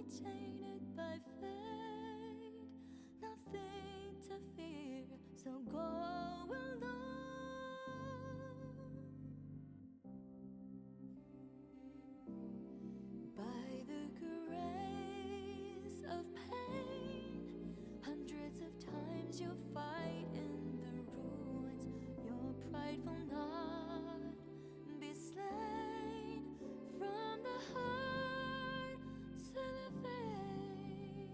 be tainted by fate. Nothing to fear, so go alone. By the grace of pain, hundreds of times you'll fight in the ruins. Your pride will not be slain. From the heart to the face,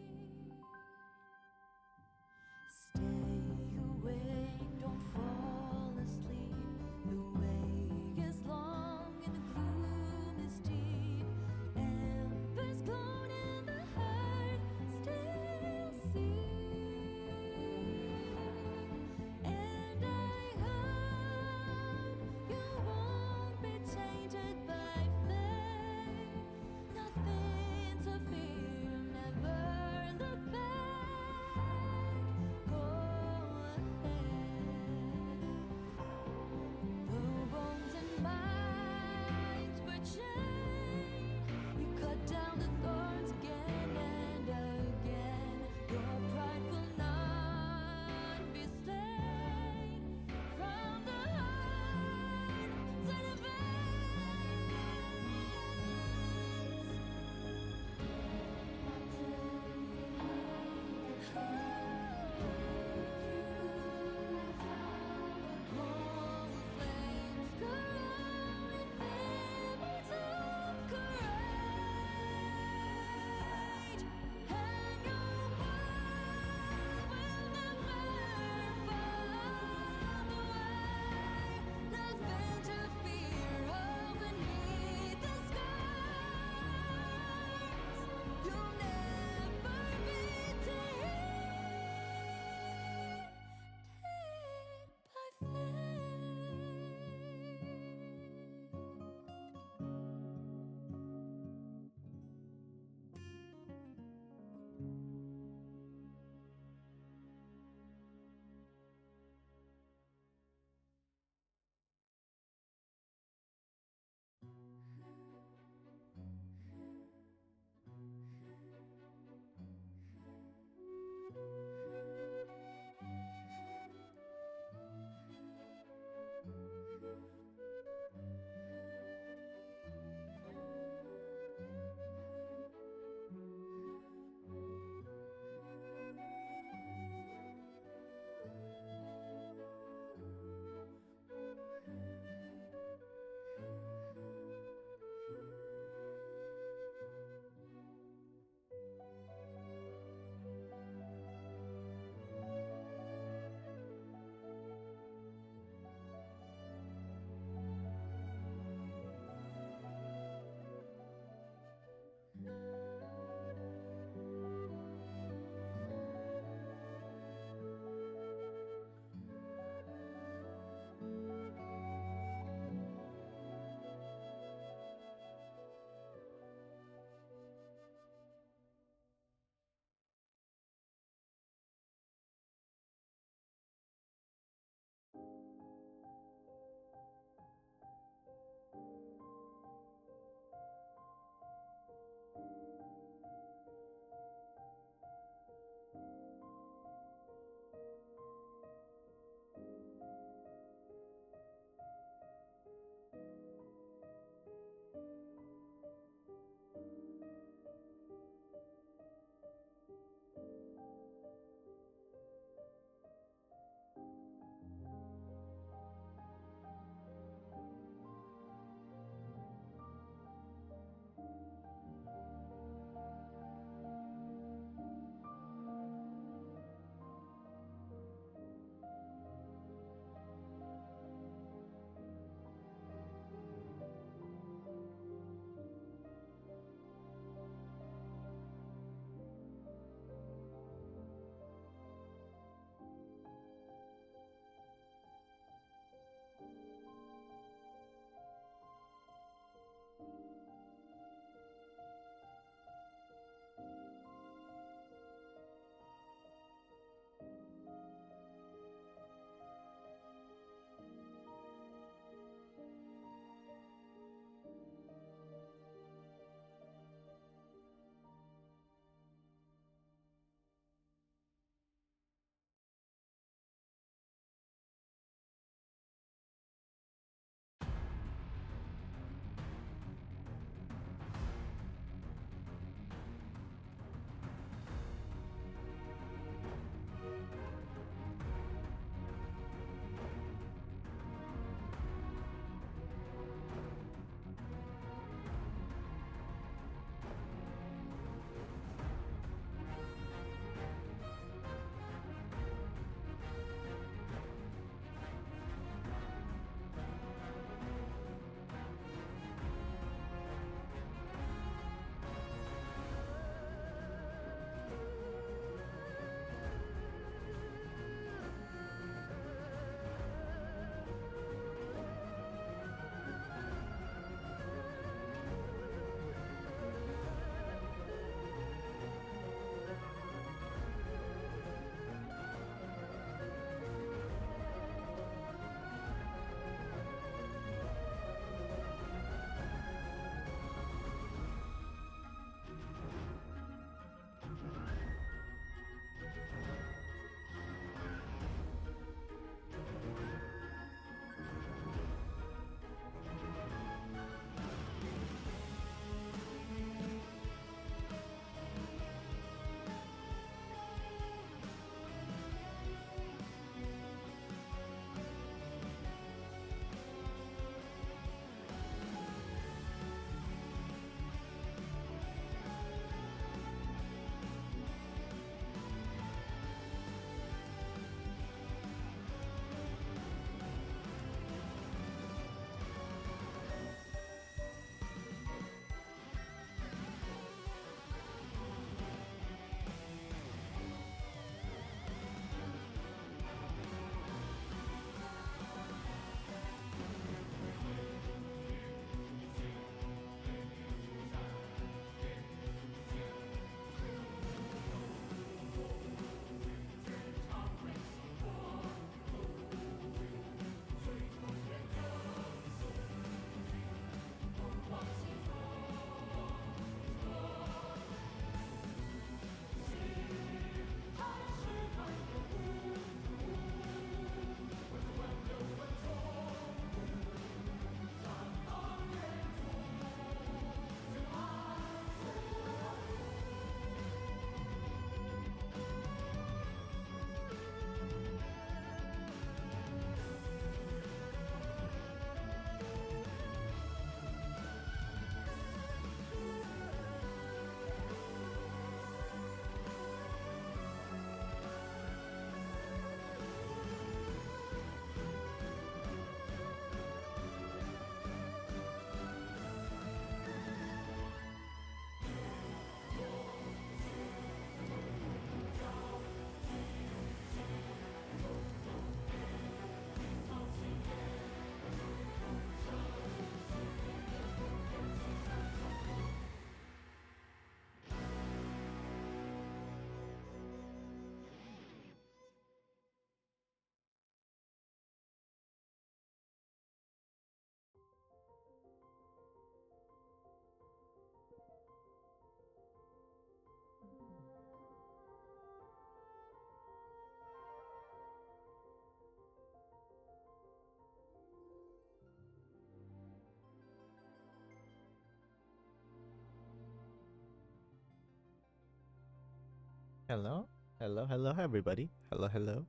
Hello, hello, everybody. Hello.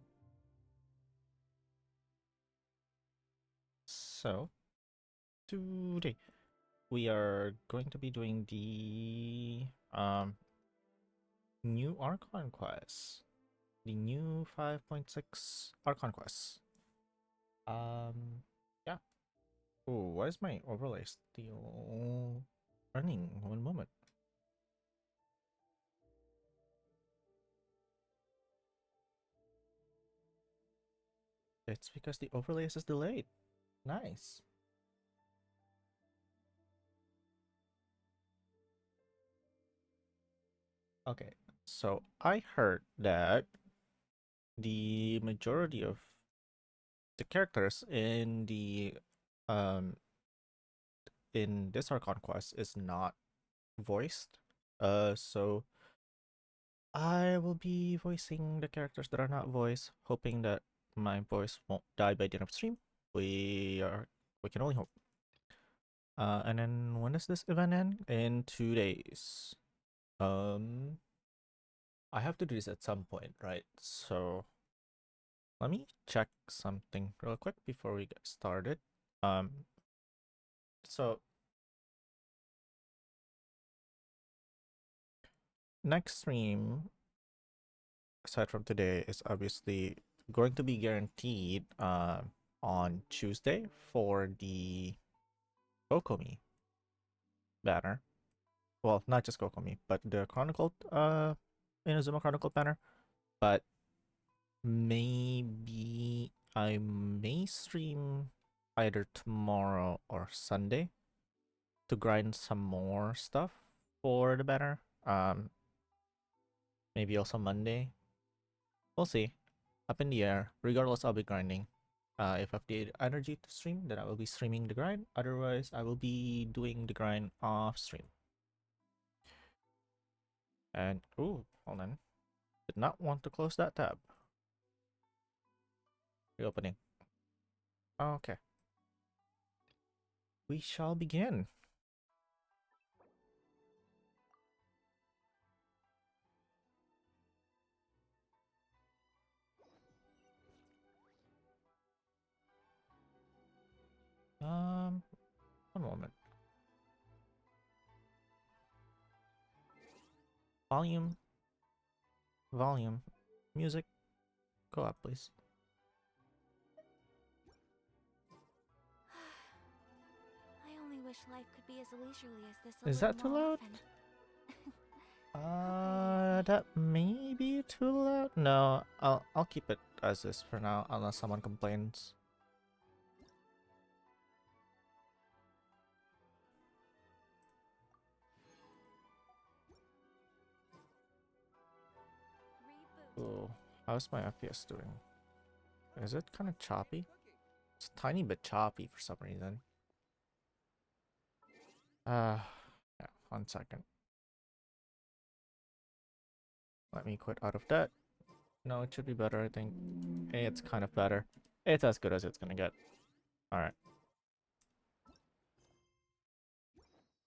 So, today we are going to be doing the new Archon quest, the new 5.6 Archon quest. Yeah. Oh, why is my overlay still running? One moment. It's because the overlay is delayed. Nice. Okay, so I heard that the majority of the characters um in this Archon quest is not voiced. So I will be voicing the characters that are not voiced, hoping that my voice won't die by the end of stream. We can only hope. And then when does this event end? In 2 days. Um I have to do this at some point, right? So let me check something real quick before we get started. Um so next stream aside from today is obviously going to be guaranteed on Tuesday for the Kokomi banner. Well, not just Kokomi, but the Chronicled Inazuma Chronicled banner. But maybe I may stream either tomorrow or Sunday to grind some more stuff for the banner. Maybe also Monday. We'll see. Up in the air. Regardless, I'll be grinding. If I have the energy to stream, then I will be streaming the grind. Otherwise, I will be doing the grind off stream. And, ooh, hold on. Did not want to close that tab. Reopening. Okay. We shall begin. One moment. Volume. Volume. Music. Go up, please. I only wish life could be as leisurely as this Is little that too more loud? often. How That may be too loud. No, I'll keep it as is for now, unless someone complains. Ooh, how's my FPS doing? Is it kind of choppy? It's a tiny bit choppy for some reason. Yeah, 1 second. Let me quit out of that. No, it should be better, I think. Hey, it's kind of better. It's as good as it's gonna get. Alright.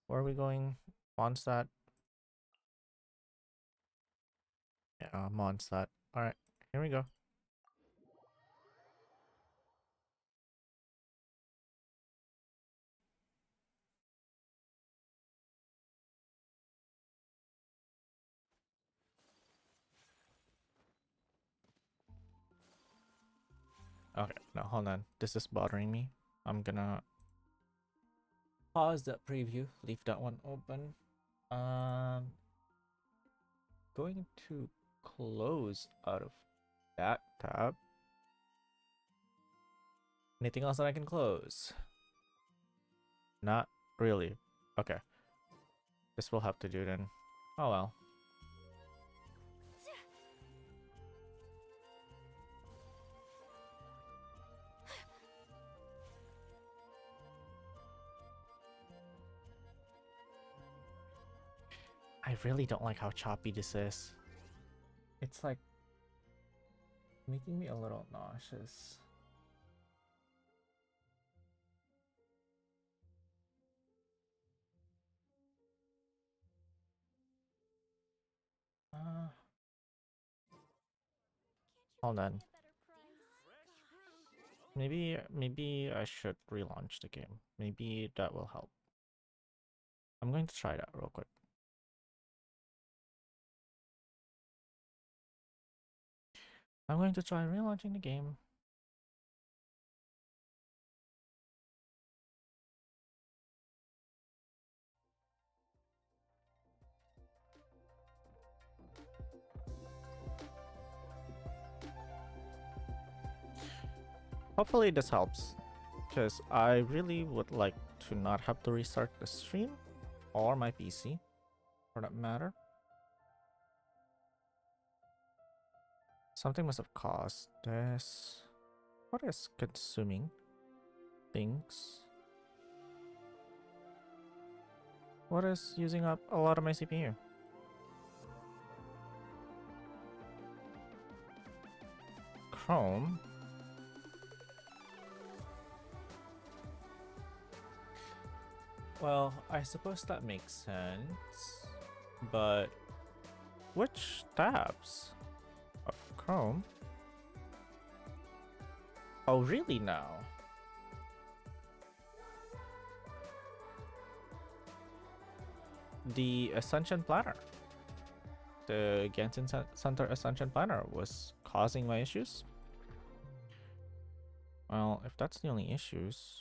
Where are we going? Mondstadt? Yeah, Mondstadt. Alright, here we go. Okay, now hold on. This is bothering me. I'm gonna pause that preview. Leave that one open. Going to close out of that tab. Anything else that I can close? Not really. Okay. This will have to do then. Oh well. I really don't like how choppy this is. It's like making me a little nauseous. Uh, Hold on. Maybe I should relaunch the game. Maybe that will help. I'm going to try that real quick. I'm going to try relaunching the game. Hopefully this helps, because I really would like to not have to restart the stream or my PC, for that matter. Something must have caused this. What is consuming things? What is using up a lot of my CPU? Chrome. Well, I suppose that makes sense, but which tabs of Chrome? Oh, really now? The Ascension Planner. The Genshin Center Ascension Planner was causing my issues? Well, if that's the only issues,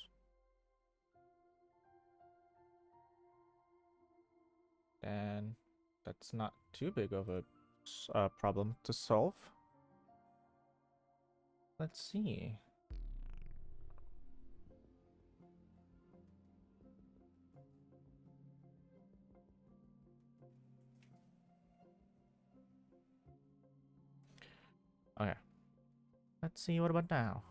then that's not too big of a problem to solve. Let's see. Okay. Let's see, what about now?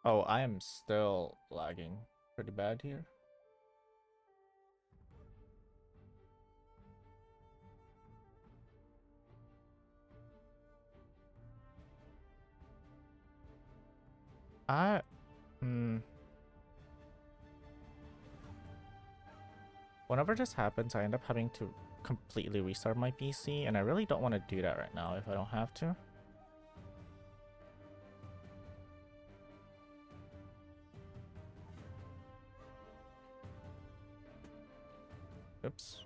Oh, I am still lagging pretty bad here. Whenever this happens, I end up having to completely restart my PC, and I really don't want to do that right now if I don't have to. Oops.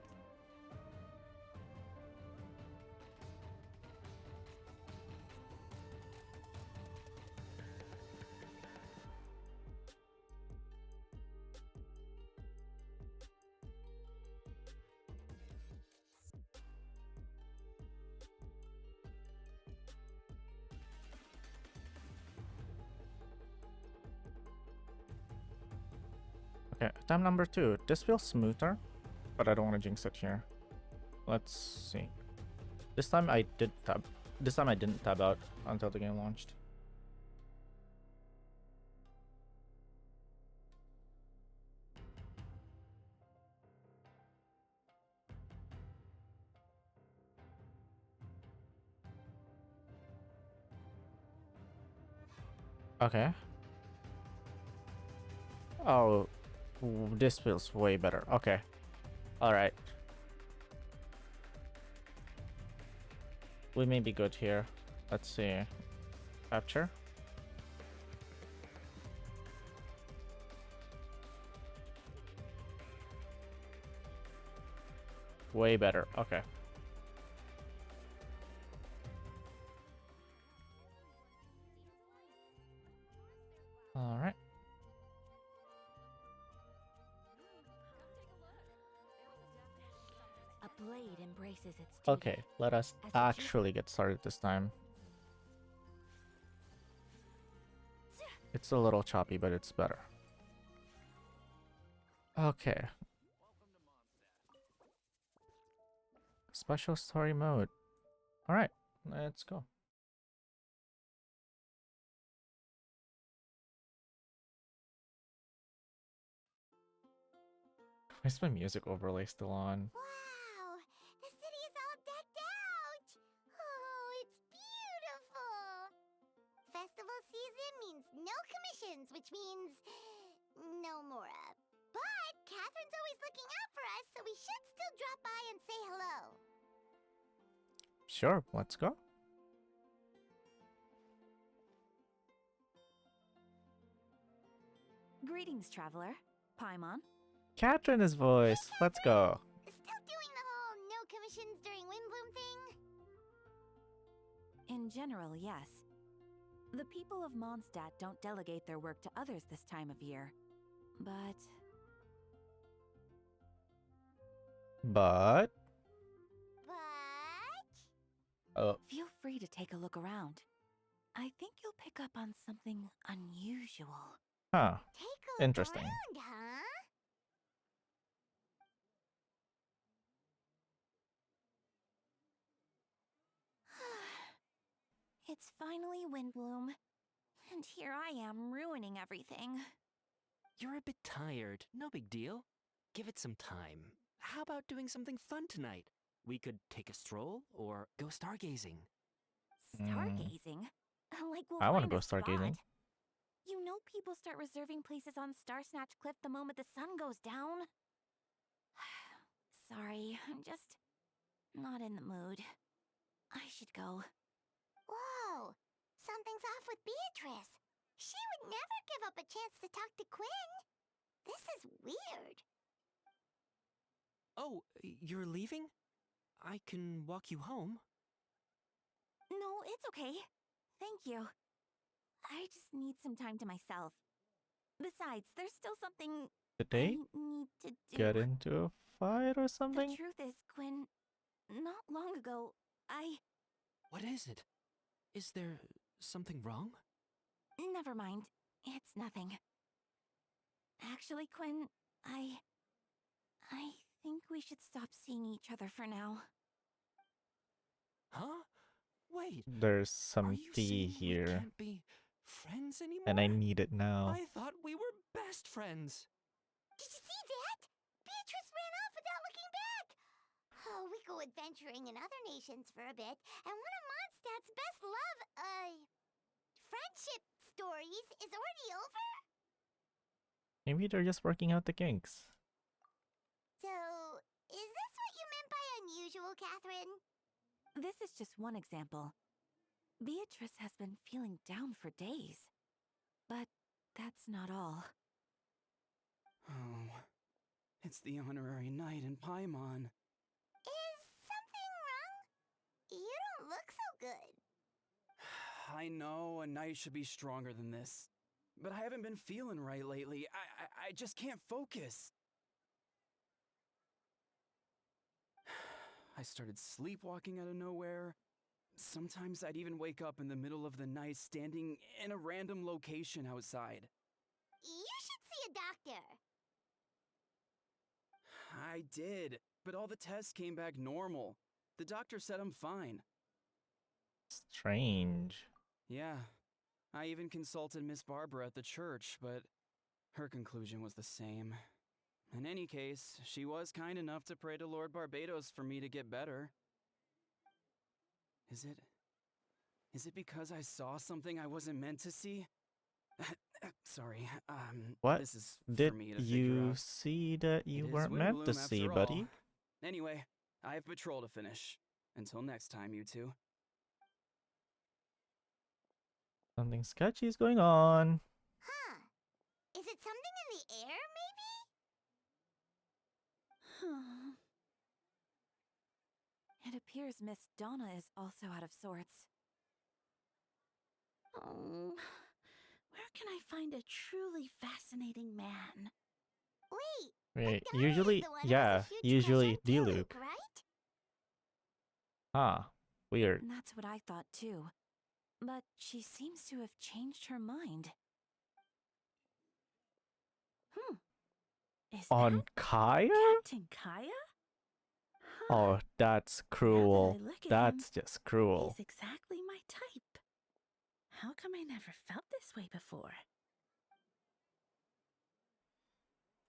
Okay, time number 2. This feels smoother, but I don't want to jinx it here. Let's see. This time I did tab. This time I didn't tab out until the game launched. Okay. Oh, this feels way better. Okay. Alright. We may be good here. Let's see. Capture. Way better. Okay. Alright. A blade embraces its Okay, let us actually get started this time. It's a little choppy, but it's better. Okay. Special story mode. Alright, let's go. Why is my music overlay still on? Wow! The city is all decked out! Oh, it's beautiful! Festival season means no commissions, which means Nomura. But Catherine's always looking out for us, so we should still drop by and say hello. Sure, let's go. Greetings, traveler. Paimon. Katrina's voice. Let's go. Still doing the whole no commissions during Windblume thing? In general, yes. The people of Mondstadt don't delegate their work to others this time of year. But But... feel free to take a look around. I think you'll pick up on something unusual. Huh. Take a look Interesting. around, huh? It's finally Windblume. And here I am ruining everything. You're a bit tired. No big deal. Give it some time. How about doing something fun tonight? We could take a stroll or go stargazing. Stargazing? Like we'll I want to find go a spot. stargazing. You know people start reserving places on Star Snatch Cliff the moment the sun goes down? Sorry, I'm just not in the mood. I should go. Whoa! Something's off with Beatrice. She would never give up a chance to talk to Quinn. This is weird. Oh, you're leaving? I can walk you home. No, it's okay. Thank you. I just need some time to myself. Besides, there's still something Did I they need to do. get into a fight or The something? truth is, Quinn, not long ago, What is it? Is there something wrong? Never mind. It's nothing. Actually, Quinn, I think we should stop seeing each other for now. Huh? Wait, There's are some you tea saying we here, can't be friends anymore? and I need it now. I thought we were best friends. Did you see that? Beatrice ran off without looking back. Oh, we go adventuring in other nations for a bit, and one of Mondstadt's best friendship stories is already over? Maybe they're just working out the kinks. So, is this what you meant by unusual, Catherine? This is just one example. Beatrice has been feeling down for days. But that's not all. Oh, it's the honorary knight in Paimon. Is something wrong? You don't look so good. I know a knight should be stronger than this, but I haven't been feeling right lately. I just can't focus. I started sleepwalking out of nowhere. Sometimes I'd even wake up in the middle of the night standing in a random location outside. You should see a doctor. I did, but all the tests came back normal. The doctor said I'm fine. Strange. Yeah, I even consulted Miss Barbara at the church, but her conclusion was the same. In any case, she was kind enough to pray to Lord Barbados for me to get better. Is it because I saw something I wasn't meant to see? Sorry, What this is did for me to figure you out. see that you It is weren't meant to Windblume see, after buddy? all. Anyway, I have patrol to finish. Until next time, you two. Something sketchy is going on. Huh. Is it something in the air, maybe? It appears Miss Donna is also out of sorts. Oh, where can I find a truly fascinating man? Wait, Wait, Donna is usually, the one who has a yeah, huge usually crush on Diluc. Diluc, right? Ah, weird. That's what I thought too. But she seems to have changed her mind. Is On that Kaya? Captain Kaya? Oh, that's Now that cruel. I look at That's him, just cruel. he's exactly my type. How come I never felt this way before?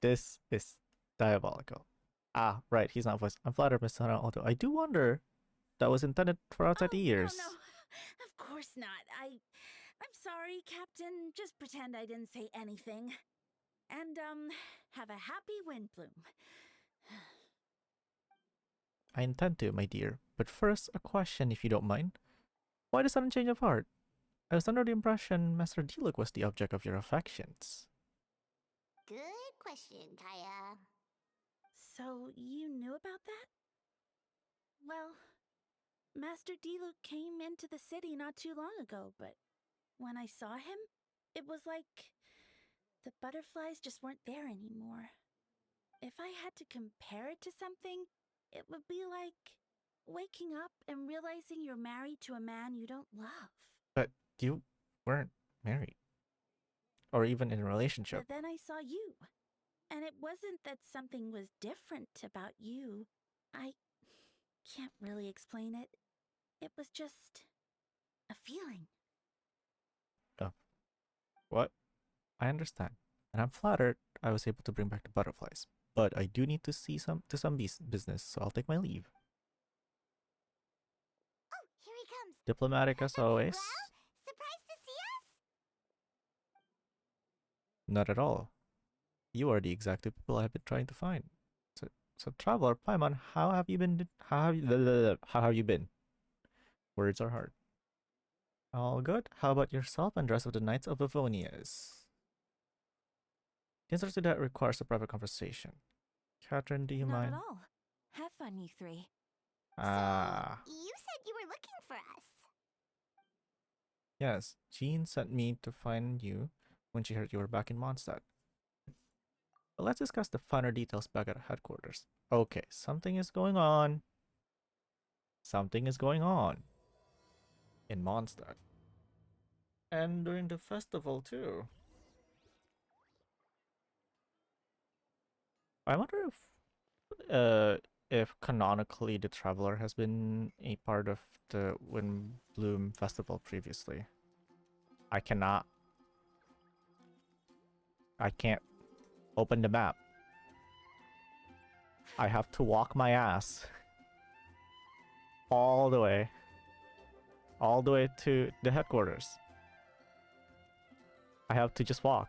This is diabolical. Ah, right, he's not voiced. I'm flattered, Miss Hana, although I do wonder that was intended for outside the ears. No, of course not. I'm sorry, Captain. Just pretend I didn't say anything. And, have a happy Windblume. I intend to, my dear. But first, a question, if you don't mind. Why the sudden change of heart? I was under the impression Master Diluc was the object of your affections. Good question, Kaya. So, you knew about that? Well, Master Diluc came into the city not too long ago, but when I saw him, it was like the butterflies just weren't there anymore. If I had to compare it to something, it would be like waking up and realizing you're married to a man you don't love. But you weren't married. Or even in a relationship. But then I saw you. And it wasn't that something was different about you. I can't really explain it. It was just a feeling. What? I understand. And I'm flattered I was able to bring back the butterflies. But I do need to see some business, so I'll take my leave. Oh, here he comes. Diplomatic as always. Well, surprised to see us? Not at all. You are the exact two people I've been trying to find. So traveler Paimon, how have you been? How have you been? Words are hard. All good. How about yourself and the rest of the Knights of Avonias? The answer to that requires a private conversation. Catherine, do you Not mind? at all. Have fun, you three. Ah, So, you said you were looking for us. yes. Jean sent me to find you when she heard you were back in Mondstadt. But let's discuss the finer details back at headquarters. Okay, something is going on. Something is going on. In Mondstadt. And during the festival too. I wonder if canonically the Traveler has been a part of the Windblume Festival previously. I can't open the map. I have to walk my ass all the way to the headquarters. I have to just walk.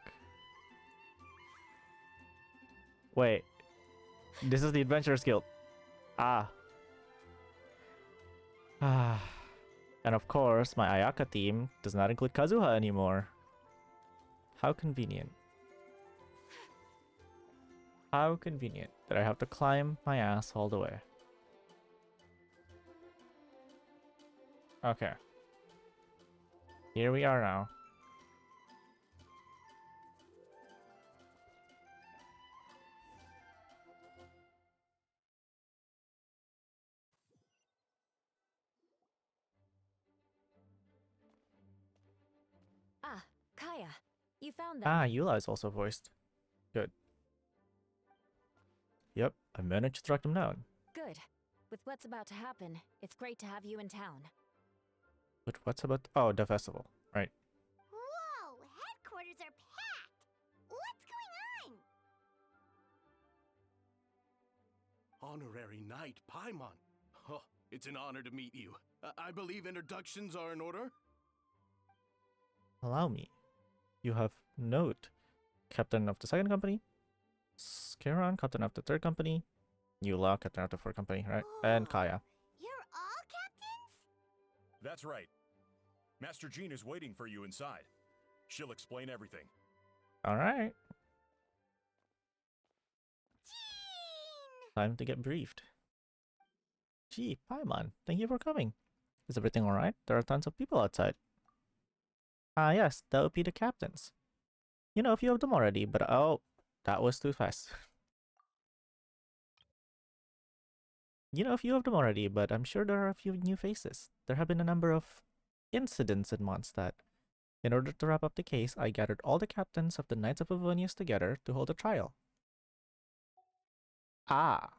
Wait. This is the Adventurers Guild. Ah. And of course, my Ayaka team does not include Kazuha anymore. How convenient. How convenient that I have to climb my ass all the way. Okay. Here we are now. Ah, Kaya, you found them. Ah, Eula is also voiced. Good. Yep, I managed to track them down. Good. With what's about to happen, it's great to have you in town. But what's about... Oh, the festival. Right. Whoa, headquarters are packed. What's going on? Honorary Knight Paimon. Oh, it's an honor to meet you. I believe introductions are in order? Allow me. You have Note, Captain of the Second Company. Scaron, Captain of the Third Company. Eula, Captain of the Fourth Company, right? And Whoa, Kaya. You're all captains? That's right. Master Jean is waiting for you inside. She'll explain everything. Alright. Jean! Time to get briefed. Gee, Paimon, thank you for coming. Is everything alright? There are tons of people outside. Ah, yes, that would be the captains. You know a few of them already, but oh, that was too fast. You know a few of them already, but I'm sure there are a few new faces. There have been a number of incidents in Mondstadt. In order to wrap up the case, I gathered all the captains of the Knights of Avonius together to hold a trial. Ah.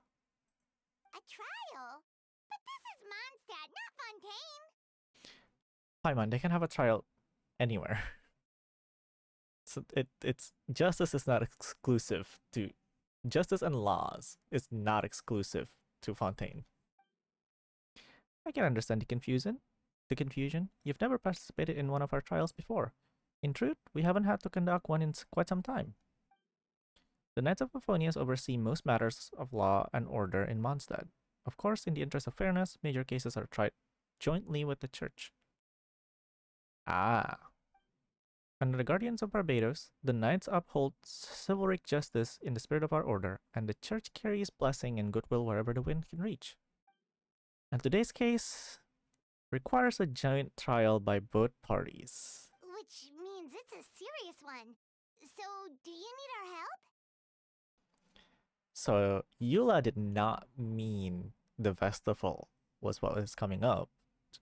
A trial? But this is Mondstadt, not Fontaine. Paimon, they can have a trial anywhere. So it's justice is not exclusive to justice and laws is not exclusive to Fontaine. I can understand the confusion. You've never participated in one of our trials before. In truth, we haven't had to conduct one in quite some time. The Knights of Euphonius oversee most matters of law and order in Mondstadt. Of course, in the interest of fairness, major cases are tried jointly with the Church. Ah. Under the Guardians of Barbados, the Knights uphold chivalric justice in the spirit of our order, and the Church carries blessing and goodwill wherever the wind can reach. And today's case requires a joint trial by both parties. Which means it's a serious one. So, do you need our help? So, Eula did not mean the festival was what was coming up.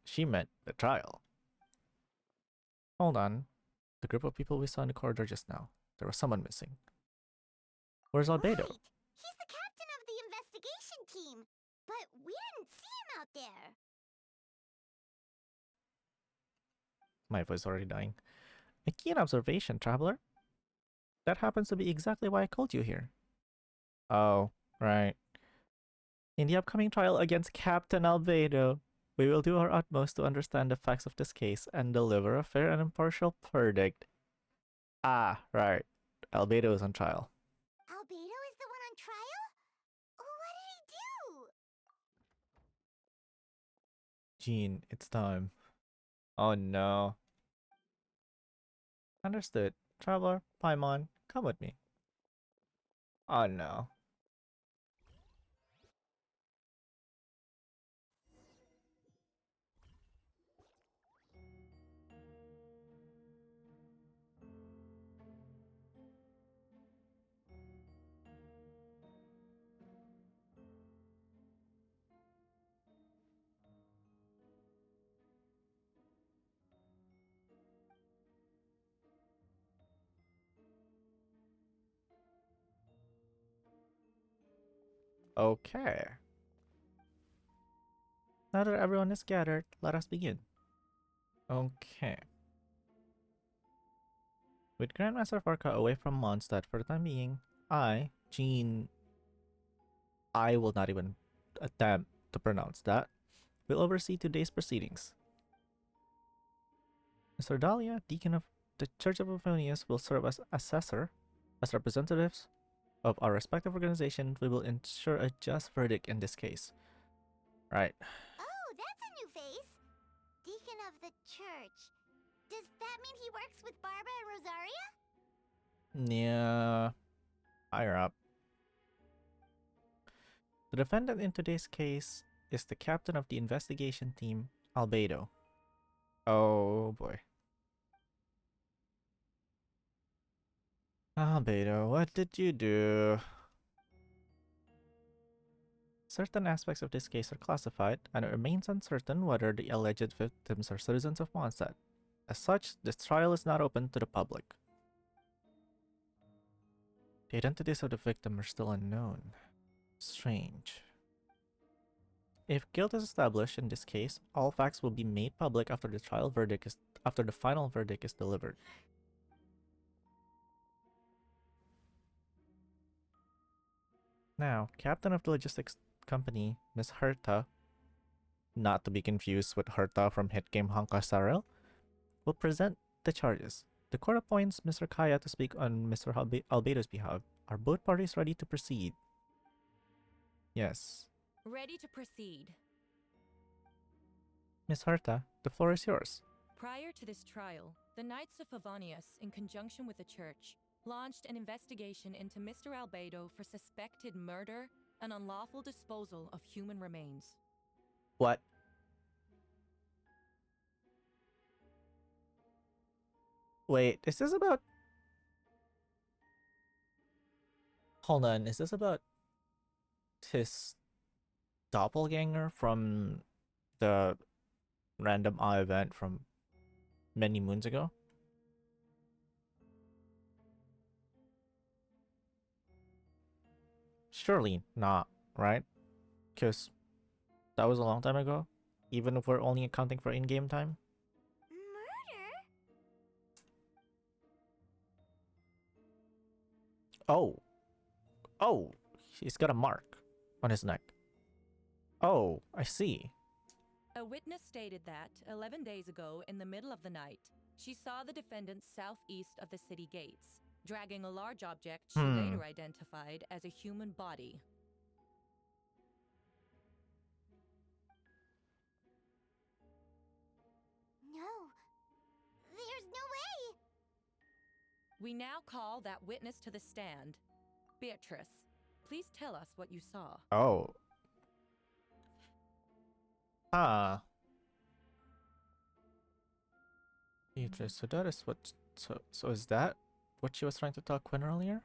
She meant the trial. Hold on. The group of people we saw in the corridor just now. There was someone missing. Where's Albedo? Right. He's the captain of the investigation team. But we didn't see him out there. My voice already dying. A keen observation, traveler. That happens to be exactly why I called you here. Oh, right. In the upcoming trial against Captain Albedo, we will do our utmost to understand the facts of this case and deliver a fair and impartial verdict. Ah, right. Albedo is on trial. Albedo is the one on trial? What did he do? Jean, it's time. Oh no. Understood. Traveler, Paimon, come with me. Oh no. Okay. Now that everyone is gathered, let us begin. Okay. With Grandmaster Farka away from Mondstadt for the time being, Jean, I will not even attempt to pronounce that, will oversee today's proceedings. Mr. Dahlia, Deacon of the Church of Euphonius, will serve as assessor. As representatives of our respective organizations, we will ensure a just verdict in this case. Right. Oh, that's a new face. Deacon of the church. Does that mean he works with Barbara and Rosaria? Yeah. Higher up. The defendant in today's case is the captain of the investigation team, Albedo. Oh boy. Albedo, what did you do? Certain aspects of this case are classified, and it remains uncertain whether the alleged victims are citizens of Mondstadt. As such, this trial is not open to the public. The identities of the victim are still unknown. Strange. If guilt is established in this case, all facts will be made public after the final verdict is delivered. Now, captain of the logistics company, Miss Herta, not to be confused with Herta from hit game Honka Sarel, will present the charges. The court appoints Mr. Kaya to speak on Mr. Albedo's behalf. Are both parties ready to proceed? Yes. Ready to proceed. Miss Herta, the floor is yours. Prior to this trial, the Knights of Favonius, in conjunction with the Church, launched an investigation into Mr. Albedo for suspected murder and unlawful disposal of human remains. What? Wait, is this about... Hold on, is this about his doppelganger from the random event from many moons ago? Surely not, right? Because that was a long time ago, even if we're only accounting for in-game time. Murder? Oh, he's got a mark on his neck. Oh, I see. A witness stated that 11 days ago, in the middle of the night, she saw the defendant southeast of the city gates, dragging a large object she later identified as a human body. No. There's no way! We now call that witness to the stand. Beatrice, please tell us what you saw. Oh. Ah. Beatrice, so that is what. So is that what she was trying to tell Quinn earlier?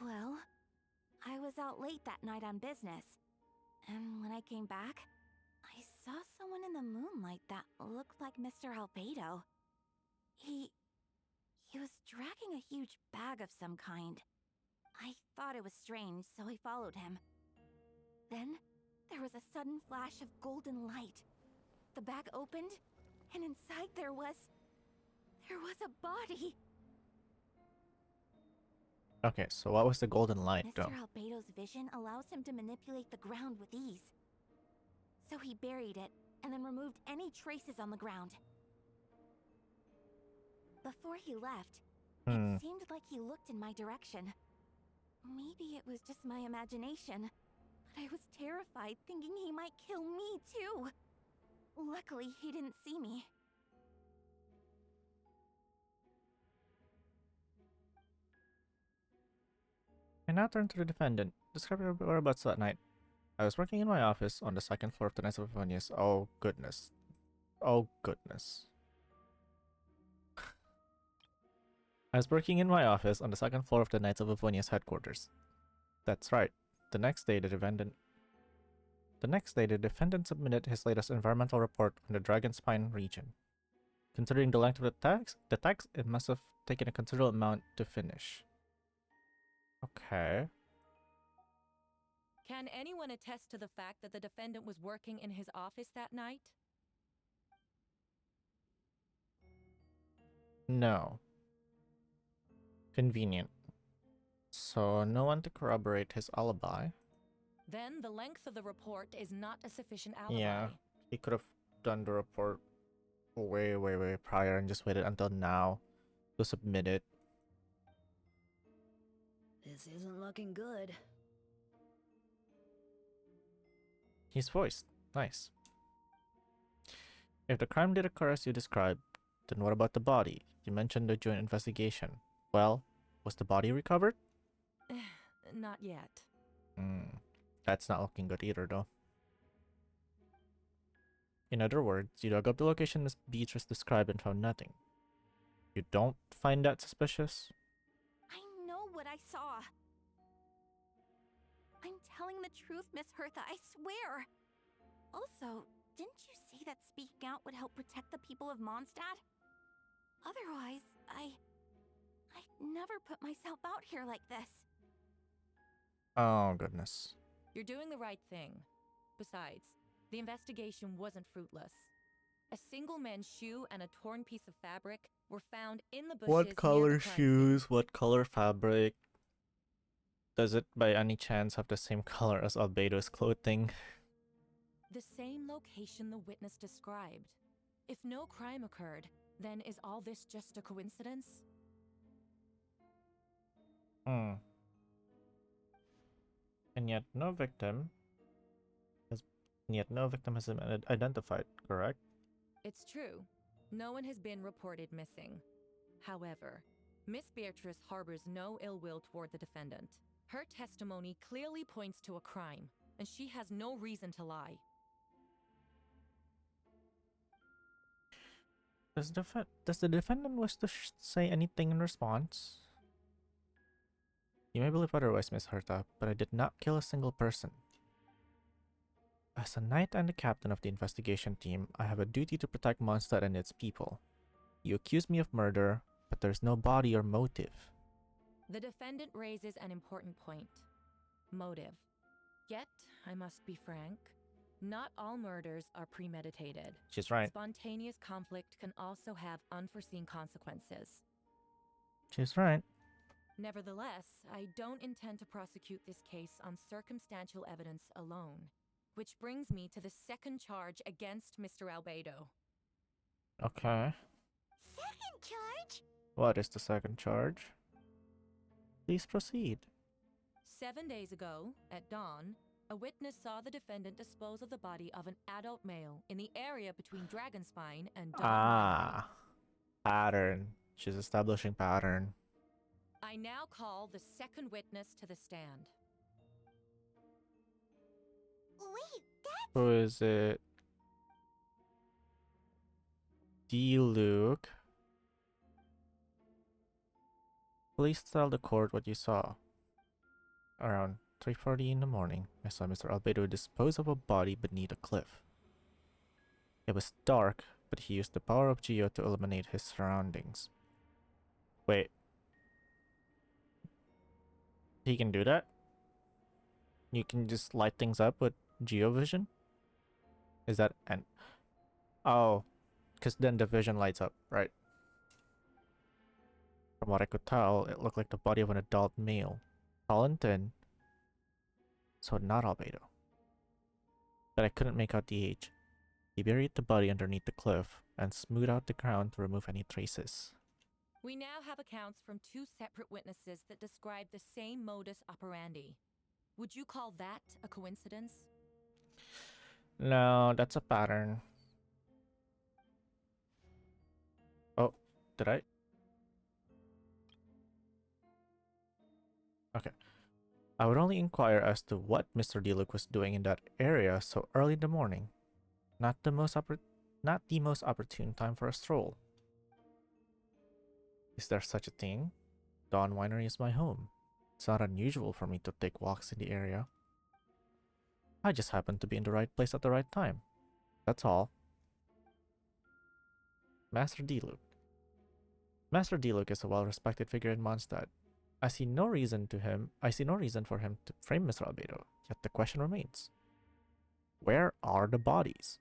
Well, I was out late that night on business. And when I came back, I saw someone in the moonlight that looked like Mr. Albedo. He was dragging a huge bag of some kind. I thought it was strange, so I followed him. Then, there was a sudden flash of golden light. The bag opened, and inside there was a body. Okay, so what was the golden light, Mr. though? Albedo's vision allows him to manipulate the ground with ease. So he buried it, and then removed any traces on the ground. Before he left, it seemed like he looked in my direction. Maybe it was just my imagination, but I was terrified thinking he might kill me too. Luckily, he didn't see me. I now turn to the defendant. Describe your whereabouts that night. I was working in my office on the second floor of the Knights of Avonius. Oh goodness. Oh goodness. I was working in my office on the second floor of the Knights of Avonius headquarters. That's right. The next day the defendant submitted his latest environmental report on the Dragonspine region. Considering the length of the text, it must have taken a considerable amount to finish. Okay. Can anyone attest to the fact that the defendant was working in his office that night? No. Convenient. So, no one to corroborate his alibi. Then the length of the report is not a sufficient alibi. Yeah, he could have done the report way prior and just waited until now to submit it. This isn't looking good. He's voiced. Nice. If the crime did occur as you described, then what about the body? You mentioned the joint investigation. Well, was the body recovered? Not yet. That's not looking good either, though. In other words, you dug up the location Miss Beatrice described and found nothing. You don't find that suspicious? I know what I saw. I'm telling the truth, Miss Hertha, I swear. Also, didn't you say that speaking out would help protect the people of Mondstadt? Otherwise, I'd never put myself out here like this. Oh, goodness. You're doing the right thing. Besides, the investigation wasn't fruitless. A single man's shoe and a torn piece of fabric were found in the bushes What near color the crime shoes? scene. What color fabric? Does it by any chance have the same color as Albedo's clothing? The same location the witness described. If no crime occurred, then is all this just a coincidence? And yet no victim has been identified, correct? It's true. No one has been reported missing. However, Miss Beatrice harbors no ill will toward the defendant. Her testimony clearly points to a crime, and she has no reason to lie. Does the defendant wish to say anything in response? You may believe otherwise, Miss Hertha, but I did not kill a single person. As a knight and the captain of the investigation team, I have a duty to protect Mondstadt and its people. You accuse me of murder, but there's no body or motive. The defendant raises an important point. Motive. Yet, I must be frank, not all murders are premeditated. She's right. Spontaneous conflict can also have unforeseen consequences. She's right. Nevertheless, I don't intend to prosecute this case on circumstantial evidence alone. Which brings me to the second charge against Mr. Albedo. Okay. Second charge? What is the second charge? Please proceed. 7 days ago, at dawn, a witness saw the defendant dispose of the body of an adult male in the area between Dragonspine and Dawn Winery. Ah, pattern. She's establishing pattern. I now call the second witness to the stand. Wait, that's... Who is it? Luke. Please tell the court what you saw. Around 3:40 in the morning, I saw Mr. Albedo dispose of a body beneath a cliff. It was dark, but he used the power of Geo to illuminate his surroundings. Wait. He can do that? You can just light things up with Geo vision? Is that an... Oh, because then the vision lights up, right? From what I could tell, it looked like the body of an adult male. Tall and thin. So not Albedo. But I couldn't make out the age. He buried the body underneath the cliff and smoothed out the ground to remove any traces. We now have accounts from 2 separate witnesses that describe the same modus operandi. Would you call that a coincidence? No, that's a pattern. Oh, did I? Okay. I would only inquire as to what Mr. Luke was doing in that area so early in the morning. Not the most opportune time for a stroll. Is there such a thing? Dawn Winery is my home. It's not unusual for me to take walks in the area. I just happened to be in the right place at the right time. That's all. Master Luke. Master Luke is a well-respected figure in Mondstadt. I see no reason for him to frame Mr. Albedo, yet the question remains. Where are the bodies?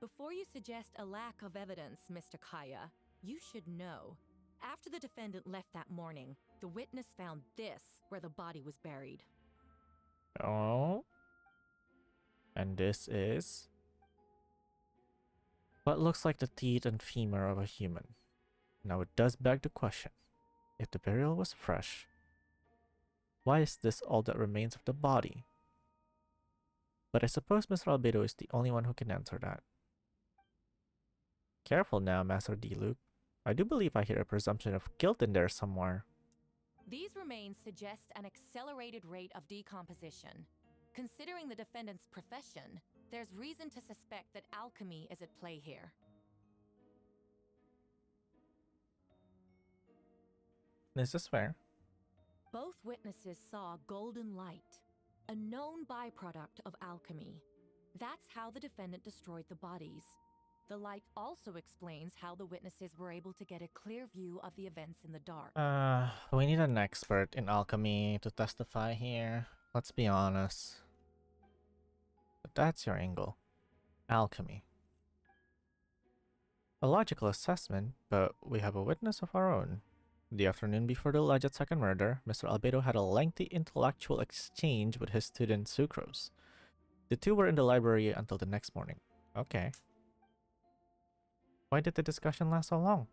Before you suggest a lack of evidence, Mr. Kaya, you should know. After the defendant left that morning, the witness found this where the body was buried. Oh? And this is... what looks like the teeth and femur of a human. Now it does beg the question. If the burial was fresh, why is this all that remains of the body? But I suppose Mr. Albedo is the only one who can answer that. Careful now, Master Luke. I do believe I hear a presumption of guilt in there somewhere. These remains suggest an accelerated rate of decomposition. Considering the defendant's profession, there's reason to suspect that alchemy is at play here. This is fair. Both witnesses saw golden light, a known byproduct of alchemy. That's how the defendant destroyed the bodies. The light also explains how the witnesses were able to get a clear view of the events in the dark. We need an expert in alchemy to testify here. Let's be honest. But that's your angle. Alchemy. A logical assessment, but we have a witness of our own. The afternoon before the alleged second murder, Mr. Albedo had a lengthy intellectual exchange with his student Sucrose. The two were in the library until the next morning. Okay. Why did the discussion last so long?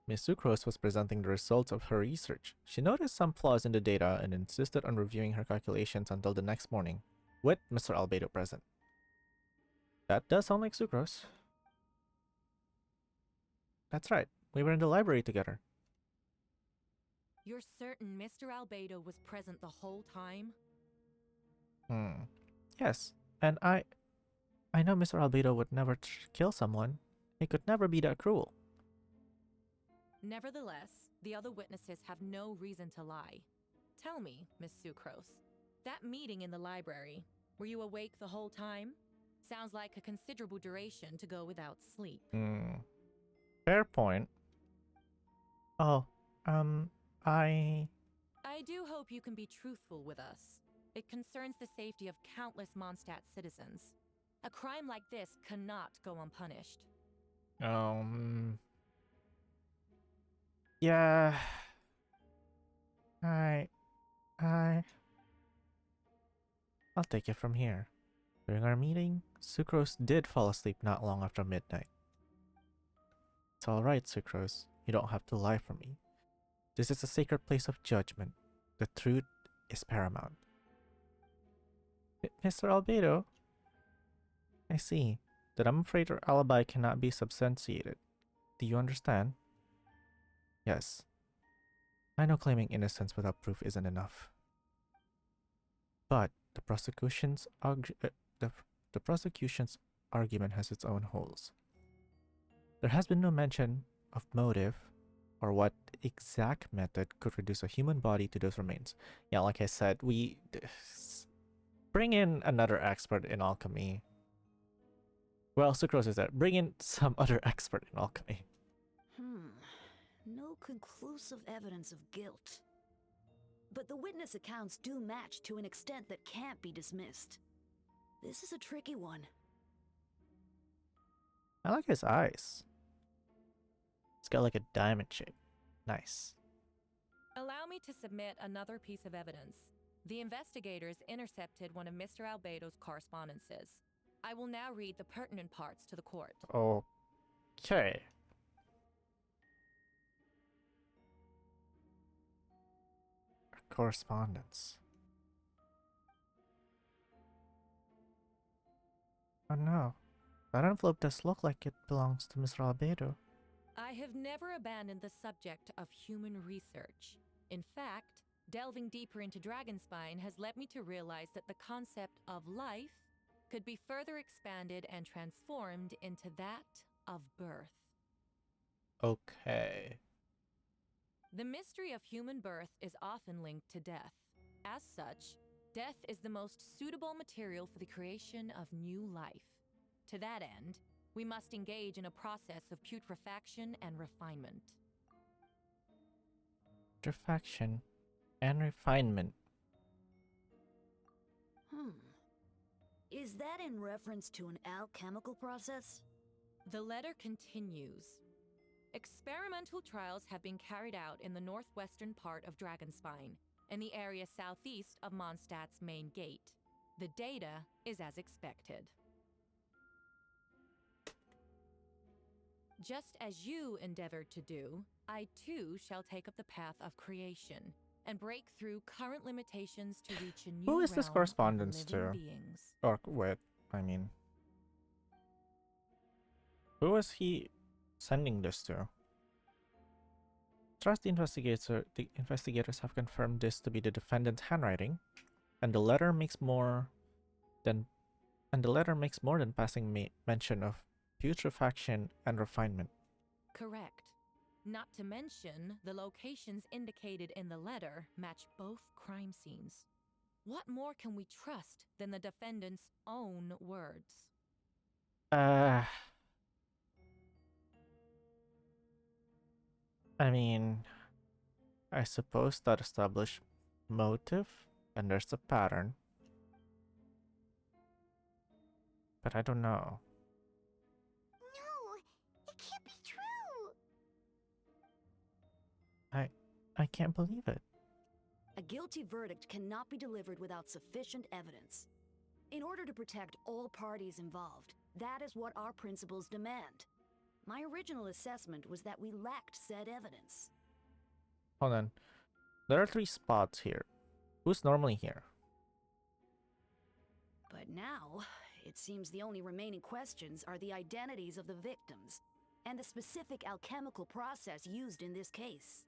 Miss Sucrose was presenting the results of her research. She noticed some flaws in the data and insisted on reviewing her calculations until the next morning, with Mr. Albedo present. That does sound like Sucrose. That's right. We were in the library together. You're certain Mr. Albedo was present the whole time? Yes. And I know Mr. Albedo would never kill someone. He could never be that cruel. Nevertheless, the other witnesses have no reason to lie. Tell me, Miss Sucrose, that meeting in the library, were you awake the whole time? Sounds like a considerable duration to go without sleep. Fair point. Oh, I do hope you can be truthful with us. It concerns the safety of countless Mondstadt citizens. A crime like this cannot go unpunished. Yeah. I'll take it from here. During our meeting, Sucrose did fall asleep not long after midnight. It's alright, Sucrose. You don't have to lie for me. This is a sacred place of judgment. The truth is paramount. Mr. Albedo, I see that I'm afraid your alibi cannot be substantiated. Do you understand? Yes. I know claiming innocence without proof isn't enough. But the prosecution's argument has its own holes. There has been no mention of motive or what exact method could reduce a human body to those remains. Yeah, like I said, we bring in another expert in alchemy. Well, Sucrose is there. Bring in some other expert in alchemy. No conclusive evidence of guilt. But the witness accounts do match to an extent that can't be dismissed. This is a tricky one. I like his eyes. It's got like a diamond shape. Nice. Allow me to submit another piece of evidence. The investigators intercepted one of Mr. Albedo's correspondences. I will now read the pertinent parts to the court. Okay. Correspondence. Oh no. That envelope does look like it belongs to Mr. Albedo. I have never abandoned the subject of human research. In fact, delving deeper into Dragonspine has led me to realize that the concept of life could be further expanded and transformed into that of birth. Okay. The mystery of human birth is often linked to death. As such, death is the most suitable material for the creation of new life. To that end, we must engage in a process of putrefaction and refinement. Putrefaction and refinement. Is that in reference to an alchemical process? The letter continues. Experimental trials have been carried out in the northwestern part of Dragonspine, in the area southeast of Mondstadt's main gate. The data is as expected. Just as you endeavored to do, I too shall take up the path of creation and break through current limitations to reach a new Who is this realm correspondence of living to? beings. Or with, I mean. Who is he sending this to? Trust the investigators have confirmed this to be the defendant's handwriting, and the letter makes more than passing mention of putrefaction and refinement. Correct. Not to mention, the locations indicated in the letter match both crime scenes. What more can we trust than the defendant's own words? I mean, I suppose that established motive, and there's a pattern. But I don't know. No, it can't be true. I can't believe it. A guilty verdict cannot be delivered without sufficient evidence. In order to protect all parties involved, that is what our principles demand. My original assessment was that we lacked said evidence. Hold on. There are 3 spots here. Who's normally here? But now, it seems the only remaining questions are the identities of the victims and the specific alchemical process used in this case.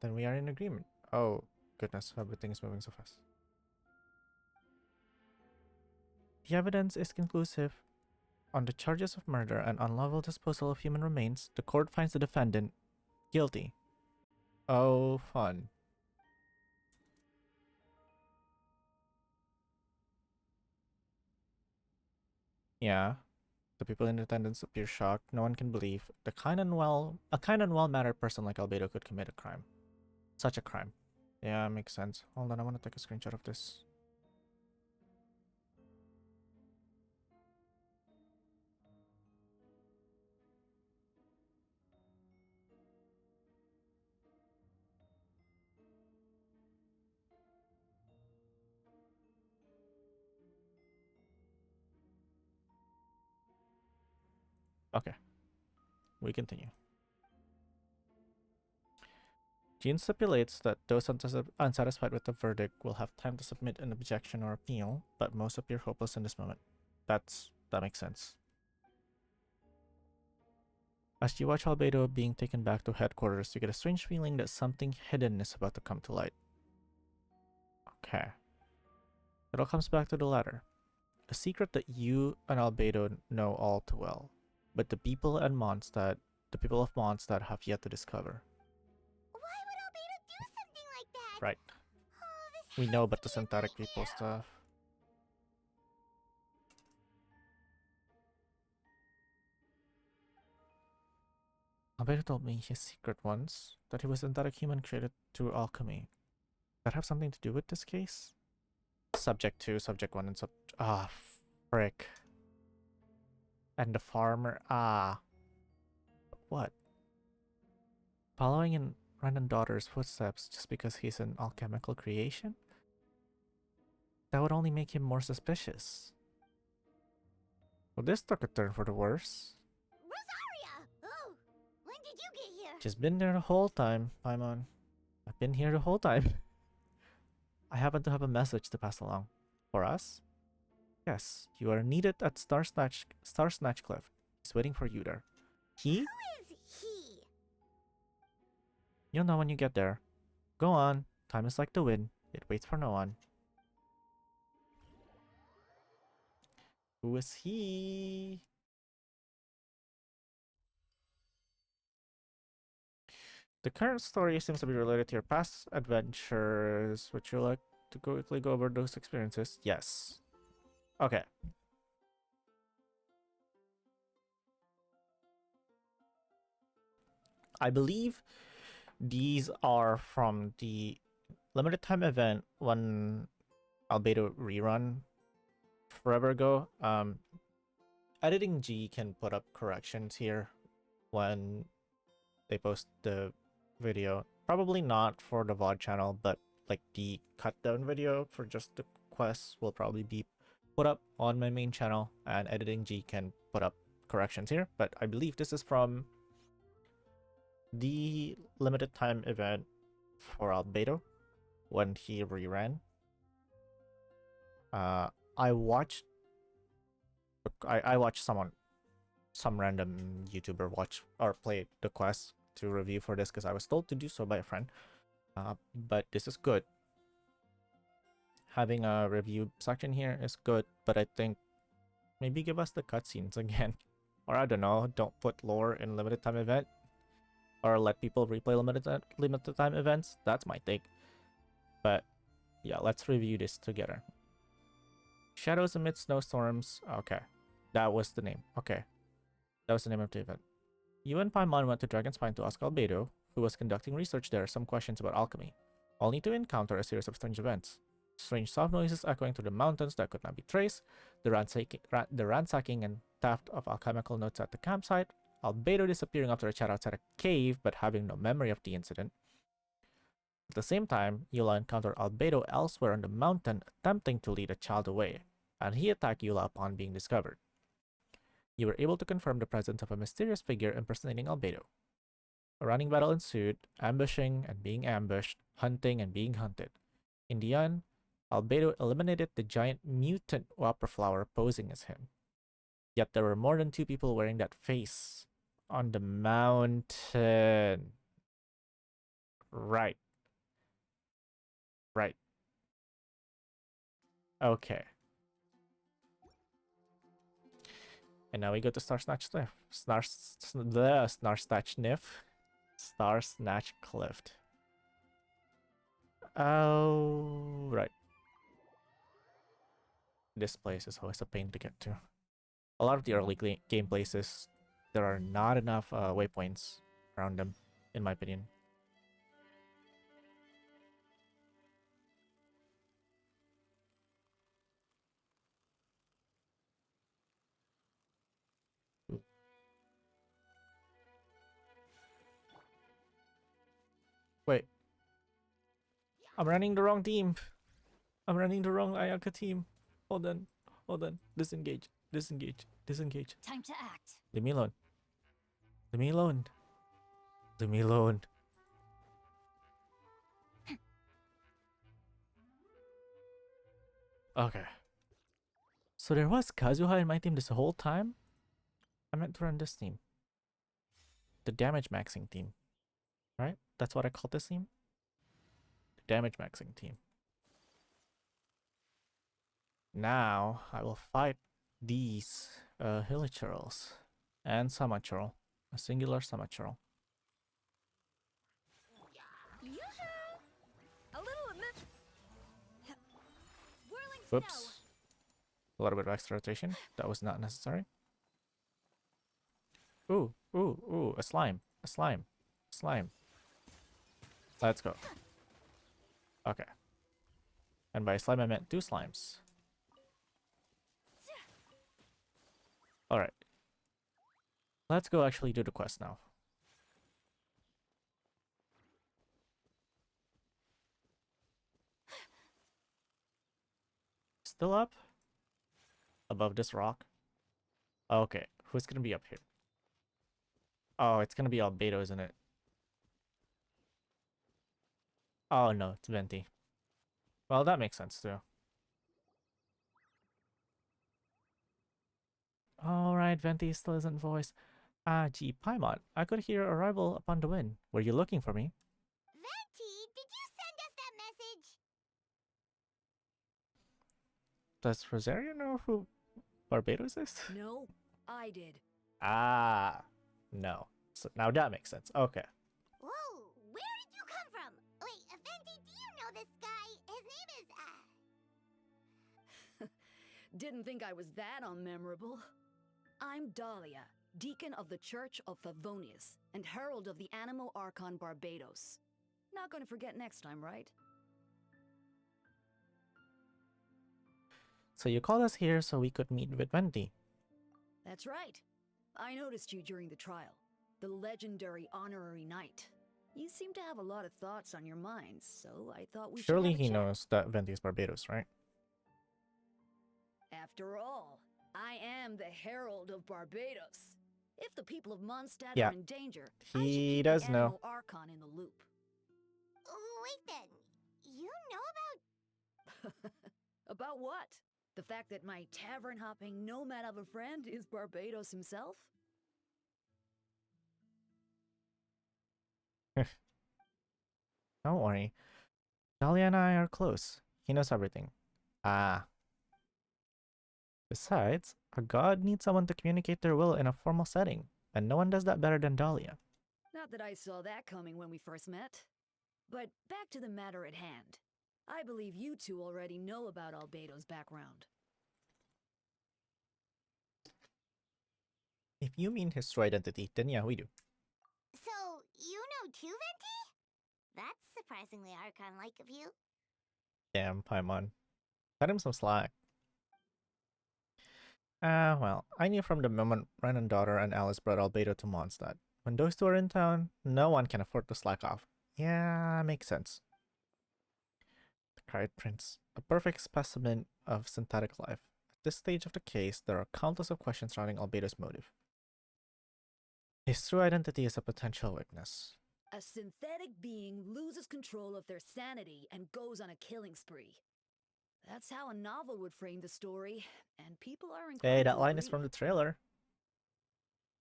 Then we are in agreement. Oh, goodness, everything is moving so fast. The evidence is conclusive. On the charges of murder and unlawful disposal of human remains, the court finds the defendant guilty. Oh, fun. Yeah. The people in attendance appear shocked. No one can believe a kind and well-mannered person like Albedo could commit a crime. Such a crime. Yeah, makes sense. Hold on, I want to take a screenshot of this. Okay. We continue. Jean stipulates that those unsatisfied with the verdict will have time to submit an objection or appeal, but most appear hopeless in this moment. That makes sense. As you watch Albedo being taken back to headquarters, you get a strange feeling that something hidden is about to come to light. Okay. It all comes back to the latter. A secret that you and Albedo know all too well, but the people of Mondstadt have yet to discover. Why would Albedo do something like that? Right. Oh, this We has know to about the be a synthetic nightmare. people stuff. Albedo told me his secret once, that he was a synthetic human created through alchemy. Does that have something to do with this case? Subject 2, Subject 1, and frick. And the farmer, What? Following in random daughter's footsteps just because he's an alchemical creation? That would only make him more suspicious. Well, this took a turn for the worse. Rosaria! Oh, when did you get here? Just been there the whole time, Paimon. I've been here the whole time. I happen to have a message to pass along. For us? Yes, you are needed at Star Snatch Cliff. He's waiting for you there. He? Who is he? You'll know when you get there. Go on. Time is like the wind. It waits for no one. Who is he? The current story seems to be related to your past adventures. Would you like to quickly go over those experiences? Yes. Okay. I believe these are from the limited time event when Albedo rerun forever ago. Editing G can put up corrections here when they post the video. Probably not for the VOD channel, but like the cut down video for just the quests will probably be put up on my main channel, and Editing G can put up corrections here. But I believe this is from the limited time event for Albedo when he reran. I watched some random YouTuber watch or play the quest to review for this because I was told to do so by a friend. But this is good. Having a review section here is good, but I think maybe give us the cutscenes again. Or I don't know, don't put lore in limited time event. Or let people replay limited time events. That's my take. But yeah, let's review this together. Shadows amid snowstorms. Okay. That was the name. Okay. That was the name of the event. You and Paimon went to Dragonspine to ask Albedo, who was conducting research there, some questions about alchemy, only to encounter a series of strange events. Strange soft noises echoing through the mountains that could not be traced, the ransacking and theft of alchemical notes at the campsite, Albedo disappearing after a chat outside a cave but having no memory of the incident. At the same time, Eula encountered Albedo elsewhere on the mountain attempting to lead a child away, and he attacked Eula upon being discovered. You were able to confirm the presence of a mysterious figure impersonating Albedo. A running battle ensued, ambushing and being ambushed, hunting and being hunted. In the end, Albedo eliminated the giant mutant whopper flower posing as him. Yet there were more than 2 people wearing that face on the mountain. Right. Right. Okay. And now we go to Star Snatch Cliff. Star Snatch Cliff. Oh, right. This place is always a pain to get to. A lot of the early game places, there are not enough waypoints around them, in my opinion. Wait. I'm running the wrong team. I'm running the wrong Ayaka team. Hold on. Disengage. Time to act. Leave me alone. Leave me alone. Leave me alone. Okay. So there was Kazuha in my team this whole time? I meant to run this team. The damage maxing team. Right? That's what I call this team? The damage maxing team. Now, I will fight these Hilichurls and Samachurl. A singular Samachurl. A little admit. Whirling Whoops. A little bit of extra rotation. That was not necessary. Ooh, ooh, ooh, a slime. A slime. Slime. Let's go. Okay. And by slime I meant 2 slimes. Alright. Let's go actually do the quest now. Still up? Above this rock? Okay, who's gonna be up here? Oh, it's gonna be Albedo, isn't it? Oh no, it's Venti. Well, that makes sense too. Alright, Venti still isn't voiced. Ah, gee, Paimon, I could hear your arrival upon the wind. Were you looking for me? Venti, did you send us that message? Does Rosario know who Barbados is? No, I did. Ah, no. So now that makes sense. Okay. Whoa, where did you come from? Wait, Venti, do you know this guy? His name is, Didn't think I was that unmemorable. I'm Dahlia, Deacon of the Church of Favonius and Herald of the Animal Archon Barbados. Not gonna forget next time, right? So you called us here so we could meet with Venti. That's right. I noticed you during the trial. The legendary honorary knight. You seem to have a lot of thoughts on your minds, so I thought we Surely should have a he chat. knows that Venti is Barbados, right? After all, I am the Herald of Barbados. If the people of Mondstadt Yeah, are in danger, I should he keep does the know. Animal Archon in the loop. wait then, you know about... About what? The fact that my tavern-hopping nomad of a friend is Barbados himself? Don't worry. Dahlia and I are close. He knows everything. Ah. Besides, a god needs someone to communicate their will in a formal setting, and no one does that better than Dahlia. Not that I saw that coming when we first met. But back to the matter at hand. I believe you two already know about Albedo's background. If you mean his true identity, then yeah, we do. So, you know too, Venti? That's surprisingly Archon-like of you. Damn, Paimon. Cut him some slack. Well, I knew from the moment Ren and daughter and Alice brought Albedo to Mondstadt. When those two are in town, no one can afford to slack off. Yeah, makes sense. The Cried Prince, a perfect specimen of synthetic life. At this stage of the case, there are countless of questions surrounding Albedo's motive. His true identity is a potential weakness. A synthetic being loses control of their sanity and goes on a killing spree. That's how a novel would frame the story, and people are inclined Hey, that to line is agree. from the trailer.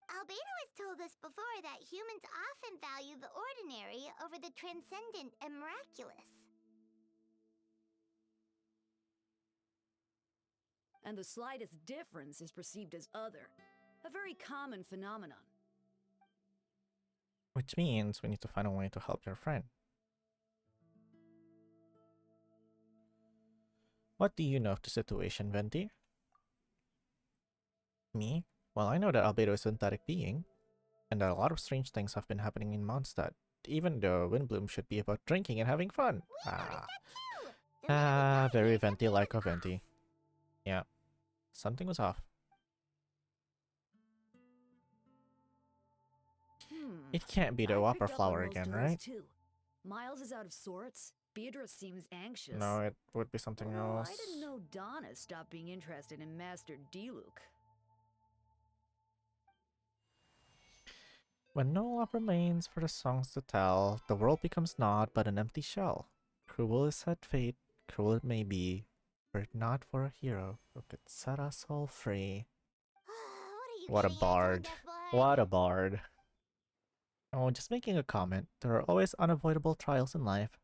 Albedo has told us before that humans often value the ordinary over the transcendent and miraculous. And the slightest difference is perceived as other. A very common phenomenon. Which means we need to find a way to help your friend. What do you know of the situation, Venti? Me? Well, I know that Albedo is a synthetic being, and that a lot of strange things have been happening in Mondstadt, even though Windblume should be about drinking and having fun. Very Venti-like of Venti. Yeah, something was off. It can't be the I Whopper picked up on flower most again, of those right? too. Miles is out of sorts. Beatrice seems anxious. No, it would be something Although else. I didn't know Donna stopped being interested in Master Diluc. When no love remains for the songs to tell, the world becomes naught but an empty shell. Cruel is said fate, cruel it may be, were it not for a hero who could set us all free. What What are a you getting at, bard. Tone Deaf Boy? What a bard. Oh, just making a comment. There are always unavoidable trials in life.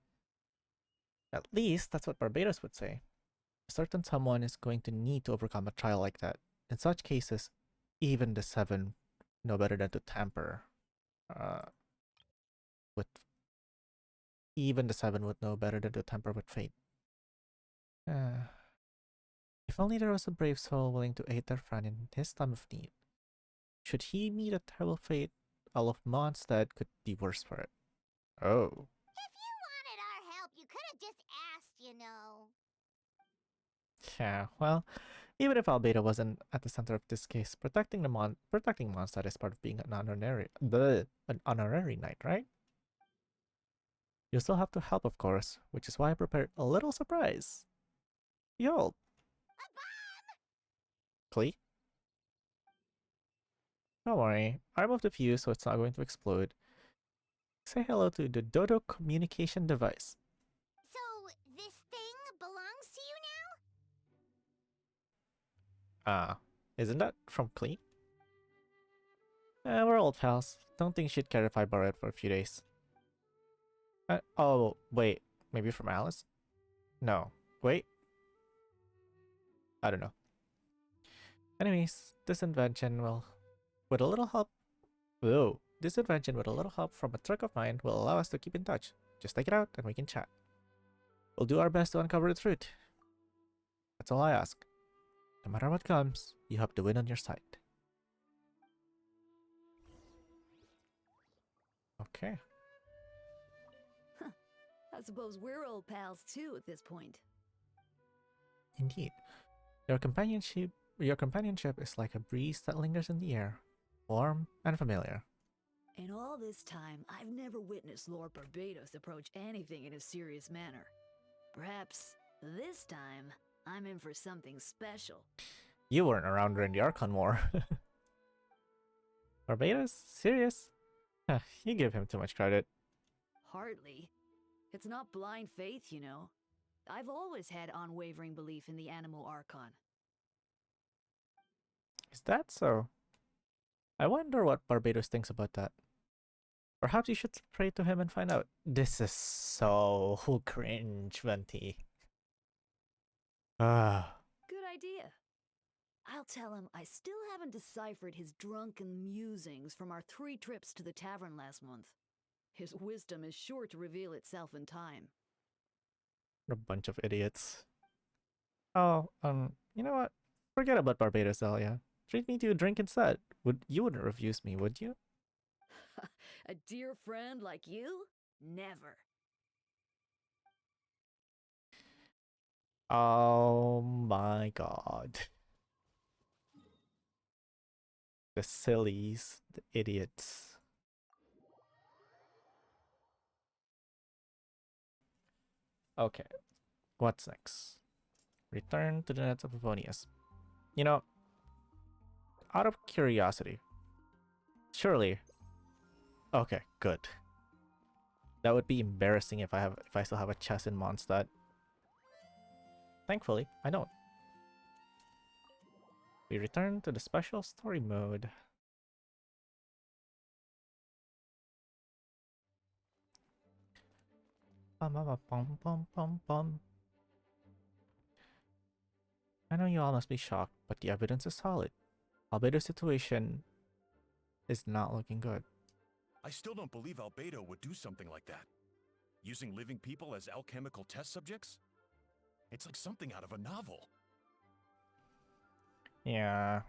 At least that's what Barbados would say. A certain someone is going to need to overcome a trial like that. In such cases, even the seven know better than to tamper. With even the seven would know better than to tamper with fate. If only there was a brave soul willing to aid their friend in his time of need. Should he meet a terrible fate, all of Mondstadt could be worse for it. Oh. If you wanted our help, you could have just asked, you know. Yeah, well, even if Albedo wasn't at the center of this case, protecting Mondstadt is part of being an honorary knight, right? You still have to help, of course, which is why I prepared a little surprise. Behold. A bomb! Clee? Don't worry, I removed the fuse so it's not going to explode. Say hello to the Dodo communication device. So, this thing belongs to you now? Isn't that from Clee? We're old pals. Don't think she'd care if I borrow it for a few days. Oh, wait. Maybe from Alice? No. Wait. I don't know. Anyways, this invention will... With a little help... Whoa. This invention, with a little help from a trick of mine, will allow us to keep in touch. Just take it out and we can chat. We'll do our best to uncover the truth. That's all I ask. No matter what comes, you have the win on your side. Okay. I suppose we're old pals too at this point. Indeed. Your companionship is like a breeze that lingers in the air, warm and familiar. In all this time, I've never witnessed Lord Barbados approach anything in a serious manner. Perhaps this time, I'm in for something special. You weren't around during the Archon War. Barbados? Serious? You give him too much credit. Hardly. It's not blind faith, you know. I've always had unwavering belief in the animal Archon. Is that so? I wonder what Barbados thinks about that. Perhaps you should pray to him and find out. This is so cringe, Venti. Good idea. I'll tell him I still haven't deciphered his drunken musings from our 3 trips to the tavern last month. His wisdom is sure to reveal itself in time. A bunch of idiots. Oh, you know what? Forget about Barbados, Elia. Treat me to a drink instead. You wouldn't refuse me, would you? A dear friend like you? Never. Oh my god. The sillies, the idiots. Okay, what's next? Return to the nets of Avonius. You know, out of curiosity, surely. Okay, good. That would be embarrassing if I still have a chest in Mondstadt. Thankfully, I don't. We return to the special story mode. Bum, bum, bum, bum, bum, bum. I know you all must be shocked, but the evidence is solid. Albedo's situation is not looking good. I still don't believe Albedo would do something like that. Using living people as alchemical test subjects? It's like something out of a novel. Yeah.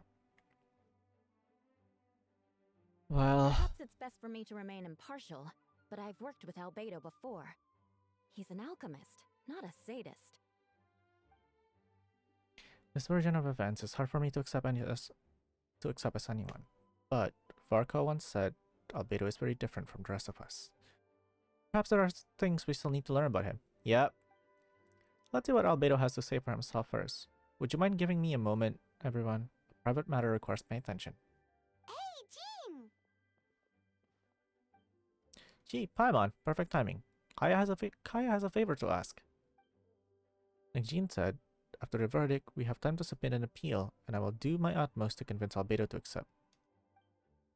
Well... Perhaps it's best for me to remain impartial, but I've worked with Albedo before. He's an alchemist, not a sadist. This version of events is hard for me to accept as anyone. But Varko once said Albedo is very different from the rest of us. Perhaps there are things we still need to learn about him. Yep. Let's see what Albedo has to say for himself first. Would you mind giving me a moment, everyone? A private matter requires my attention. Hey, Jean! Gee, Paimon, perfect timing. Kaya has a favor to ask. Like Jean said, after the verdict, we have time to submit an appeal, and I will do my utmost to convince Albedo to accept.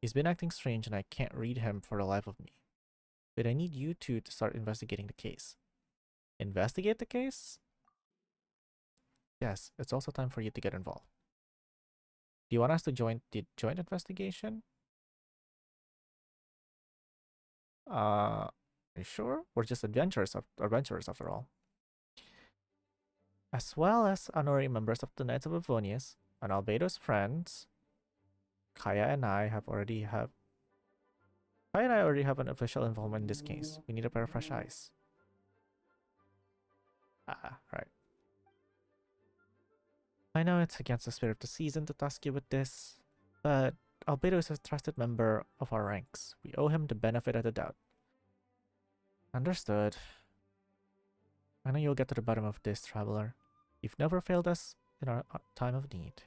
He's been acting strange and I can't read him for the life of me. But I need you two to start investigating the case. Investigate the case? Yes, it's also time for you to get involved. Do you want us to join the joint investigation? Are you sure? We're just adventurers after all. As well as honorary members of the Knights of Avonius and Albedo's friends, Kaya and I already have an official involvement in this case. We need a pair of fresh eyes. Right. I know it's against the spirit of the season to task you with this, but Albedo is a trusted member of our ranks. We owe him the benefit of the doubt. Understood. I know you'll get to the bottom of this, traveler. You've never failed us in our time of need.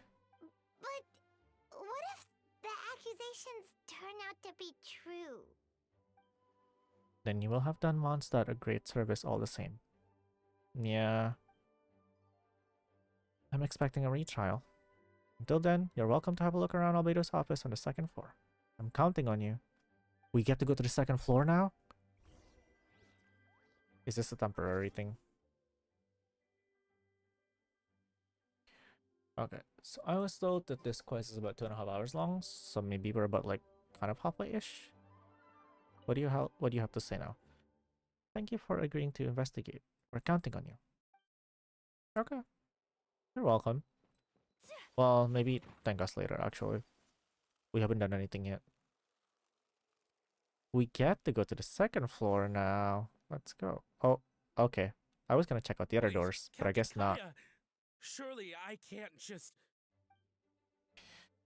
But what if the accusations turn out to be true? Then you will have done Mondstadt a great service all the same. Yeah. I'm expecting a retrial. Until then, you're welcome to have a look around Albedo's office on the 2nd floor. I'm counting on you. We get to go to the 2nd floor now? Is this a temporary thing? Okay, so I was told that this quest is about 2.5 hours long, so maybe we're about like kind of halfway-ish. What do you have to say now? Thank you for agreeing to investigate. We're counting on you. Okay. You're welcome. Well, maybe thank us later, actually. We haven't done anything yet. We get to go to the 2nd floor now. Let's go. Oh, okay. I was gonna check out the other doors, but I guess not. Surely I can't just...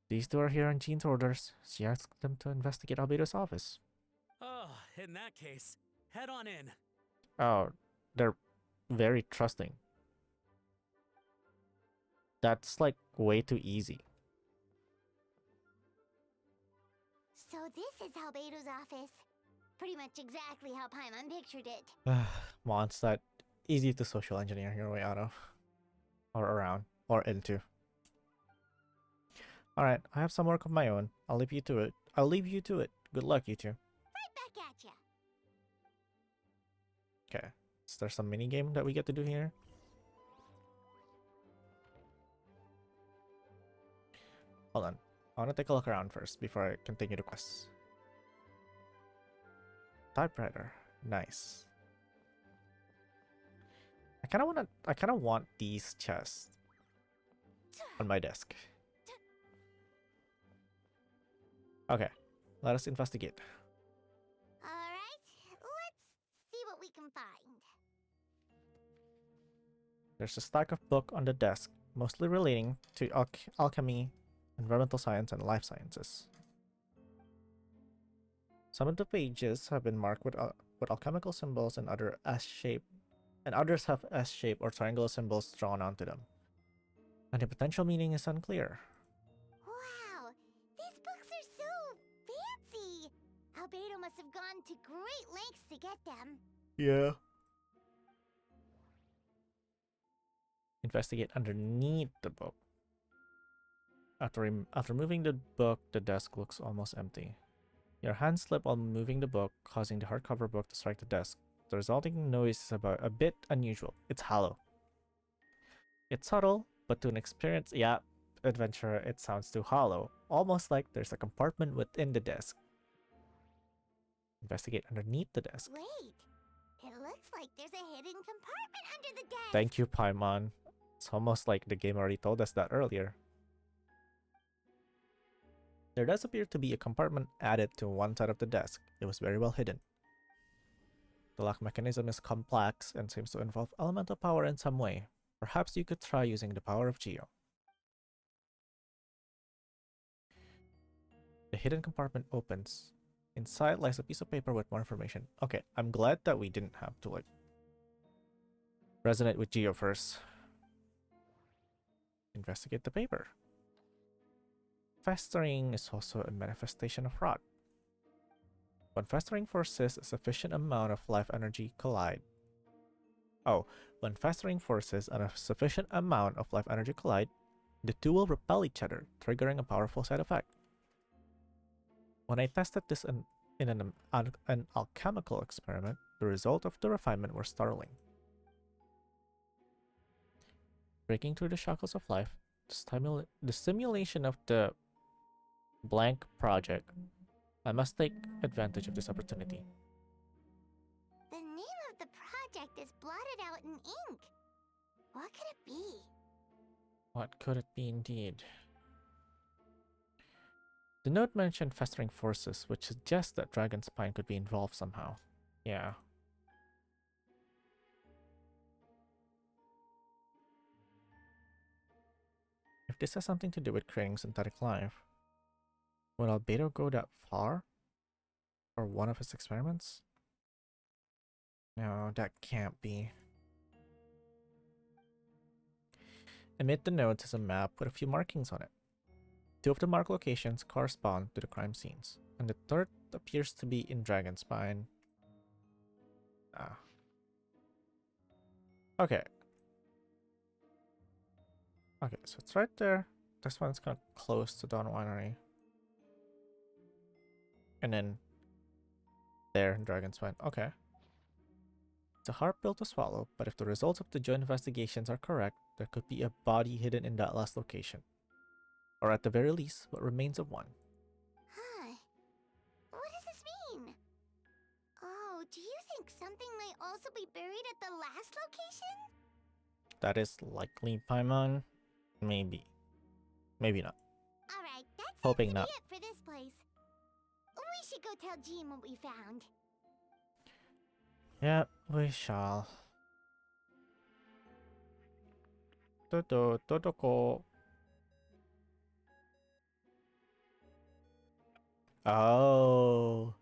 These two are here on Jean's orders. She asked them to investigate Albedo's office. Oh, in that case, head on in. Oh, they're very trusting. That's like way too easy. So this is Albedo's office. Pretty much exactly how Paimon pictured it. Mondstadt, easy to social engineer your way out of. Or around. Or into. Alright, I have some work of my own. I'll leave you to it. Good luck, you two. Right back at ya. Okay. Is there some mini game that we get to do here? Hold on. I want to take a look around first before I continue the quest. Typewriter. Nice. I kind of want these chests on my desk. Okay. Let us investigate. Alright, let's see what we can find. There's a stack of book on the desk, mostly relating to alchemy, environmental science, and life sciences. Some of the pages have been marked with alchemical symbols and others have S-shape or triangular symbols drawn onto them. And the potential meaning is unclear. Wow, these books are so fancy. Albedo must have gone to great lengths to get them. Yeah. Investigate underneath the book. After moving the book, the desk looks almost empty. Your hand slip while moving the book, causing the hardcover book to strike the desk. The resulting noise is a bit unusual. It's hollow. It's subtle, but to an experienced adventurer, it sounds too hollow. Almost like there's a compartment within the desk. Investigate underneath the desk. Wait, it looks like there's a hidden compartment under the desk. Thank you, Paimon. It's almost like the game already told us that earlier. There does appear to be a compartment added to one side of the desk. It was very well hidden. The lock mechanism is complex and seems to involve elemental power in some way. Perhaps you could try using the power of Geo. The hidden compartment opens. Inside lies a piece of paper with more information. Okay, I'm glad that we didn't have to resonate with Geo first. Investigate the paper. Festering is also a manifestation of rot. When festering forces a sufficient amount of life energy collide. Oh, when festering forces and a sufficient amount of life energy collide, the two will repel each other, triggering a powerful side effect. When I tested this in an alchemical experiment, the result of the refinement were startling. Breaking through the shackles of life, the simulation of the blank project, I must take advantage of this opportunity. The name of the project is blotted out in ink. What could it be? What could it be indeed? The note mentioned festering forces, which suggests that Dragon Spine could be involved somehow. Yeah. If this has something to do with creating synthetic life, would Albedo go that far? For one of his experiments? No, that can't be. Amid the notes is a map with a few markings on it. Two of the marked locations correspond to the crime scenes, and the third appears to be in Dragon Spine. Ah. Okay. Okay, so it's right there. This one's kind of close to Dawn Winery. And then there in Dragon Spine. Okay. It's a hard pill to swallow, but if the results of the joint investigations are correct, there could be a body hidden in that last location. Or at the very least, what remains of one. Huh. What does this mean? Oh, do you think something might also be buried at the last location? That is likely, Paimon. Maybe. Maybe not. Alright, that's Hoping to not. be it for this place. We should go tell Jean what we found. Yep, we shall. Totoko. Oh.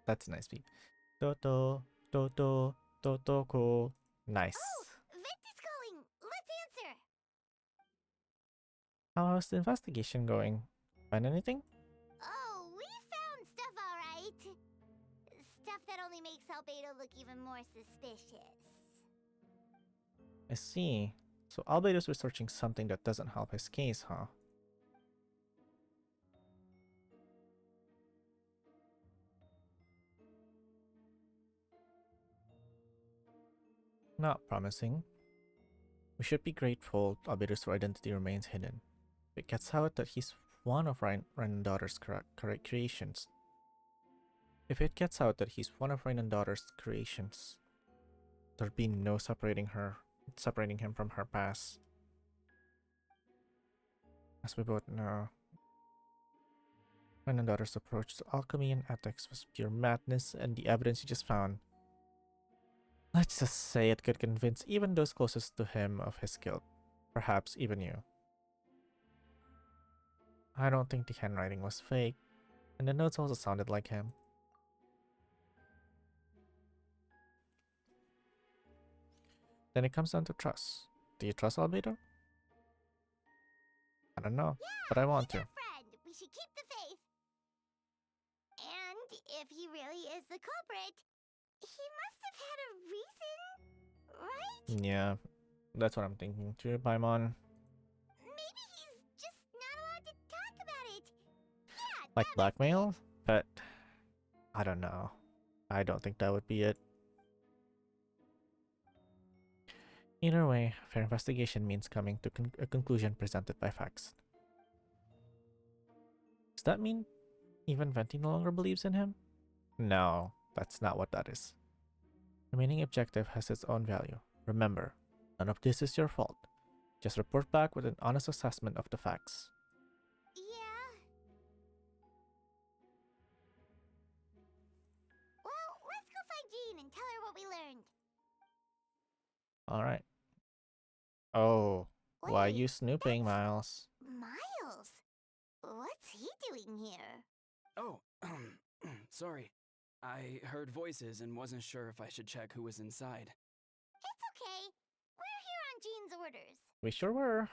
That's a nice beat. Totoko. Nice. Oh, Vent is calling. Let's answer. How's the investigation going? Find anything? Oh, we found stuff alright. Stuff that only makes Albedo look even more suspicious. I see. So Albedo's researching something that doesn't help his case, huh? Not promising. We should be grateful Albedo's identity remains hidden. If it gets out that he's one of Rain and Daughter's creations. If it gets out that he's one of Rain and Daughter's creations, there'd be no separating him from her past. As we both know, Rain and Daughter's approach to alchemy and ethics was pure madness, and the evidence he just found, let's just say it could convince even those closest to him of his guilt. Perhaps even you. I don't think the handwriting was fake, and the notes also sounded like him. Then it comes down to trust. Do you trust Albedo? I don't know, but I want to. He's our friend. We should keep the faith. And if he really is the culprit, he must have had a reason, right? Yeah, that's what I'm thinking too, Paimon. Maybe he's just not allowed to talk about it. Yeah, Like blackmail? But I don't know. I don't think that would be it. Either way, fair investigation means coming to a conclusion presented by facts. Does that mean even Venti no longer believes in him? No, that's not what that is. Remaining objective has its own value. Remember, none of this is your fault. Just report back with an honest assessment of the facts. Yeah. Well, let's go find Jean and tell her what we learned. Alright. Oh, why are Wait, you snooping, Miles? Miles? What's he doing here? Oh, sorry. I heard voices and wasn't sure if I should check who was inside. It's okay. We're here on Jean's orders. We sure were.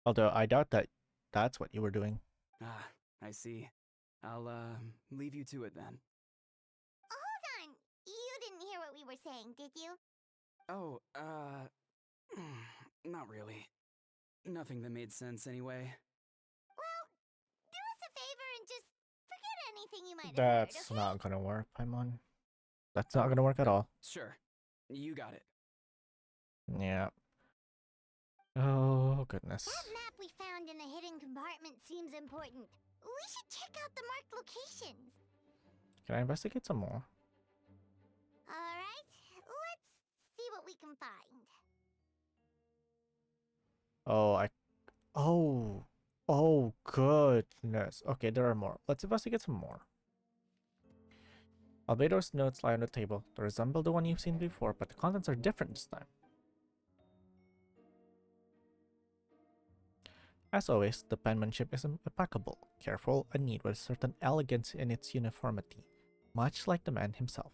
Although I doubt that that's what you were doing. Ah, I see. I'll, leave you to it then. Hold on. You didn't hear what we were saying, did you? Oh, not really. Nothing that made sense anyway. Well, do us a favor and just forget anything you might have That's heard, okay? not gonna work, Paimon. That's not gonna work at all. Sure. You got it. Yeah. Oh, goodness. That map we found in the hidden compartment seems important. We should check out the marked locations. Can I investigate some more? Alright, let's see what we can find. Oh, goodness. Okay, there are more. Let's investigate some more. Albedo's notes lie on the table. They resemble the one you've seen before, but the contents are different this time. As always, the penmanship is impeccable, careful, and neat with a certain elegance in its uniformity, much like the man himself.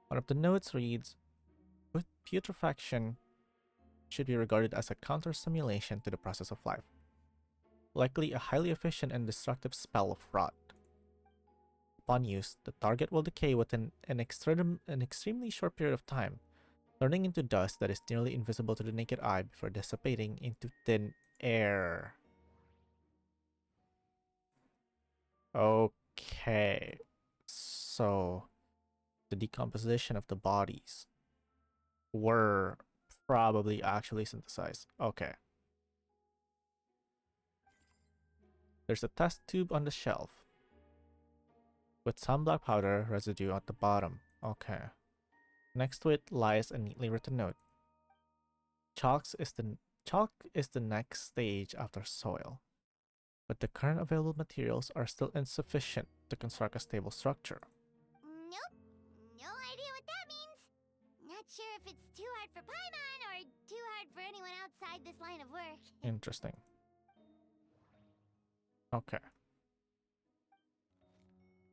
One of the notes reads, "Putrefaction should be regarded as a counter-simulation to the process of life. Likely a highly efficient and destructive spell of rot. Upon use, the target will decay within an extremely short period of time, turning into dust that is nearly invisible to the naked eye before dissipating into thin air." Okay, so the decomposition of the bodies were probably actually synthesized. Okay. There's a test tube on the shelf with some black powder residue at the bottom. Okay. Next to it lies a neatly written note. Chalk is the next stage after soil, but the current available materials are still insufficient to construct a stable structure. Nope, no idea what that means. Not sure if it's too hard for Paimon or too hard for anyone outside this line of work. Interesting. Okay.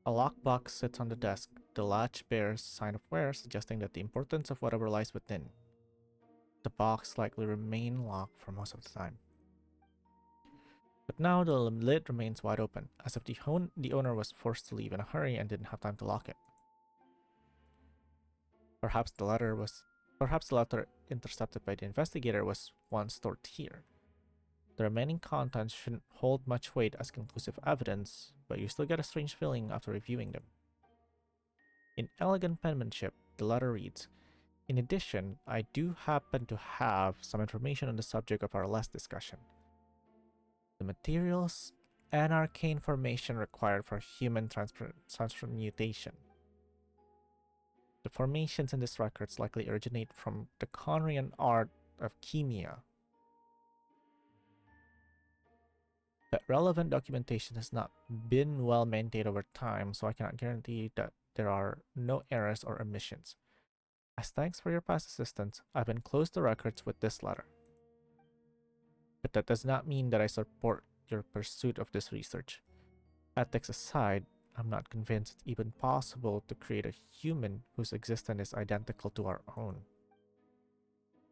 A lockbox sits on the desk. The latch bears sign of wear, suggesting that the importance of whatever lies within. The box likely remain locked for most of the time. But now the lid remains wide open, as if the owner was forced to leave in a hurry and didn't have time to lock it. Perhaps the letter intercepted by the investigator was once stored here. The remaining contents shouldn't hold much weight as conclusive evidence, but you still get a strange feeling after reviewing them. In elegant penmanship, the letter reads, "In addition, I do happen to have some information on the subject of our last discussion. The materials and arcane formation required for human transmutation. The formations in these records likely originate from the Conrian art of chemia. But relevant documentation has not been well maintained over time, so I cannot guarantee that there are no errors or omissions. As thanks for your past assistance, I've enclosed the records with this letter. But that does not mean that I support your pursuit of this research. Ethics aside, I'm not convinced it's even possible to create a human whose existence is identical to our own.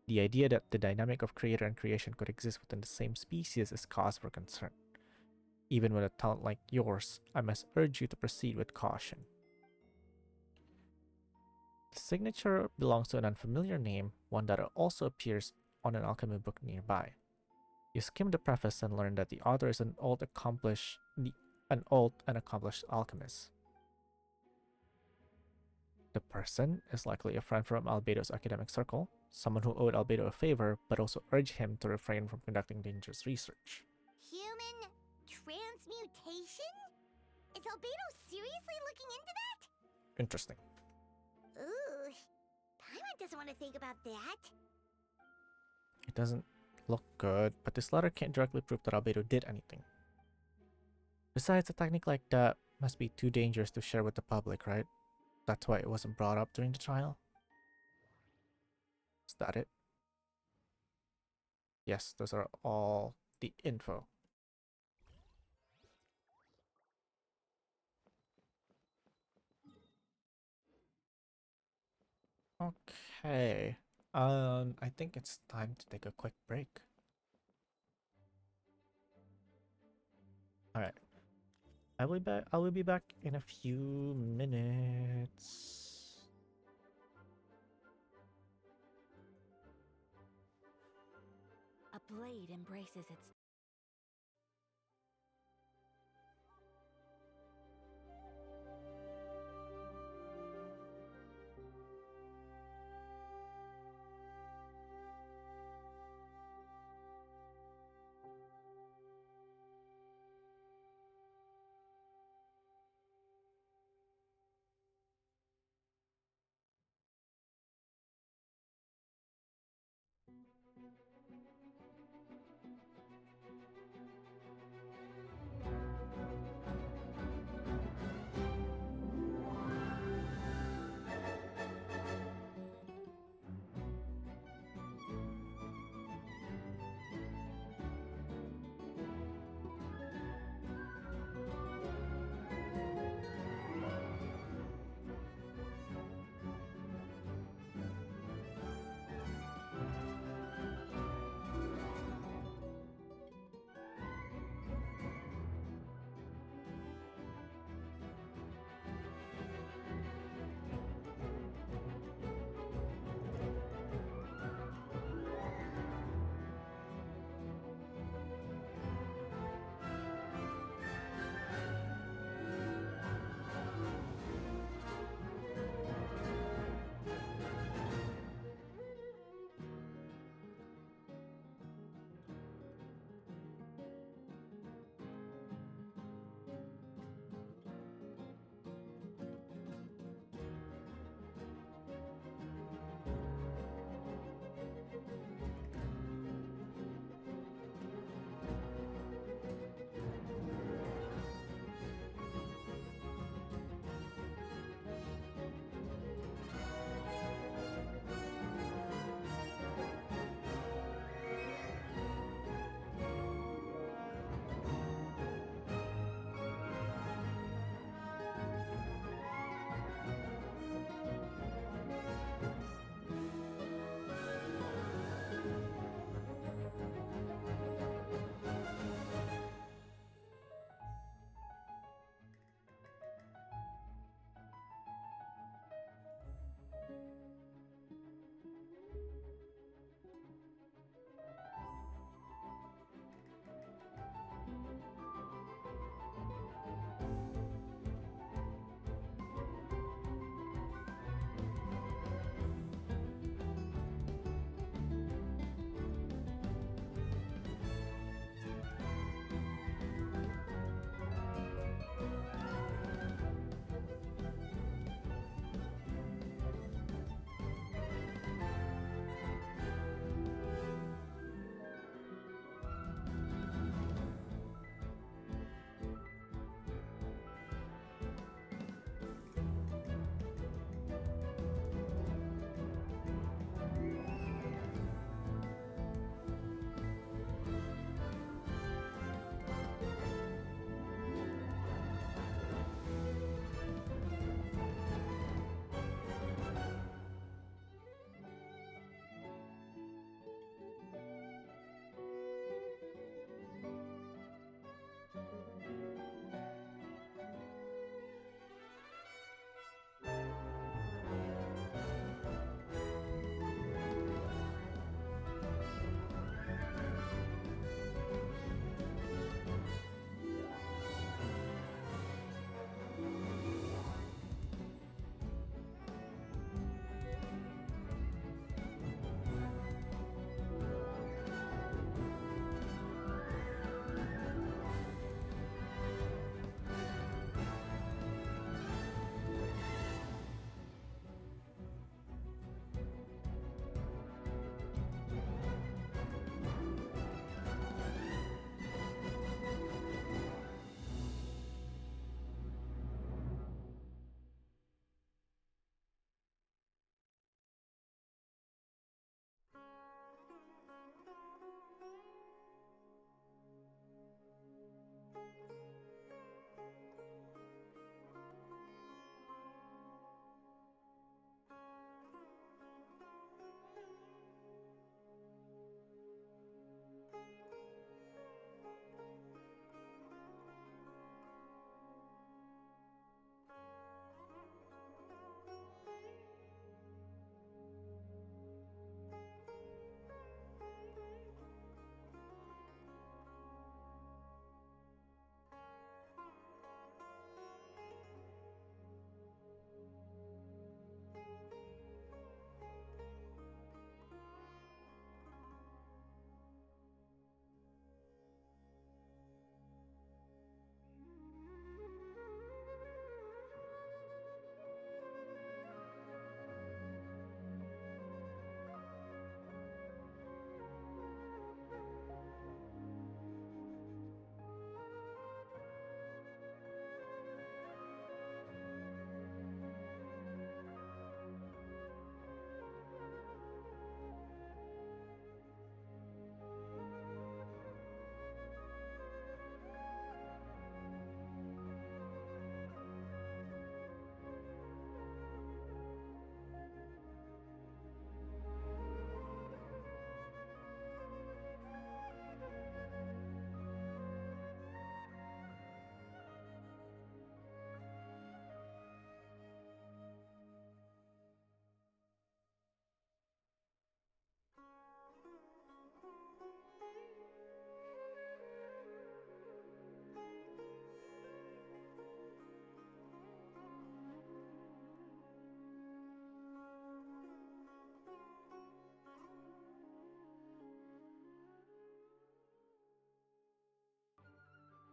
The idea that the dynamic of creator and creation could exist within the same species is cause for concern. Even with a talent like yours, I must urge you to proceed with caution." The signature belongs to an unfamiliar name, one that also appears on an alchemy book nearby. You skim the preface and learn that the author is an old and accomplished alchemist. The person is likely a friend from Albedo's academic circle, someone who owed Albedo a favor, but also urged him to refrain from conducting dangerous research. Human transmutation? Is Albedo seriously looking into that? Interesting. Ooh, Paimon doesn't want to think about that. It doesn't look good, but this letter can't directly prove that Albedo did anything. Besides, a technique like that must be too dangerous to share with the public, right? That's why it wasn't brought up during the trial. Is that it? Yes, those are all the info. Okay. I think it's time to take a quick break. Alright. I will be back. I will be back in a few minutes. A blade embraces its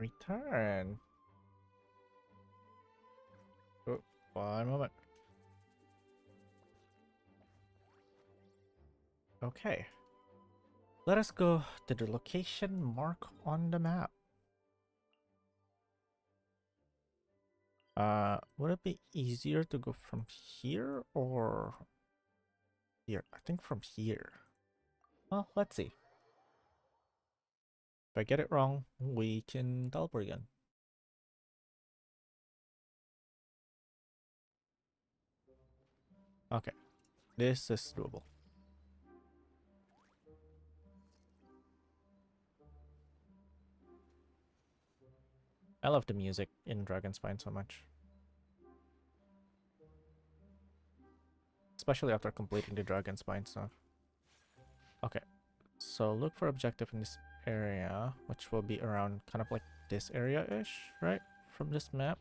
Return. Oh, 1 moment. Okay. Let us go to the location mark on the map. Would it be easier to go from here or here? I think from here. Well, let's see. If I get it wrong, we can teleport again. Okay, this is doable. I love the music in Dragon Spine so much. Especially after completing the Dragon Spine stuff. Okay, so look for objective in this area, which will be around kind of like this area-ish, right? From this map.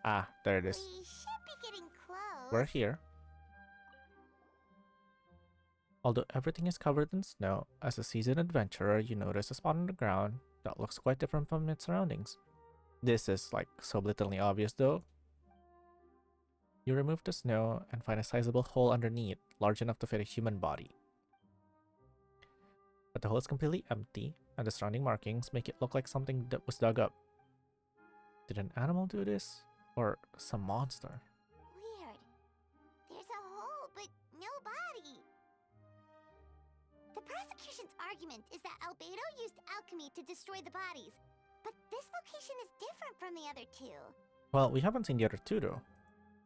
Ah, there it is. We should be getting close. We're here. Although everything is covered in snow, as a seasoned adventurer, you notice a spot on the ground that looks quite different from its surroundings. This is like so blatantly obvious though. You remove the snow and find a sizable hole underneath, large enough to fit a human body. But the hole is completely empty, and the surrounding markings make it look like something that was dug up. Did an animal do this? Or some monster? Weird. There's a hole, but no body. The prosecution's argument is that Albedo used alchemy to destroy the bodies, but this location is different from the other two. Well, we haven't seen the other two though.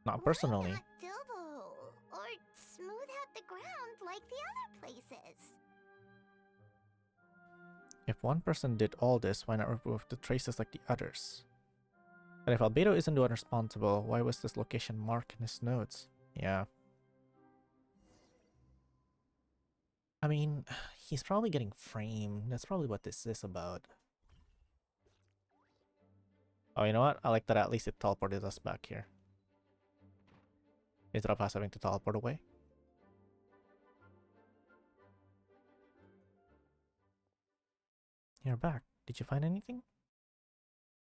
Not personally. Why not fill the hole or smooth out the ground like the other places? If one person did all this, why not remove the traces like the others? And if Albedo isn't the one responsible, why was this location marked in his notes? Yeah. I mean, he's probably getting framed. That's probably what this is about. Oh, you know what? I like that at least it teleported us back here. Instead of us having to teleport away. You're back. Did you find anything?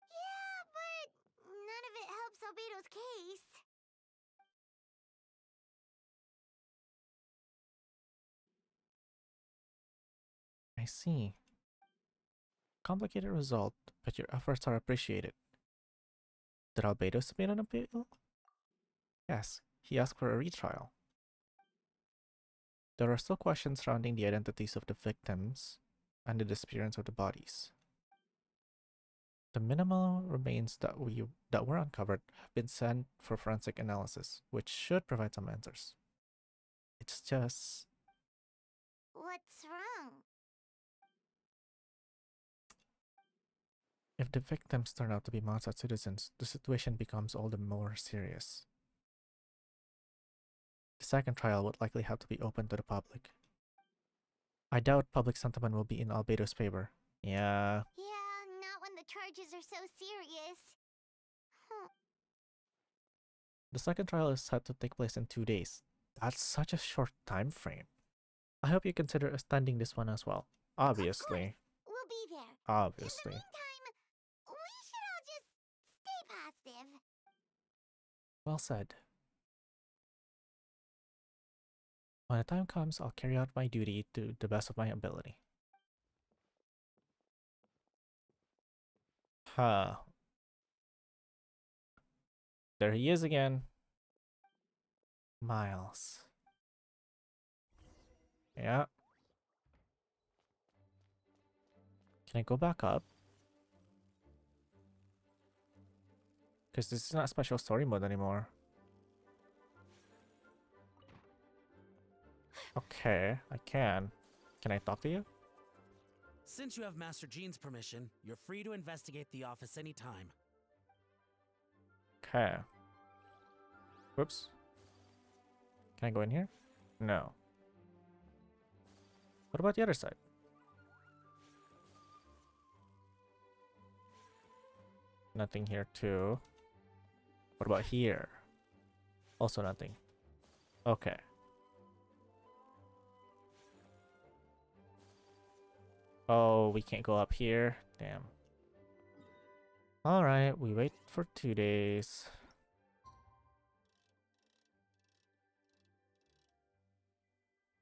Yeah, but none of it helps Albedo's case. I see. Complicated result, but your efforts are appreciated. Did Albedo submit an appeal? Yes, he asked for a retrial. There are still questions surrounding the identities of the victims and the disappearance of the bodies. The minimal remains that were uncovered have been sent for forensic analysis, which should provide some answers. It's just... What's wrong? if the victims turn out to be Mossad citizens, the situation becomes all the more serious. The second trial would likely have to be open to the public. I doubt public sentiment will be in Albedo's favor. Yeah. Yeah, not when the charges are so serious. The second trial is set to take place in 2 days. That's such a short time frame. I hope you consider attending this one as well. Obviously. We'll be there. Obviously. In the meantime, we should all just stay positive. Well said. When the time comes, I'll carry out my duty to the best of my ability. Huh. There he is again. Miles. Yeah. Can I go back up? Because this is not special story mode anymore. Okay, I can. Can I talk to you? Since you have Master Jean's permission, you're free to investigate the office anytime. Okay. Whoops. Can I go in here? No. What about the other side? Nothing here too. What about here? Also nothing. Okay. Oh, we can't go up here. Damn. Alright, we wait for 2 days.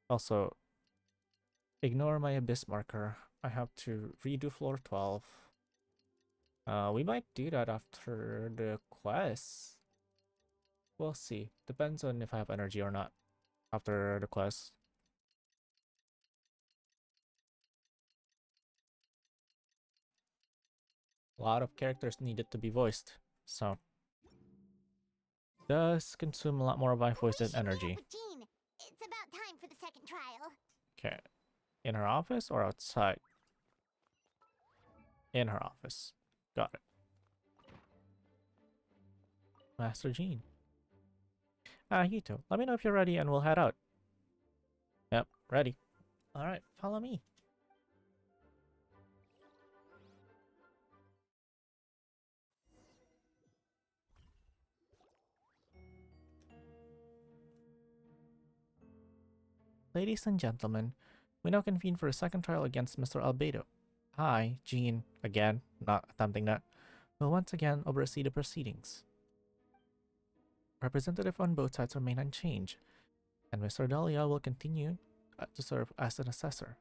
Also, ignore my abyss marker. I have to redo floor 12. We might do that after the quest. We'll see. Depends on if I have energy or not after the quest. A lot of characters needed to be voiced, so does consume a lot more of my voice We than should meet energy. up with Jean. It's about time for the second trial. Okay, in her office or outside? In her office. Got it. Master Jean. You too. Let me know if you're ready and we'll head out. Yep, ready. Alright, follow me. Ladies and gentlemen, we now convene for a second trial against Mr. Albedo. I, Jean, again, not attempting that, will once again oversee the proceedings. Representative on both sides remain unchanged, and Mr. Dahlia will continue to serve as an assessor.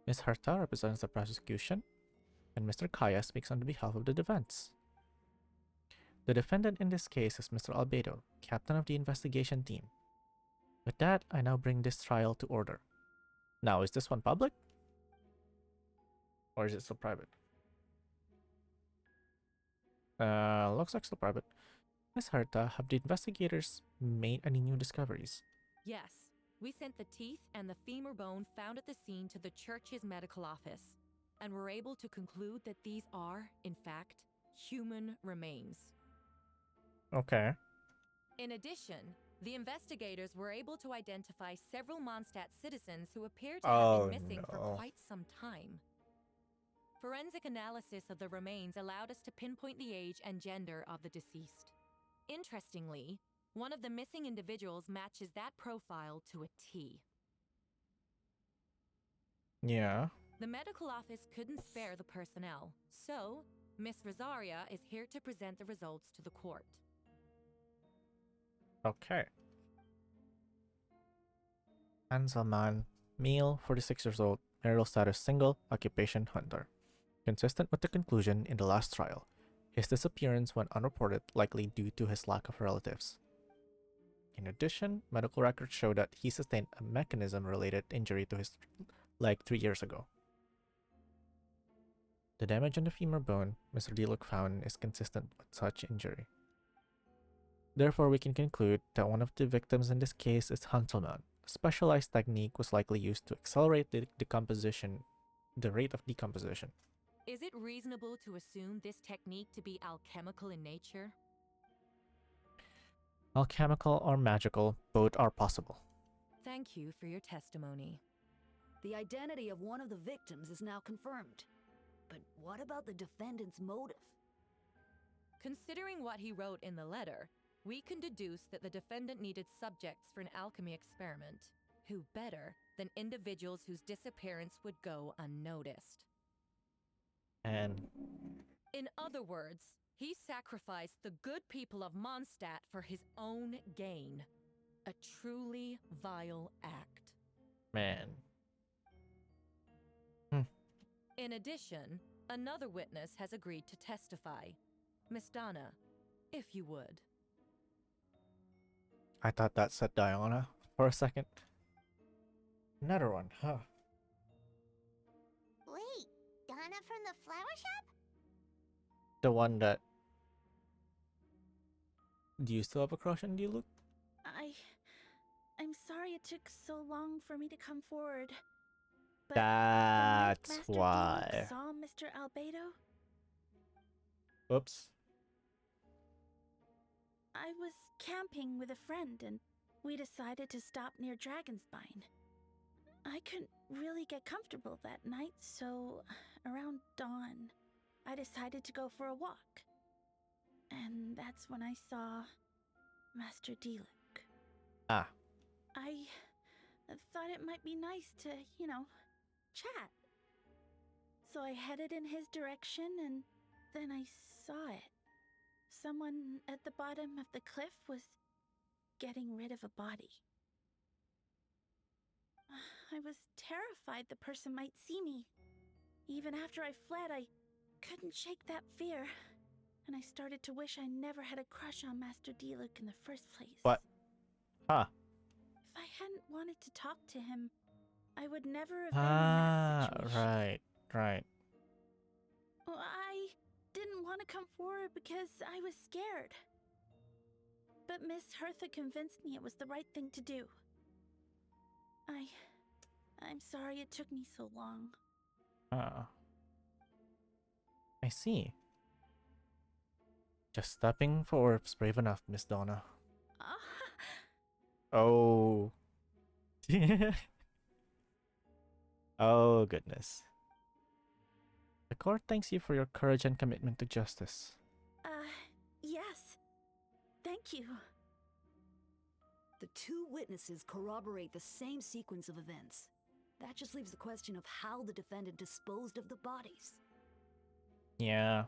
Ms. Herta represents the prosecution, and Mr. Kaya speaks on behalf of the defense. The defendant in this case is Mr. Albedo, captain of the investigation team. With that, I now bring this trial to order. Now, is this one public? Or is it still private? Looks like still private. Ms. Herta, have the investigators made any new discoveries? Yes, we sent the teeth and the femur bone found at the scene to the church's medical office, and were able to conclude that these are, in fact, human remains. Okay. In addition, the investigators were able to identify several Mondstadt citizens who appear to have been missing for quite some time. Forensic analysis of the remains allowed us to pinpoint the age and gender of the deceased. Interestingly, one of the missing individuals matches that profile to a T. Yeah. The medical office couldn't spare the personnel, so Miss Rosaria is here to present the results to the court. Okay. Anselman, male, 46 years old, marital status single, occupation hunter. Consistent with the conclusion in the last trial, his disappearance went unreported, likely due to his lack of relatives. In addition, medical records show that he sustained a mechanism-related injury to his leg 3 years ago. The damage on the femur bone Mr. Diluk found is consistent with such injury. Therefore, we can conclude that one of the victims in this case is Hanselman. A specialized technique was likely used to accelerate the rate of decomposition. Is it reasonable to assume this technique to be alchemical in nature? Alchemical or magical, both are possible. Thank you for your testimony. The identity of one of the victims is now confirmed. But what about the defendant's motive? Considering what he wrote in the letter, we can deduce that the defendant needed subjects for an alchemy experiment. Who better than individuals whose disappearance would go unnoticed? And in other words, he sacrificed the good people of Mondstadt for his own gain. A truly vile act. man. In addition, another witness has agreed to testify. Miss Donna, if you would. I thought that said Diana for a second. Another one, huh? Wait, Donna from the flower shop? The one that... Do you still have a crush on Diluk? I'm sorry it took so long for me to come forward. But That's the night Master why. Diluk saw Mr. Albedo, Oops. I was camping with a friend and we decided to stop near Dragonspine. I couldn't really get comfortable that night, so around dawn, I decided to go for a walk. And that's when I saw Master Diluk. Ah. I thought it might be nice to, chat. So I headed in his direction, and then I saw it. Someone at the bottom of the cliff was getting rid of a body. I was terrified the person might see me. Even after I fled, I couldn't shake that fear. And I started to wish I never had a crush on Master Diluc in the first place. What? Huh. If I hadn't wanted to talk to him, I would never have been in that situation. Right. Well, I didn't want to come forward because I was scared. But Miss Hertha convinced me it was the right thing to do. I'm sorry it took me so long. I see. Just stepping forward's brave enough, Miss Donna. Oh. Oh, goodness. The court thanks you for your courage and commitment to justice. Yes. Thank you. The two witnesses corroborate the same sequence of events. That just leaves the question of how the defendant disposed of the bodies. Yeah.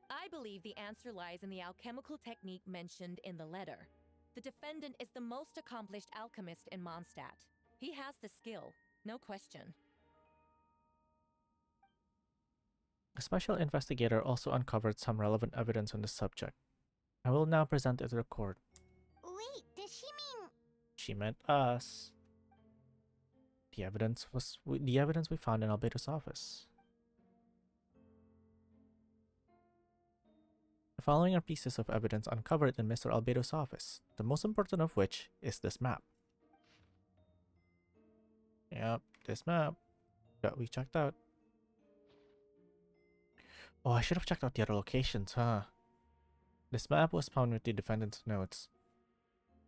I believe the answer lies in the alchemical technique mentioned in the letter. The defendant is the most accomplished alchemist in Mondstadt. He has the skill, no question. A special investigator also uncovered some relevant evidence on the subject. I will now present it to the court. Wait, did she mean... She meant us. The evidence we found in Albedo's office. The following are pieces of evidence uncovered in Mr. Albedo's office, the most important of which is this map. Yep, this map that we checked out. Oh, I should have checked out the other locations, huh? This map was found with the defendant's notes.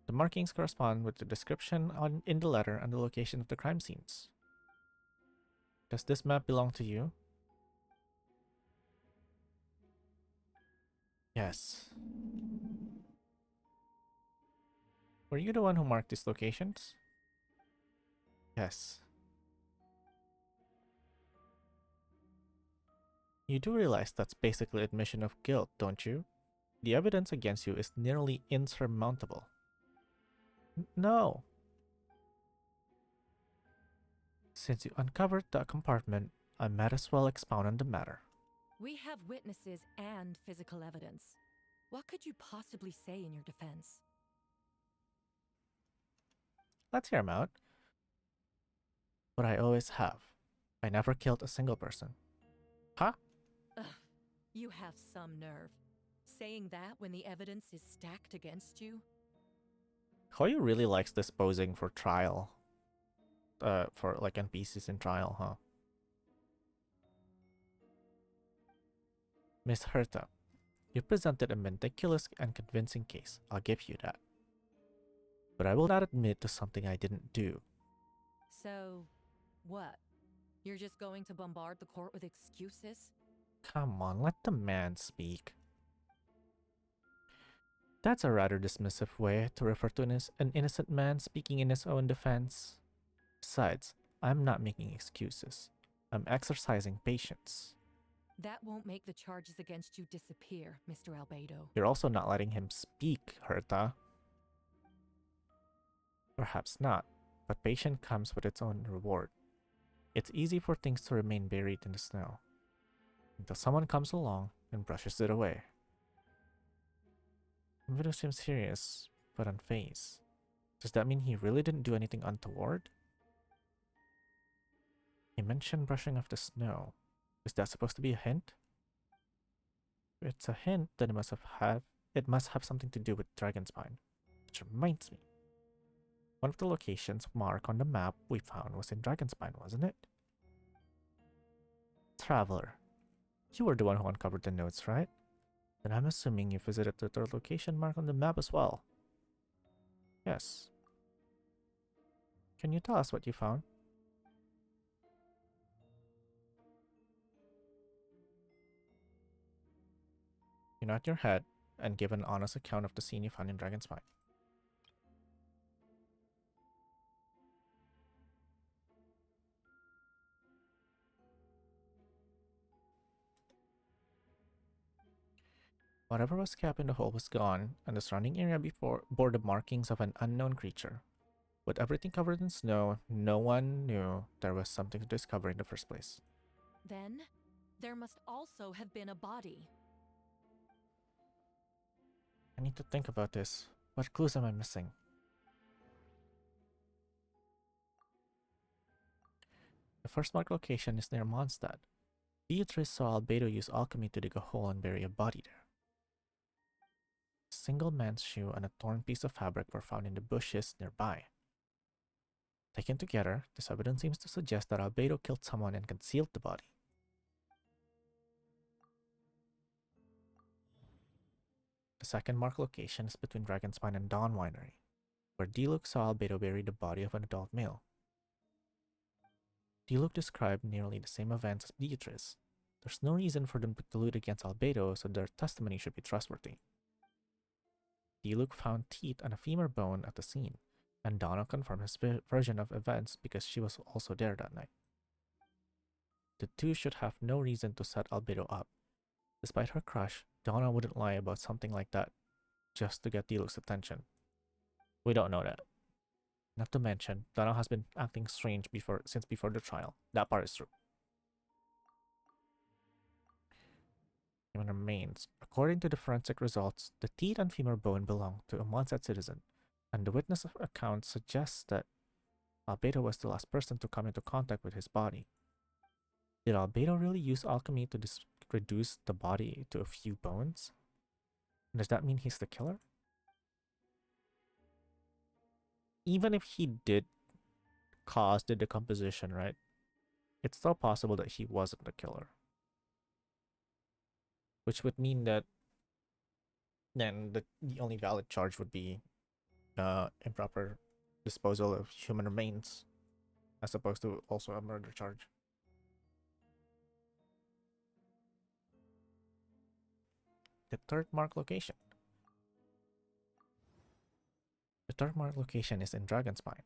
The markings correspond with the description in the letter and the location of the crime scenes. Does this map belong to you? Yes. Were you the one who marked these locations? Yes. You do realize that's basically admission of guilt, don't you? The evidence against you is nearly insurmountable. No. Since you uncovered the compartment, I might as well expound on the matter. We have witnesses and physical evidence. What could you possibly say in your defense? Let's hear him out. What I always have. I never killed a single person. Huh? Ugh, you have some nerve. Saying that when the evidence is stacked against you? Hoyu really likes disposing for trial. For like NPCs in trial, huh? Miss Hertha, you presented a meticulous and convincing case. I'll give you that. But I will not admit to something I didn't do. So, what? You're just going to bombard the court with excuses? Come on, let the man speak. That's a rather dismissive way to refer to an innocent man speaking in his own defense. Besides, I'm not making excuses. I'm exercising patience. That won't make the charges against you disappear, Mr. Albedo. You're also not letting him speak, Hertha. Perhaps not, but patience comes with its own reward. It's easy for things to remain buried in the snow until someone comes along and brushes it away. Albedo seems serious, but unfazed. Does that mean he really didn't do anything untoward? He mentioned brushing off the snow. Is that supposed to be a hint? If it's a hint, then it must have something to do with Dragonspine. Which reminds me. One of the locations marked on the map we found was in Dragonspine, wasn't it? Traveler, you were the one who uncovered the notes, right? Then I'm assuming you visited the third location marked on the map as well. Yes. Can you tell us what you found? You nod your head and give an honest account of the scene you found in Dragonspine. Whatever was kept in the hole was gone, and the surrounding area bore the markings of an unknown creature. With everything covered in snow, no one knew there was something to discover in the first place. Then, there must also have been a body. I need to think about this. What clues am I missing? The first marked location is near Mondstadt. Beatrice saw Albedo use alchemy to dig a hole and bury a body there. A single man's shoe and a torn piece of fabric were found in the bushes nearby. Taken together, this evidence seems to suggest that Albedo killed someone and concealed the body. The second marked location is between Dragonspine and Dawn Winery, where Diluc saw Albedo bury the body of an adult male. Diluc described nearly the same events as Beatrice. There's no reason for them to collude against Albedo, so their testimony should be trustworthy. Diluc found teeth and a femur bone at the scene, and Donna confirmed his version of events because she was also there that night. The two should have no reason to set Albedo up. Despite her crush, Donna wouldn't lie about something like that just to get Diluc's attention. We don't know that. Not to mention, Donna has been acting strange since before the trial. That part is true. Human remains. According to the forensic results, the teeth and femur bone belong to a Mondstadt citizen, and the witness account suggests that Albedo was the last person to come into contact with his body. Did Albedo really use alchemy to reduce the body to a few bones? And does that mean he's the killer? Even if he did cause the decomposition, right? It's still possible that he wasn't the killer. Which would mean that then the only valid charge would be improper disposal of human remains, as opposed to also a murder charge. The third marked location. The third marked location is in Dragonspine.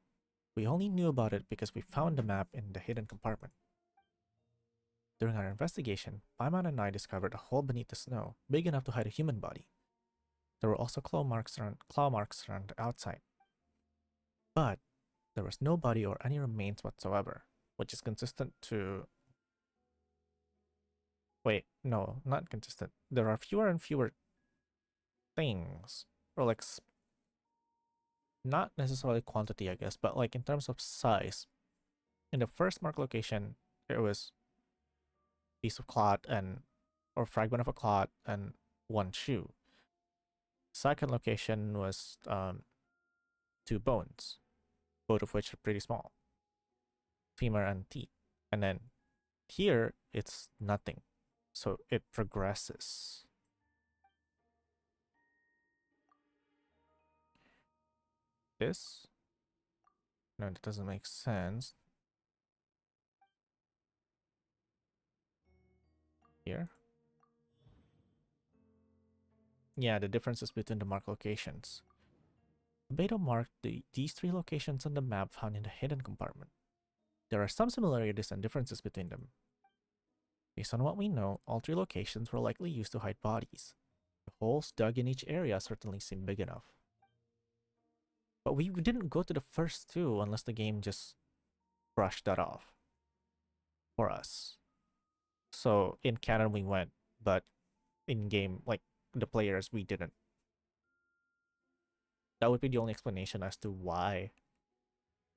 We only knew about it because we found the map in the hidden compartment. During our investigation, Paimon and I discovered a hole beneath the snow, big enough to hide a human body. There were also claw marks around the outside. But there was no body or any remains whatsoever, which is consistent to... Wait, no, not consistent. There are fewer and fewer things, or like not necessarily quantity, I guess, but like in terms of size. In the first marked location, it was a piece of cloth or fragment of a cloth and one shoe. Second location was 2 bones, both of which are pretty small, femur and teeth. And then here it's nothing, so it progresses. This? No, that doesn't make sense. Here? Yeah, the differences between the marked locations. Albedo marked these 3 locations on the map found in the hidden compartment. There are some similarities and differences between them. Based on what we know, all 3 locations were likely used to hide bodies. The holes dug in each area certainly seem big enough. But we didn't go to the first 2 unless the game just brushed that off for us. So in canon we went, but in game, like the players, we didn't. That would be the only explanation as to why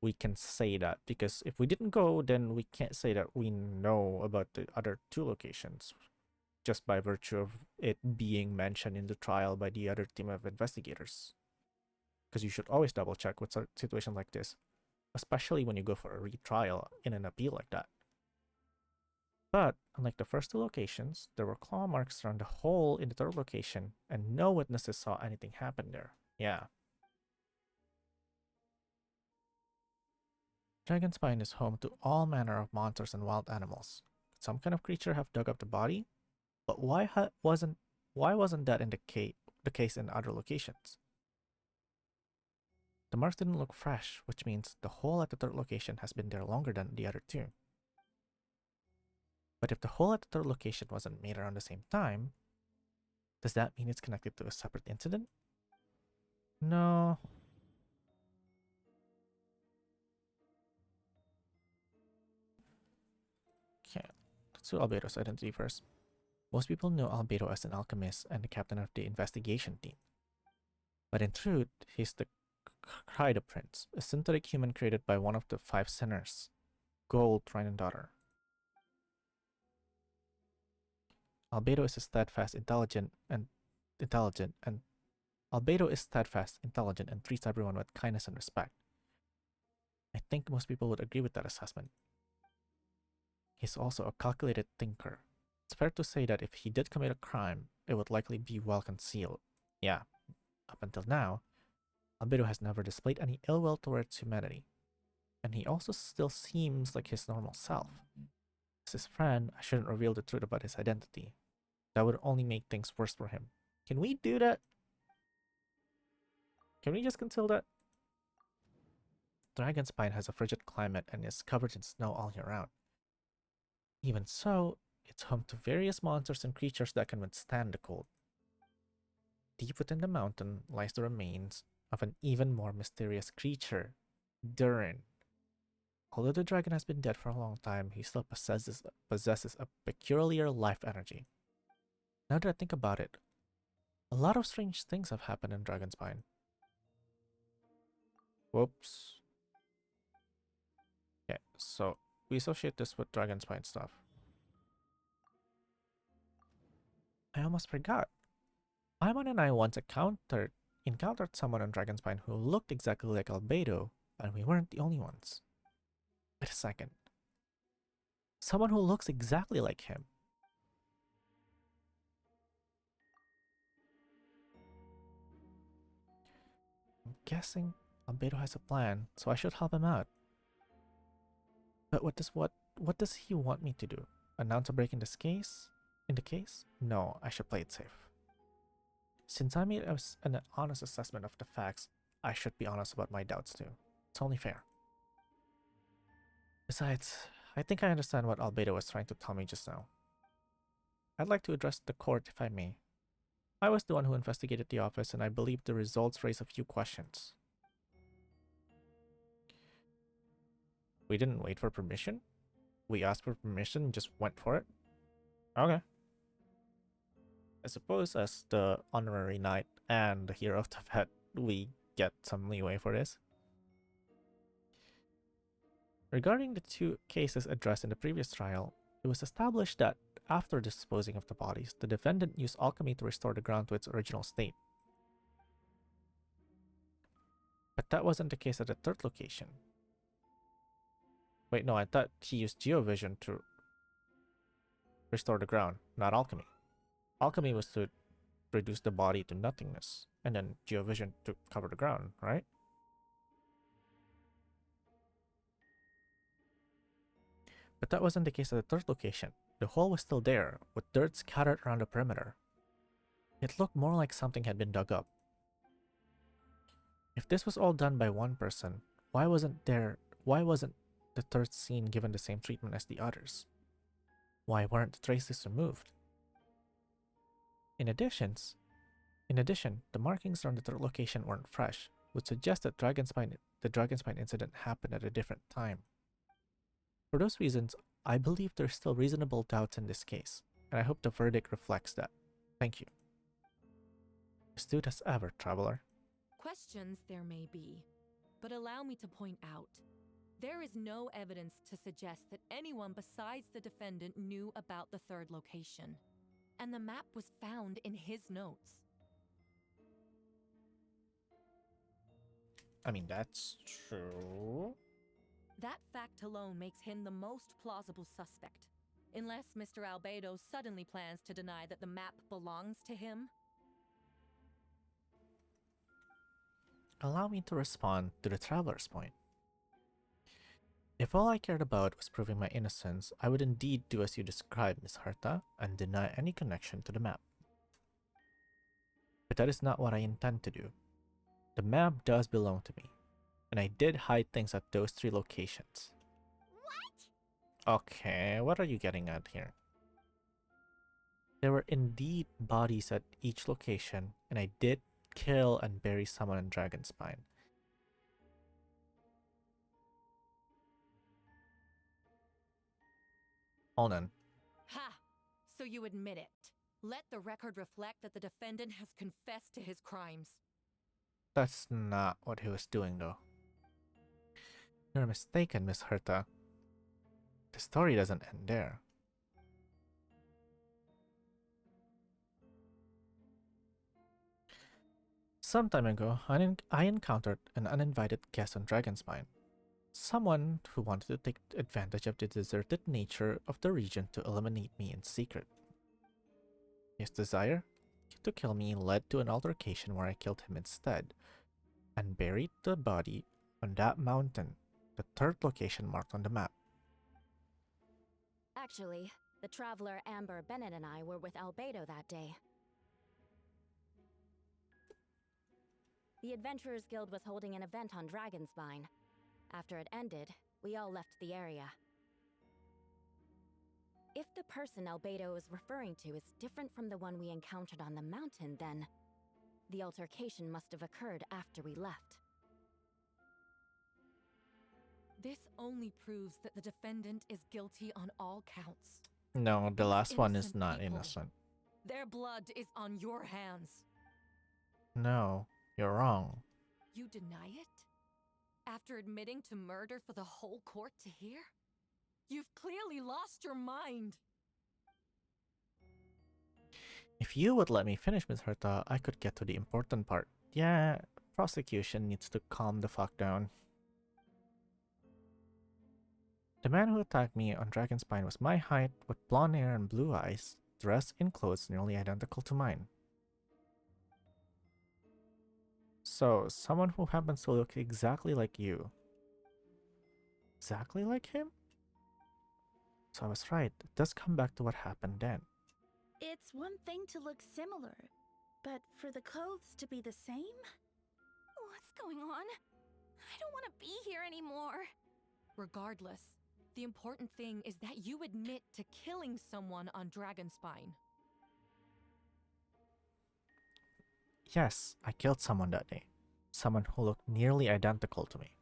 we can say that, because if we didn't go, then we can't say that we know about the other 2 locations just by virtue of it being mentioned in the trial by the other team of investigators. Because you should always double check with a situation like this, especially when you go for a retrial in an appeal like that. But unlike the first 2 locations, there were claw marks around the hole in the 3rd location, and no witnesses saw anything happen there. Yeah. Dragonspine is home to all manner of monsters and wild animals. Could some kind of creature have dug up the body? But why wasn't that in the case in other locations? The marks didn't look fresh, which means the hole at the 3rd location has been there longer than the other 2. But if the hole at the 3rd location wasn't made around the same time, Does that mean it's connected to a separate incident? No. Okay, let's do Albedo's identity first. Most people know Albedo as an alchemist and the captain of the investigation team. But in truth, he's the Kryda Prince, a synthetic human created by one of the 5 sinners, Gold Daughter. Albedo is steadfast, intelligent, and Albedo is steadfast, intelligent, and treats everyone with kindness and respect. I think most people would agree with that assessment. He's also a calculated thinker. It's fair to say that if he did commit a crime, it would likely be well concealed. Yeah, up until now, Albedo has never displayed any ill will towards humanity. And he also still seems like his normal self. As his friend, I shouldn't reveal the truth about his identity. That would only make things worse for him. Can we do that? Can we just conceal that? Dragonspine has a frigid climate and is covered in snow all year round. Even so, it's home to various monsters and creatures that can withstand the cold. Deep within the mountain lies the remains of an even more mysterious creature, Durin. Although the dragon has been dead for a long time, he still possesses a peculiar life energy. Now that I think about it, a lot of strange things have happened in Dragonspine. Whoops. Okay, so we associate this with Dragonspine stuff. I almost forgot. Paimon and I once encountered someone on Dragonspine who looked exactly like Albedo, and we weren't the only ones. Wait a second. Someone who looks exactly like him. I'm guessing Albedo has a plan, so I should help him out. But what does he want me to do? Announce a break in this case? In the case? No, I should play it safe. Since I made an honest assessment of the facts, I should be honest about my doubts too. It's only fair. Besides, I think I understand what Albedo was trying to tell me just now. I'd like to address the court if I may. I was the one who investigated the office, and I believe the results raise a few questions. We didn't wait for permission? We asked for permission and just went for it? Okay. I suppose as the honorary knight and the hero of the vet, we get some leeway for this. Regarding the 2 cases addressed in the previous trial, it was established that after disposing of the bodies, the defendant used alchemy to restore the ground to its original state. But that wasn't the case at the 3rd location. Wait, no, I thought he used geovision to restore the ground, not alchemy. Alchemy was to reduce the body to nothingness, and then geovision to cover the ground, right? But that wasn't the case at the 3rd location. The hole was still there, with dirt scattered around the perimeter. It looked more like something had been dug up. If this was all done by one person, why wasn't the 3rd scene given the same treatment as the others? Why weren't the traces removed? In addition, the markings around the 3rd location weren't fresh, which suggests that the Dragonspine incident happened at a different time. For those reasons, I believe there's still reasonable doubts in this case, and I hope the verdict reflects that. Thank you. Astute as ever, traveler. Questions there may be, but allow me to point out, there is no evidence to suggest that anyone besides the defendant knew about the 3rd location, and the map was found in his notes. I mean, that's true. That fact alone makes him the most plausible suspect, unless Mr. Albedo suddenly plans to deny that the map belongs to him. Allow me to respond to the traveler's point. If all I cared about was proving my innocence, I would indeed do as you described, Miss Herta, and deny any connection to the map. But that is not what I intend to do. The map does belong to me, and I did hide things at those 3 locations. What? Okay, what are you getting at here? There were indeed bodies at each location, and I did kill and bury someone in Dragonspine. Hold on. Ha! So you admit it. Let the record reflect that the defendant has confessed to his crimes. That's not what he was doing, though. You're mistaken, Miss Herta. The story doesn't end there. Some time ago, I encountered an uninvited guest on Dragonspine. Someone who wanted to take advantage of the deserted nature of the region to eliminate me in secret. His desire to kill me led to an altercation where I killed him instead, and buried the body on that mountain, the third location marked on the map. Actually, the traveler Amber Bennett and I were with Albedo that day. The Adventurers Guild was holding an event on Dragonspine. After it ended, we all left the area. If the person Albedo is referring to is different from the one we encountered on the mountain, then the altercation must have occurred after we left. This only proves that the defendant is guilty on all counts. No, the These last one is innocent not people. innocent. Their blood is on your hands. No, you're wrong. You deny it? After admitting to murder for the whole court to hear? You've clearly lost your mind. If you would let me finish, Miss Herta, I could get to the important part. Yeah, prosecution needs to calm the fuck down. The man who attacked me on Dragonspine was my height, with blonde hair and blue eyes, dressed in clothes nearly identical to mine. So, someone who happens to look exactly like you. Exactly like him? So I was right, it does come back to what happened then. It's one thing to look similar, but for the clothes to be the same? What's going on? I don't want to be here anymore. Regardless, the important thing is that you admit to killing someone on Dragonspine. Yes, I killed someone that day. Someone who looked nearly identical to me.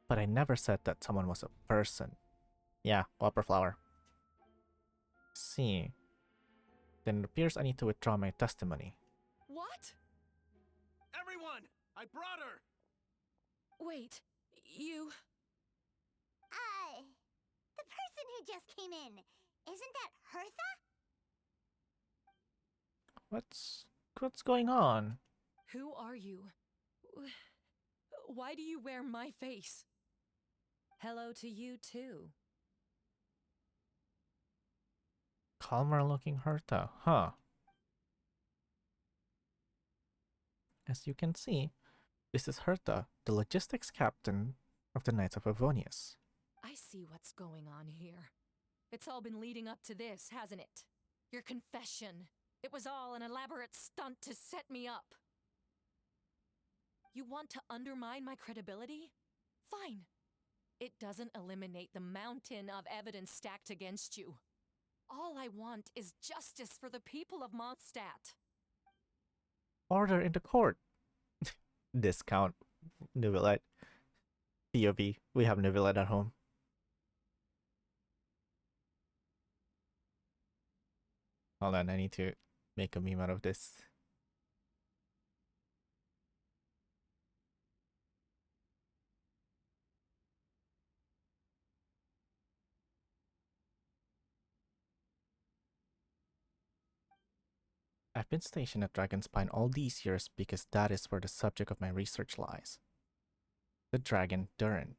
But I never said that someone was a person. Yeah, Whopperflower. See. Then it appears I need to withdraw my testimony. What? Everyone! I brought her! Wait, you... The person who just came in, isn't that Hertha? What's going on? Who are you? Why do you wear my face? Hello to you too. Calmer looking Herta, huh? As you can see, this is Herta, the logistics captain of the Knights of Avonius. I see what's going on here. It's all been leading up to this, hasn't it? Your confession. It was all an elaborate stunt to set me up. You want to undermine my credibility? Fine. It doesn't eliminate the mountain of evidence stacked against you. All I want is justice for the people of Mondstadt. Order in the court. Discount Nuvilite. POV, we have Nuvilite at home. Hold on, I need to make a meme out of this. I've been stationed at Dragonspine all these years because that is where the subject of my research lies. The dragon Durin.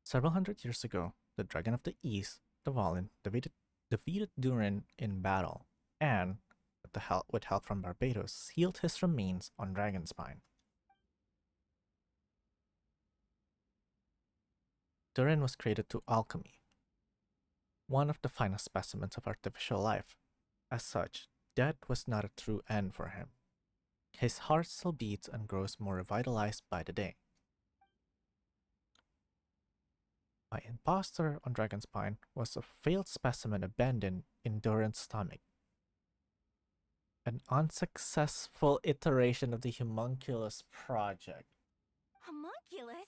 Several hundred years ago, the Dragon of the East, the Dvalin, defeated Durin in battle, and, with help from Barbados, sealed his remains on Dragonspine. Durin was created through alchemy, one of the finest specimens of artificial life. As such, death was not a true end for him. His heart still beats and grows more revitalized by the day. My imposter on Dragonspine was a failed specimen abandoned in Durin's stomach. An unsuccessful iteration of the homunculus project. Homunculus?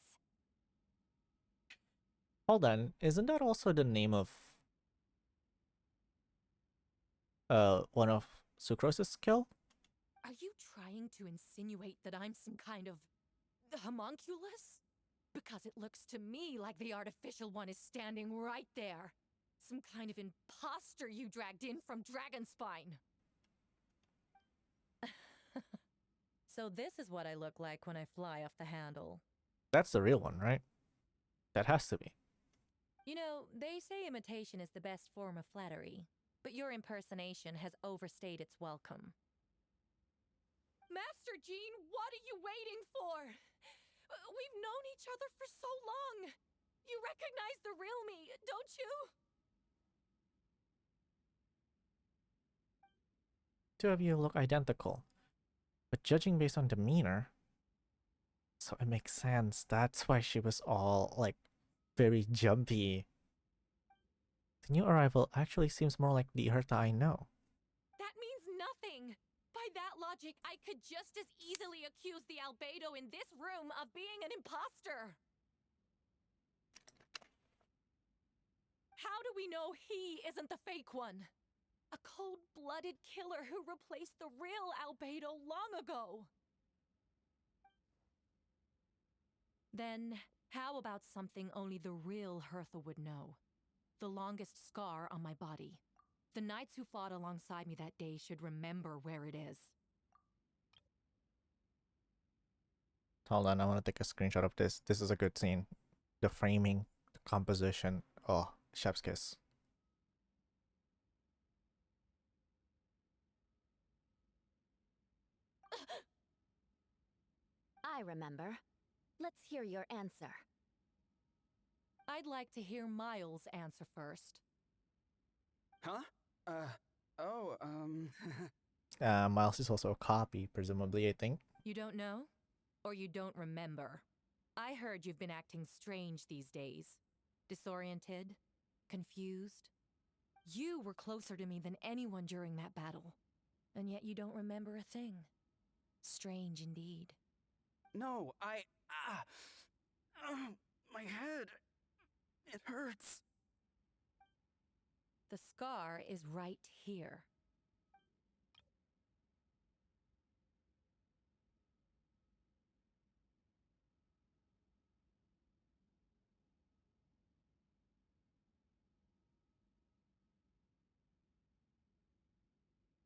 Hold on, isn't that also the name of one of Sucrose's kill? Are you trying to insinuate that I'm some kind of homunculus? Because it looks to me like the artificial one is standing right there. Some kind of imposter you dragged in from Dragonspine. So this is what I look like when I fly off the handle. That's the real one, right? That has to be. You know, they say imitation is the best form of flattery, but your impersonation has overstayed its welcome. Master Jean, what are you waiting for? We've known each other for so long. You recognize the real me, don't you? Two of you look identical, but judging based on demeanor, so it makes sense. That's why she was all, like, very jumpy. The new arrival actually seems more like the Herta I know. That means nothing. By that logic, I could just as easily accuse the Albedo in this room of being an imposter. How do we know he isn't the fake one? A cold-blooded killer who replaced the real Albedo long ago. Then, how about something only the real Hertha would know? The longest scar on my body. The knights who fought alongside me that day should remember where it is. Hold on, I want to take a screenshot of this. This is a good scene. The framing, the composition. Oh, chef's kiss. I remember. Let's hear your answer. I'd like to hear Miles answer first. Huh? Miles is also a copy, presumably, I think. You don't know? Or you don't remember? I heard you've been acting strange these days. Disoriented? Confused? You were closer to me than anyone during that battle. And yet you don't remember a thing. Strange indeed. No, my head. It hurts. The scar is right here.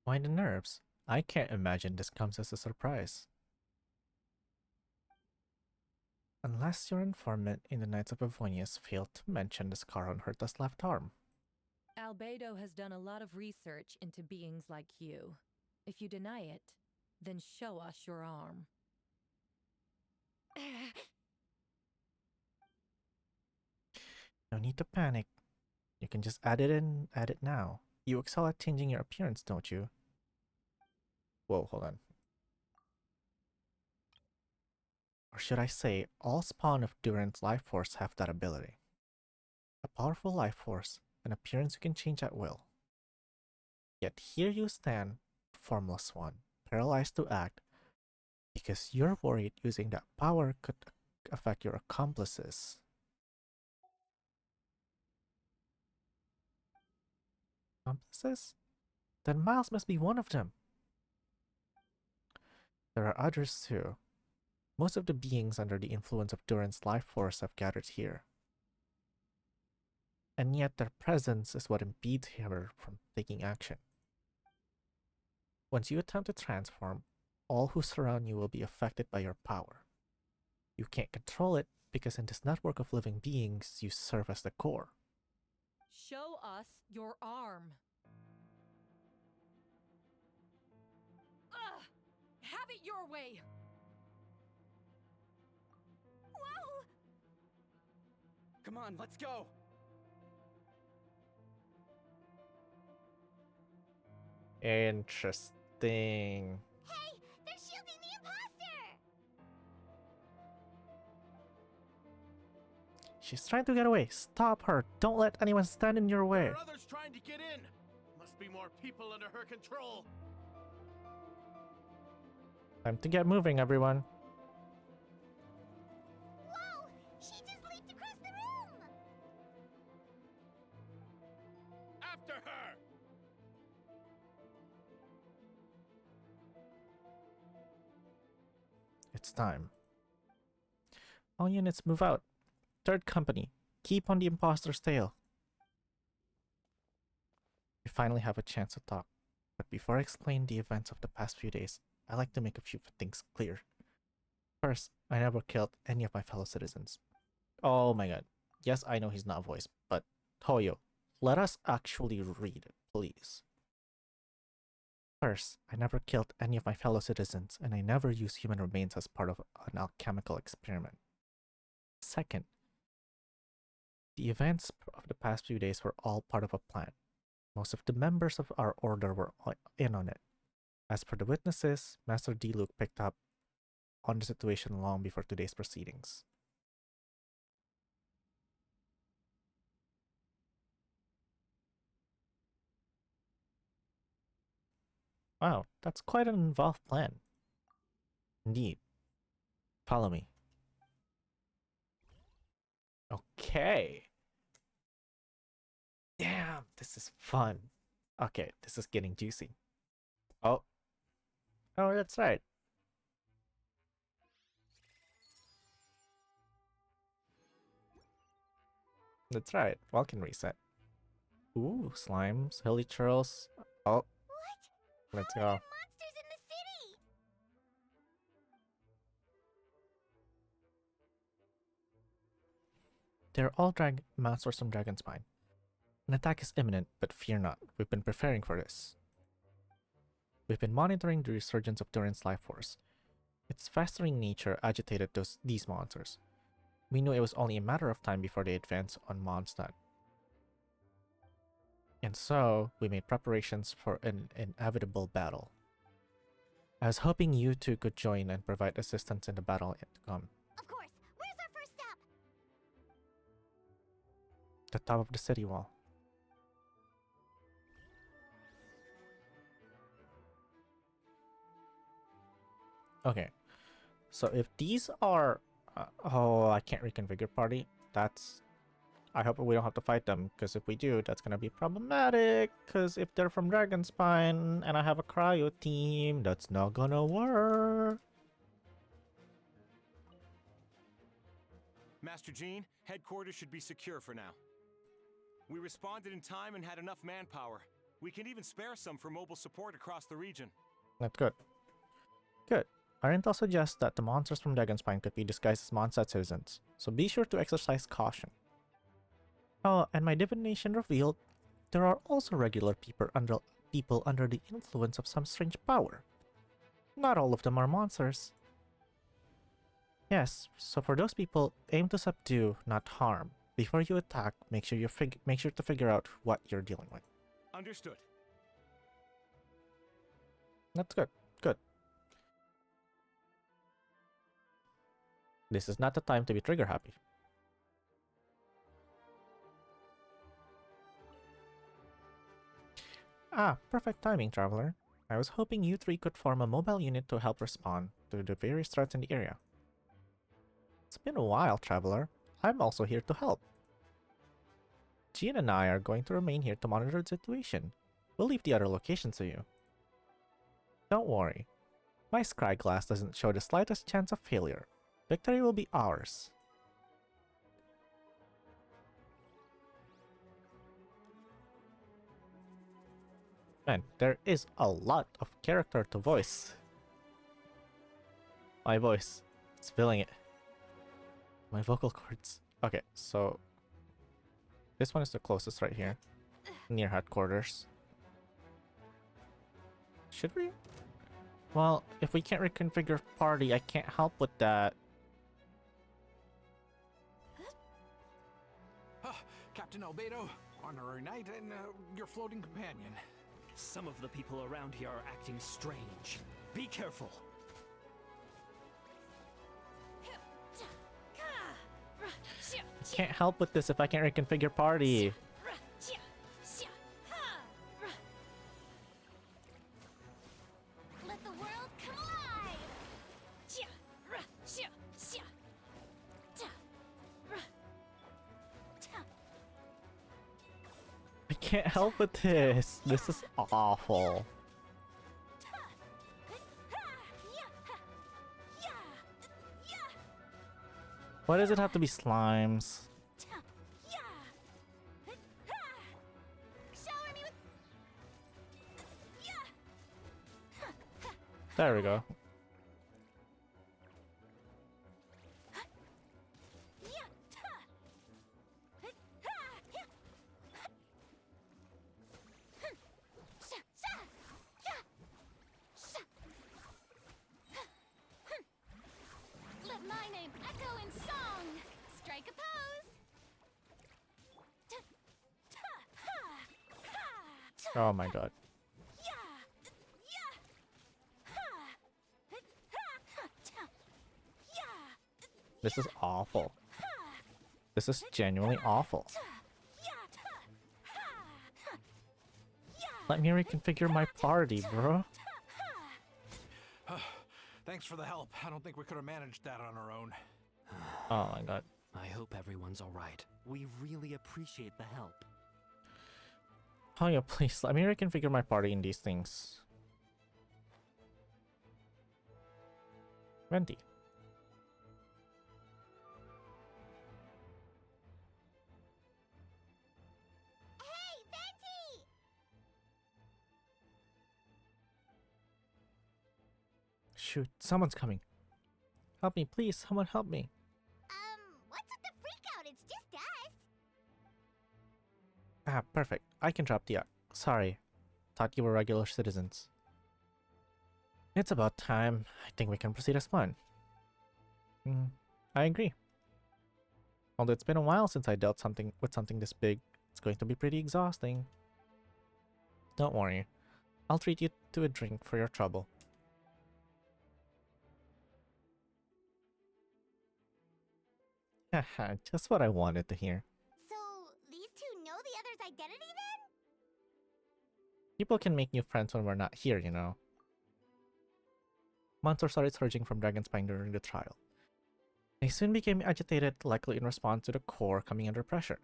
Why the nerves? I can't imagine this comes as a surprise. Unless your informant in the Knights of Avonius failed to mention the scar on Herta's left arm. Albedo has done a lot of research into beings like you. If you deny it, then show us your arm. No need to panic. You can just add it in, add it now. You excel at changing your appearance, don't you? Whoa, hold on. Or should I say, all spawn of Durin's life force have that ability. A powerful life force, an appearance you can change at will. Yet here you stand, formless one, paralyzed to act, because you're worried using that power could affect your accomplices. Accomplices? Then Miles must be one of them. There are others too. Most of the beings under the influence of Durin's life force have gathered here. And yet their presence is what impedes her from taking action. Once you attempt to transform, all who surround you will be affected by your power. You can't control it because in this network of living beings, you serve as the core. Show us your arm. Ugh! Have it your way! Whoa! Come on, let's go! Interesting. Hey, they're shielding the imposter! She's trying to get away. Stop her. Don't let anyone stand in your way. There are others trying to get in. Must be more people under her control. Time to get moving, everyone. Whoa! She just leaped across the room! After her! It's time. All units move out. Third company, keep on the imposter's tail. We finally have a chance to talk. But before I explain the events of the past few days, I'd like to make a few things clear. First, I never killed any of my fellow citizens. Oh my god. Yes, I know he's not voiced, but Toyo, let us actually read it, please. First, I never killed any of my fellow citizens, and I never used human remains as part of an alchemical experiment. Second, the events of the past few days were all part of a plan. Most of the members of our order were in on it. As for the witnesses, Master Diluc picked up on the situation long before today's proceedings. Wow, that's quite an involved plan. Indeed. Follow me. Okay. Damn, this is fun. Okay, this is getting juicy. Oh. Oh, that's right. That's right. Vulcan reset. Ooh, slimes, hilly churls. Oh. What? Let's How go. are there monsters in the city? They're all monsters from Dragonspine. An attack is imminent, but fear not. We've been preparing for this. We've been monitoring the resurgence of Durin's life force. Its festering nature agitated these monsters. We knew it was only a matter of time before they advanced on Mondstadt. And so, we made preparations for an inevitable battle. I was hoping you two could join and provide assistance in the battle yet to come. Of course. Where's our first stop? The top of the city wall. Okay, so if these are... oh, I can't reconfigure party. That's... I hope we don't have to fight them, because if we do, that's gonna be problematic. Because if they're from Dragonspine and I have a cryo team, that's not gonna work. Master Jean, headquarters should be secure for now. We responded in time and had enough manpower. We can even spare some for mobile support across the region. That's good. Good. Our intel suggests that the monsters from Dragonspine could be disguised as Mondstadt citizens, so be sure to exercise caution. Oh, and my divination revealed there are also regular people under the influence of some strange power. Not all of them are monsters. Yes, so for those people, aim to subdue, not harm. Before you attack, make sure to figure out what you're dealing with. Understood. That's good. Good. This is not the time to be trigger happy. Ah, perfect timing, Traveler. I was hoping you three could form a mobile unit to help respond to the various threats in the area. It's been a while, Traveler. I'm also here to help. Jean and I are going to remain here to monitor the situation. We'll leave the other locations to you. Don't worry. My scry glass doesn't show the slightest chance of failure. Victory will be ours. Man, there is a lot of character to voice. My voice, it's feeling it. My vocal cords. Okay, so this one is the closest right here, near headquarters. Should we? Well, if we can't reconfigure party, I can't help with that. Captain Albedo, honorary knight, and your floating companion. Some of the people around here are acting strange. Be careful. I can't help with this if I can't reconfigure party. Let the world come alive! I can't help with this. This is awful. Why does it have to be slimes? There we go. Let my name echo in song. Strike a pose. Oh my god. This is awful. This is genuinely awful. Let me reconfigure my party, bro. Thanks for the help. I don't think we could have managed that on our own. Oh my god. I hope everyone's alright. We really appreciate the help. Oh yeah, please let me reconfigure my party in these things. Venti. Hey, Venti! Shoot, someone's coming. Help me, please. Someone help me. What's with the freak out? It's just us. Ah, perfect. I can drop the... Sorry. Thought you were regular citizens. It's about time. I think we can proceed as planned. I agree. Although it's been a while since I dealt with something this big, it's going to be pretty exhausting. Don't worry. I'll treat you to a drink for your trouble. Haha, just what I wanted to hear. So, these two know the other's identity then? People can make new friends when we're not here, you know. Monsters started surging from Dragonspine during the trial. They soon became agitated, likely in response to the core coming under pressure.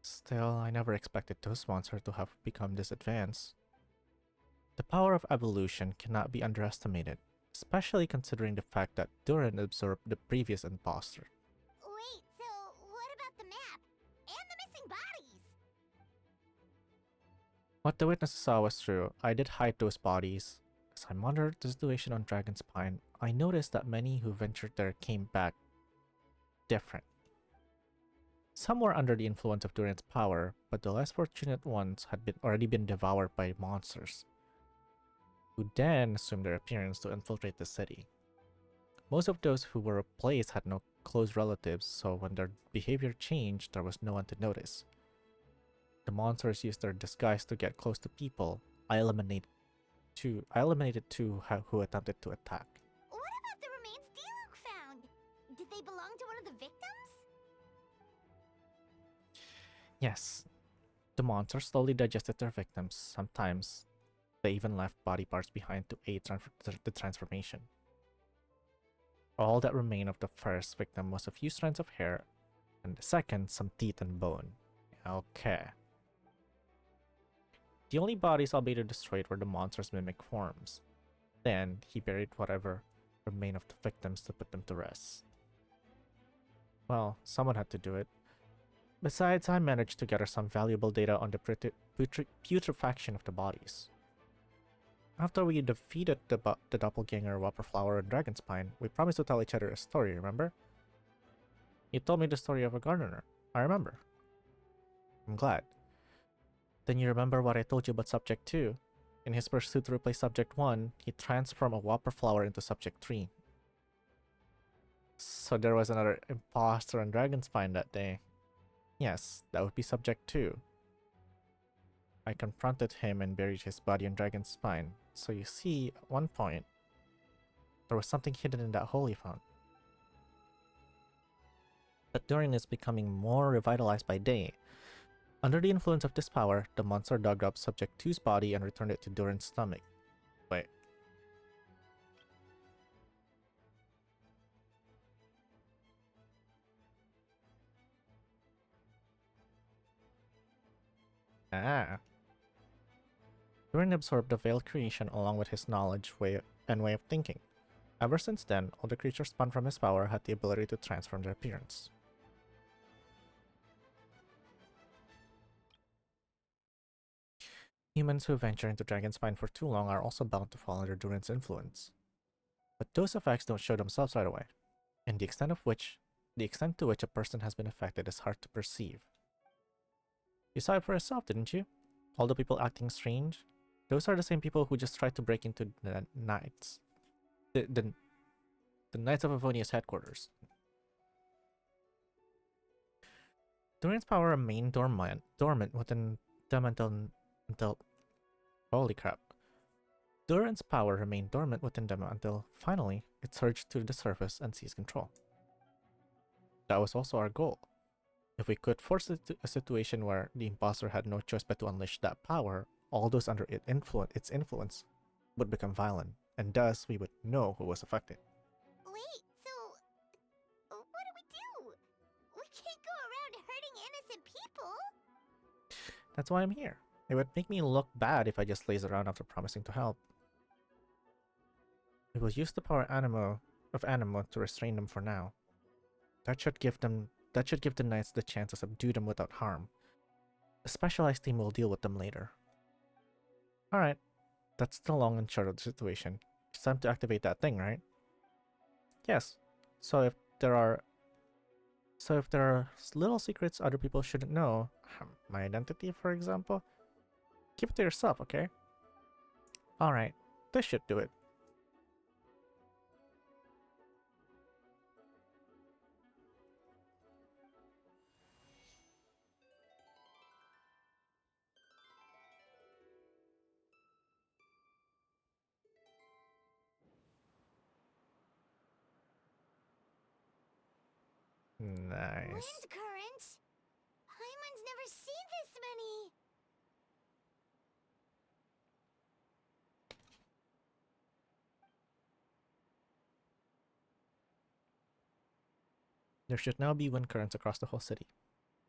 Still, I never expected those monsters to have become this advanced. The power of evolution cannot be underestimated, especially considering the fact that Durin absorbed the previous imposter. Wait, so what about the map? And the missing bodies? What the witnesses saw was true. I did hide those bodies. As I monitored the situation on Dragonspine, I noticed that many who ventured there came back different. Some were under the influence of Durin's power, but the less fortunate ones had already been devoured by monsters, who then assumed their appearance to infiltrate the city. Most of those who were replaced had no close relatives, so when their behavior changed, there was no one to notice. The monsters used their disguise to get close to people. I eliminated two who attempted to attack. What about the remains Diluc found? Did they belong to one of the victims? Yes, the monsters slowly digested their victims. Sometimes they even left body parts behind to aid the transformation. All that remained of the first victim was a few strands of hair, and the second, some teeth and bone. Okay. The only bodies Albedo destroyed were the monster's mimic forms. Then, he buried whatever remained of the victims to put them to rest. Well, someone had to do it. Besides, I managed to gather some valuable data on the putrefaction of the bodies. After we defeated the doppelganger Whopperflower and Dragonspine, we promised to tell each other a story, remember? You told me the story of a gardener. I remember. I'm glad. Then you remember what I told you about Subject 2. In his pursuit to replace Subject 1, he transformed a Whopperflower into Subject 3. So there was another imposter on Dragonspine that day. Yes, that would be Subject 2. I confronted him and buried his body on Dragonspine. So you see, at one point, there was something hidden in that hole he found. But Durin is becoming more revitalized by day. Under the influence of this power, the monster dug up Subject 2's body and returned it to Durin's stomach. Wait. Ah. Durin absorbed the veiled creation along with his knowledge and way of thinking. Ever since then, all the creatures spun from his power had the ability to transform their appearance. Humans who venture into Dragonspine for too long are also bound to fall under Durin's influence. But those effects don't show themselves right away, and the extent to which a person has been affected is hard to perceive. You saw it for yourself, didn't you? All the people acting strange? Those are the same people who just tried to break into the Knights. The Knights of Avonia's headquarters. Durin's power remained dormant within them until holy crap. Durin's power remained dormant within them until finally it surged to the surface and seized control. That was also our goal. If we could force a situation where the imposter had no choice but to unleash that power, all those under its influence would become violent, and thus we would know who was affected. Wait, so what do? We can't go around hurting innocent people. That's why I'm here. It would make me look bad if I just laze around after promising to help. We will use the power of Animo to restrain them for now. That should give the knights the chance to subdue them without harm. A specialized team will deal with them later. Alright, that's the long and short of the situation. It's time to activate that thing, right? Yes. So if there are little secrets other people shouldn't know, my identity for example, keep it to yourself, okay? Alright, this should do it. Nice. Wind currents? Paimon's never seen this many. There should now be wind currents across the whole city.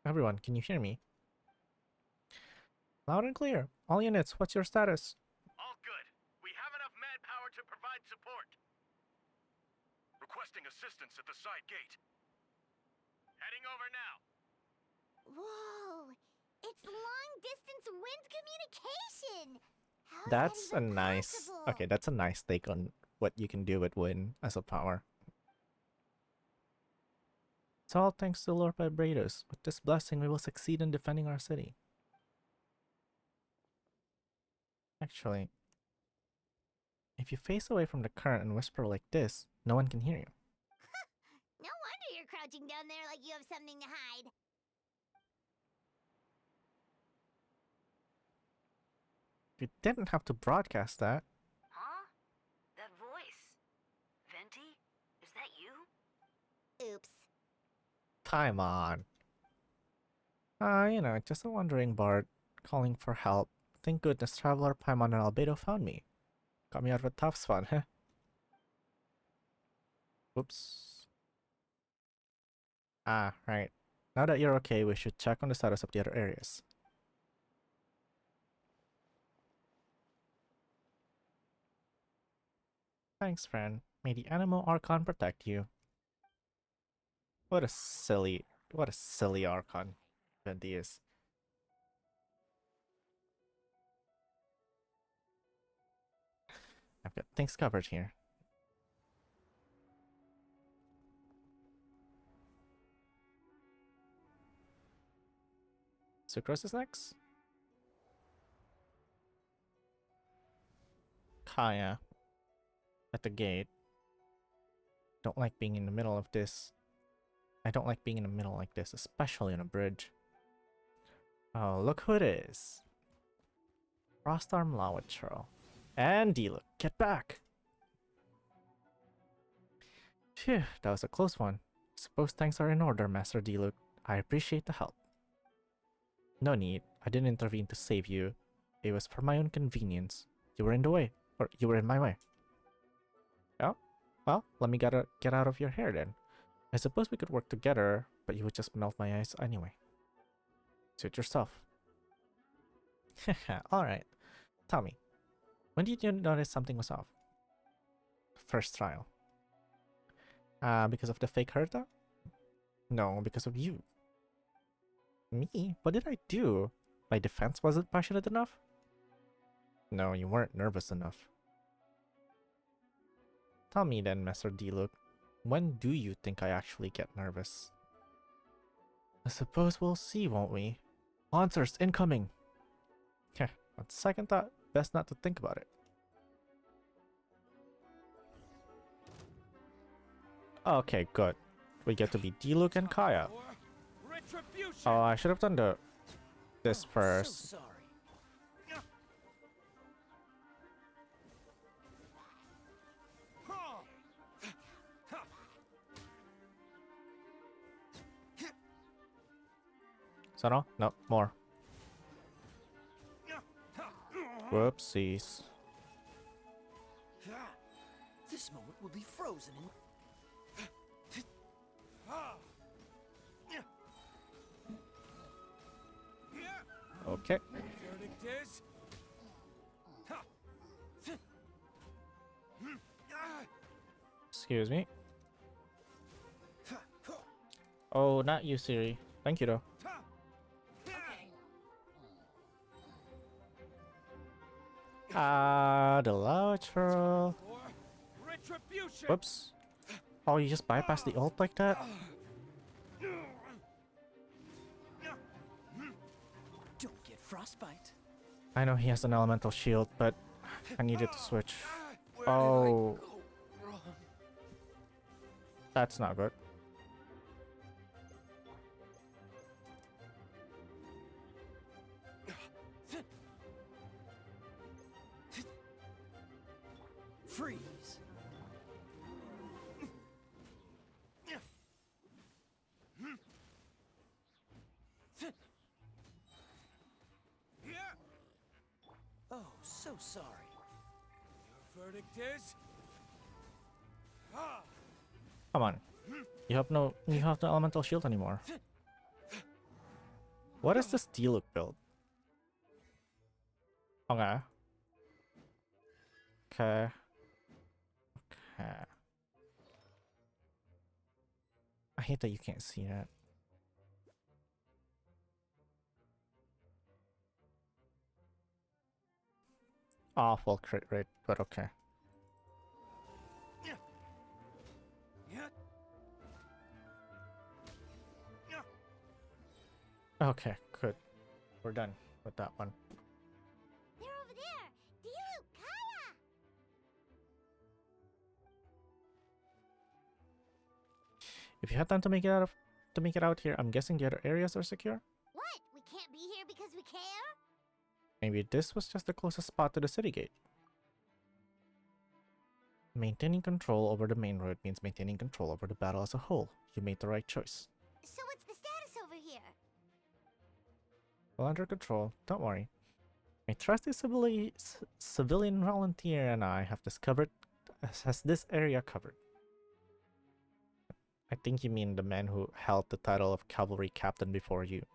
Everyone, can you hear me? Loud and clear. All units, what's your status? All good. We have enough manpower to provide support. Requesting assistance at the side gate. Heading over now. Whoa! It's long-distance wind communication! How is That's that a even nice... possible? Okay, that's a nice take on what you can do with wind as a power. It's all thanks to Lord Barbados. With this blessing, we will succeed in defending our city. Actually, if you face away from the current and whisper like this, no one can hear you. No wonder you're crouching down there like you have something to hide. You didn't have to broadcast that. Huh? That voice. Venti? Is that you? Oops. Time on. Just a wandering bard calling for help. Thank goodness Traveler, Paimon, and Albedo found me. Got me out of a tough spot, huh? Whoops. Ah, right. Now that you're okay, we should check on the status of the other areas. Thanks, friend. May the animal Archon protect you. What a silly Archon Venti is. I've got things covered here. Sucrose is next? Kaya. At the gate. Don't like being in the middle of this. I don't like being in the middle like this, especially on a bridge. Oh, look who it is. Frostarm Lawitro. And Diluc, get back! Phew, that was a close one. Suppose thanks are in order, Master Diluc. I appreciate the help. No need. I didn't intervene to save you. It was for my own convenience. You were in the way. Or you were in my way. Oh? Well, let me get out of your hair then. I suppose we could work together, but you would just melt my eyes anyway. Suit yourself. Alright. Tell me, when did you notice something was off? First trial. Because of the fake Herta? No, because of you. Me? What did I do? My defense wasn't passionate enough? No, you weren't nervous enough. Tell me then, Master Diluc, when do you think I actually get nervous? I suppose we'll see, won't we? Monsters incoming! Heh, on second thought, best not to think about it. Okay, good. We get to be Diluc and Kaya. Oh, I should have done this first. So sorry. So no? No, more. Whoopsies. This moment will be frozen in... Okay. Excuse me. Oh, not you, Siri. Thank you, though. The lateral. Whoops. Oh, you just bypassed the ult like that? Don't get frostbite. I know he has an elemental shield, but I needed to switch. Oh. That's not good. Freeze. Oh, so sorry. Your verdict is... Come on. You have no elemental shield anymore. What is this Diluc build? Okay. Okay. Okay. I hate that you can't see that. Awful crit rate, but okay. Okay, good. We're done with that one. They're over there! Diluc, Kaya! If you had time to make it out here, I'm guessing the other areas are secure? What? We can't be here because we care? Maybe this was just the closest spot to the city gate. Maintaining control over the main road means maintaining control over the battle as a whole. You made the right choice. So what's the status over here? Well under control, don't worry. My trusty civilian volunteer and I have this area covered. I think you mean the man who held the title of cavalry captain before you.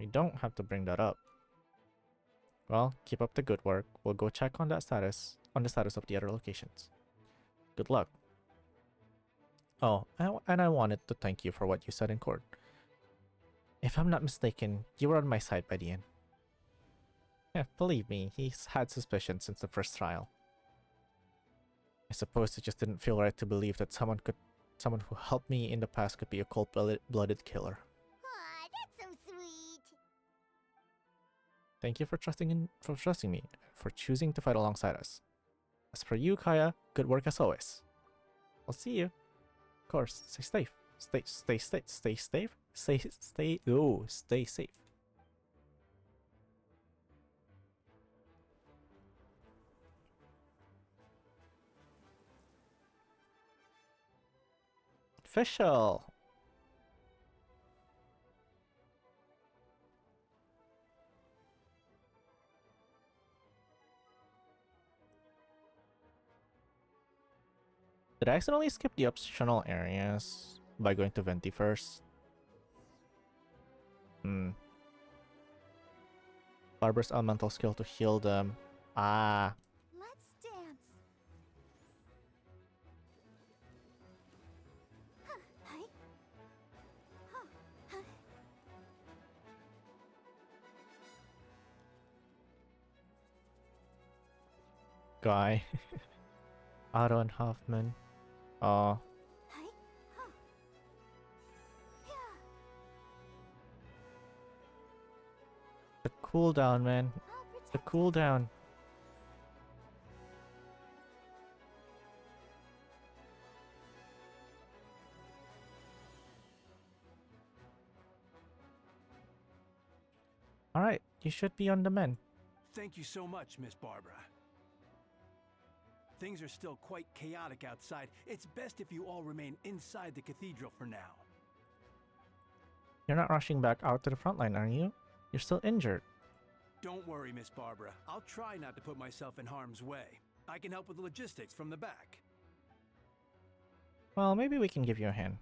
You don't have to bring that up. Well, keep up the good work. We'll go check on the status of the other locations. Good luck. Oh, and I wanted to thank you for what you said in court. If I'm not mistaken, you were on my side by the end. Yeah, believe me, he's had suspicions since the first trial. I suppose it just didn't feel right to believe that someone who helped me in the past could be a cold-blooded killer. Aw, that's so sweet. Thank you for trusting me, for choosing to fight alongside us. As for you, Kaya, good work as always. I'll see you. Of course, stay safe. Stay safe. Stay safe. official. Did I accidentally skip the optional areas by going to Venti first? Barbara's elemental skill to heal them. Ah. Let's dance. Hi. Huh. Guy. Otto and Hoffman. Oh. The cooldown, man. The cooldown. Alright, you should be on the mend. Thank you so much, Miss Barbara. Things are still quite chaotic outside. It's best if you all remain inside the cathedral for now. You're not rushing back out to the front line, are you? You're still injured. Don't worry, Miss Barbara. I'll try not to put myself in harm's way. I can help with the logistics from the back. Well, maybe we can give you a hand.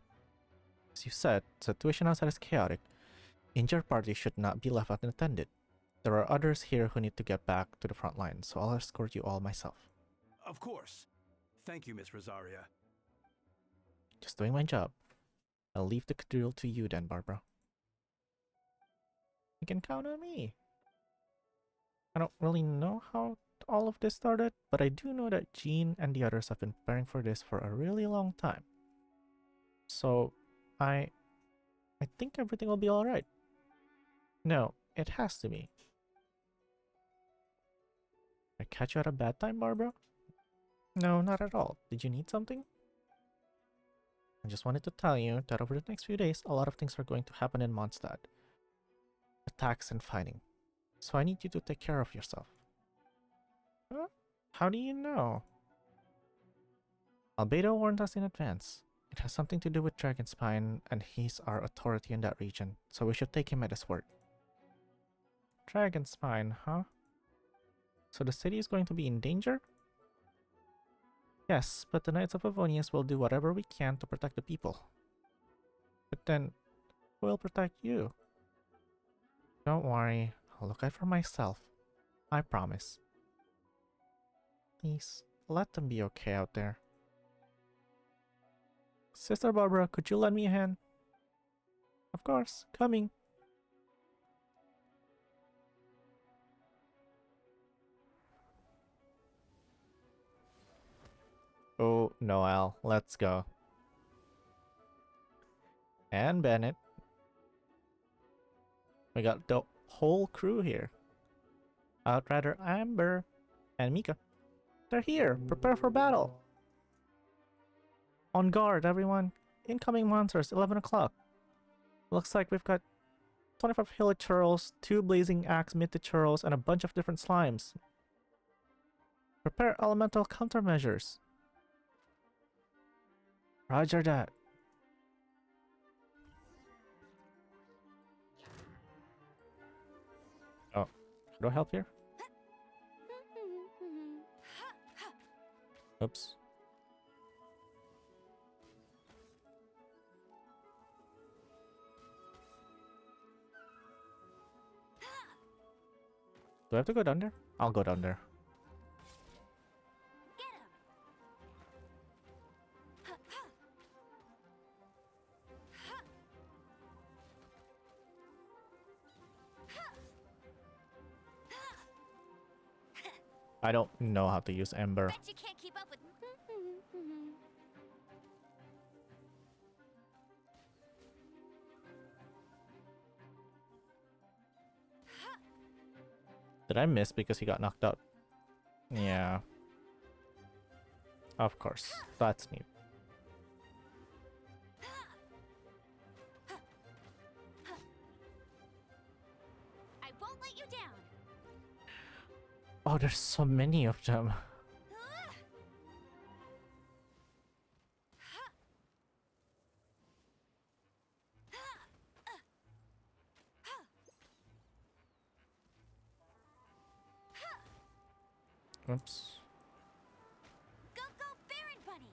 As you said, the situation outside is chaotic. Injured parties should not be left unattended. There are others here who need to get back to the front line, so I'll escort you all myself. Of course. Thank you, Miss Rosaria. Just doing my job. I'll leave the cathedral to you then, Barbara. You can count on me. I don't really know how all of this started, but I do know that Jean and the others have been preparing for this for a really long time. So, I think everything will be alright. No, it has to be. Did I catch you at a bad time, Barbara? No, not at all. Did you need something? I just wanted to tell you that over the next few days, a lot of things are going to happen in Mondstadt. Attacks and fighting. So I need you to take care of yourself. Huh? How do you know? Albedo warned us in advance. It has something to do with Dragonspine, and he's our authority in that region, so we should take him at his word. Dragonspine, huh? So the city is going to be in danger? Yes, but the Knights of Favonius will do whatever we can to protect the people. But then, who will protect you? Don't worry, I'll look out for myself. I promise. Please, let them be okay out there. Sister Barbara, could you lend me a hand? Of course, coming. Oh, Noel, let's go. And Bennett. We got the whole crew here. Outrider Amber and Mika. They're here. Prepare for battle. On guard, everyone. Incoming monsters, 11 o'clock. Looks like we've got 25 Hilichurls, 2 Blazing Axe Mythichurls, and a bunch of different slimes. Prepare elemental countermeasures. Roger that. Oh, should I help here? Oops. Do I have to go down there? I'll go down there. I don't know how to use Ember. Bet you can't keep up with. Did I miss because he got knocked out? Yeah. Of course. That's neat. I won't let you down. Oh, there's so many of them. Oops. Go, go, Baron Bunny!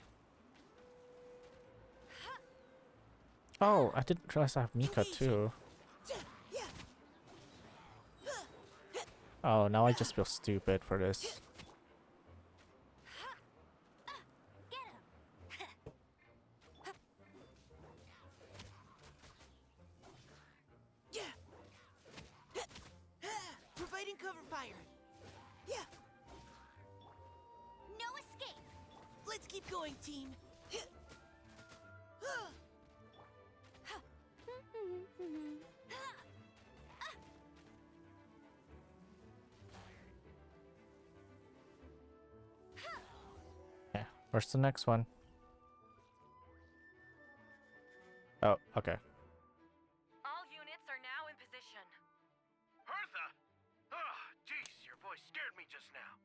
Oh, I didn't realize I have Mika too. Oh, now I just feel stupid for this. Providing cover fire. Yeah. No escape. Let's keep going, team. Yeah, where's the next one? Oh, okay. All units are now in position. Hertha! Oh, jeez, your voice scared me just now.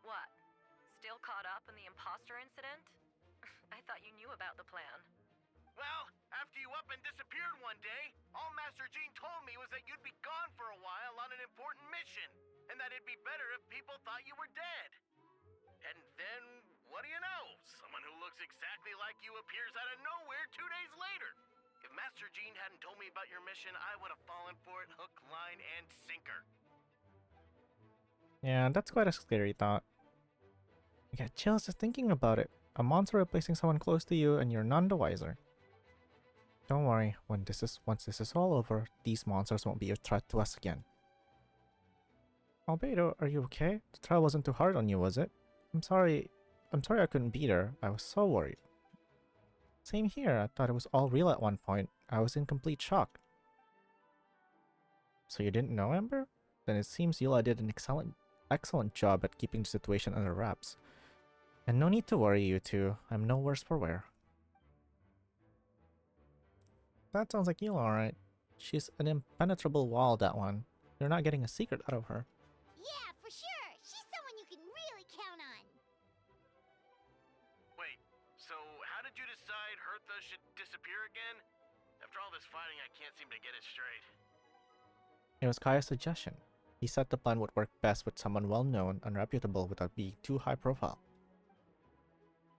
What? Still caught up in the imposter incident? I thought you knew about the plan. Well, after you up and disappeared one day, all Master Jean told me was that you'd be gone for a while on an important mission, and that it'd be better if people thought you were dead. And then, what do you know? Someone who looks exactly like you appears out of nowhere 2 days later. If Master Jean hadn't told me about your mission, I would have fallen for it hook, line, and sinker. Yeah, that's quite a scary thought. I get chills just thinking about it. A monster replacing someone close to you and you're none the wiser. Don't worry, once this is all over, these monsters won't be a threat to us again. Albedo, are you okay? The trial wasn't too hard on you, was it? I'm sorry I couldn't beat her. I was so worried. Same here, I thought it was all real at one point. I was in complete shock. So you didn't know, Ember? Then it seems Eula did an excellent job at keeping the situation under wraps. And no need to worry, you two. I'm no worse for wear. That sounds like Eula, alright. She's an impenetrable wall, that one. You're not getting a secret out of her. Yeah, for sure. She's someone you can really count on. Wait, so how did you decide Hertha should disappear again? After all this fighting, I can't seem to get it straight. It was Kaya's suggestion. He said the plan would work best with someone well-known and reputable without being too high-profile.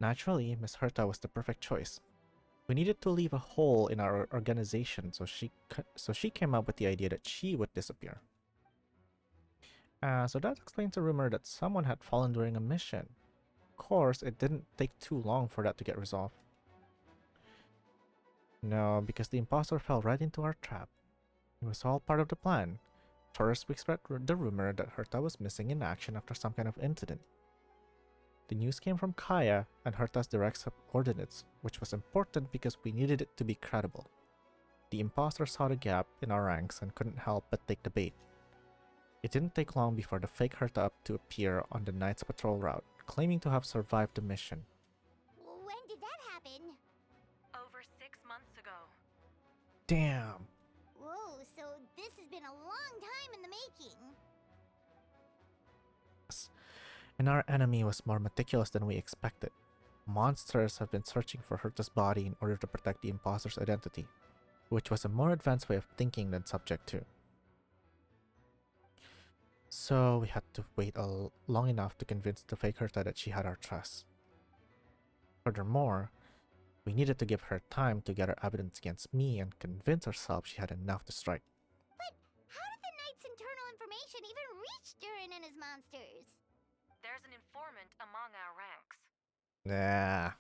Naturally, Miss Hertha was the perfect choice. We needed to leave a hole in our organization, so she came up with the idea that she would disappear. So that explains the rumor that someone had fallen during a mission. Of course, it didn't take too long for that to get resolved. No, because the imposter fell right into our trap. It was all part of the plan. First, we spread the rumor that Hertha was missing in action after some kind of incident. The news came from Kaya and Hertha's direct subordinates, which was important because we needed it to be credible. The imposter saw the gap in our ranks and couldn't help but take the bait. It didn't take long before the fake Hertha to appear on the Knight's patrol route, claiming to have survived the mission. When did that happen? Over 6 months ago. Damn! Whoa, so this has been a long time in the making. And our enemy was more meticulous than we expected. Monsters have been searching for Hertha's body in order to protect the imposter's identity, which was a more advanced way of thinking than Subject 2. So we had to wait long enough to convince the fake Hertha that she had our trust. Furthermore, we needed to give her time to gather evidence against me and convince herself she had enough to strike. But how did the Knight's internal information even reach Durin and his monsters? There's an informant among our ranks. Nah.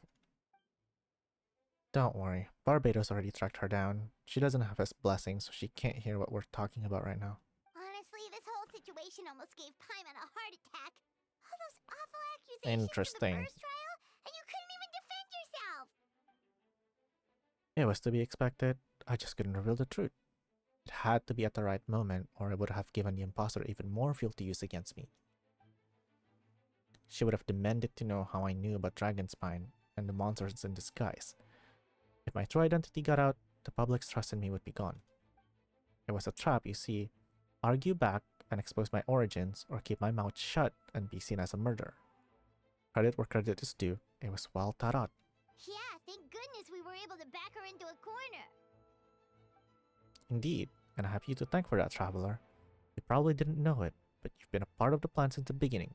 Don't worry, Barbados already tracked her down. She doesn't have his blessing, so she can't hear what we're talking about right now. Honestly, this whole situation almost gave Paimon a heart attack. All those awful accusations Interesting. in the first trial, and you couldn't even defend yourself! It was to be expected. I just couldn't reveal the truth. It had to be at the right moment, or it would have given the imposter even more fuel to use against me. She would have demanded to know how I knew about Dragonspine and the monsters in disguise. If my true identity got out, the public's trust in me would be gone. It was a trap, you see. Argue back and expose my origins, or keep my mouth shut and be seen as a murderer. Credit where credit is due, it was well thought out. Yeah, thank goodness we were able to back her into a corner. Indeed, and I have you to thank for that, Traveler. You probably didn't know it, but you've been a part of the plan since the beginning.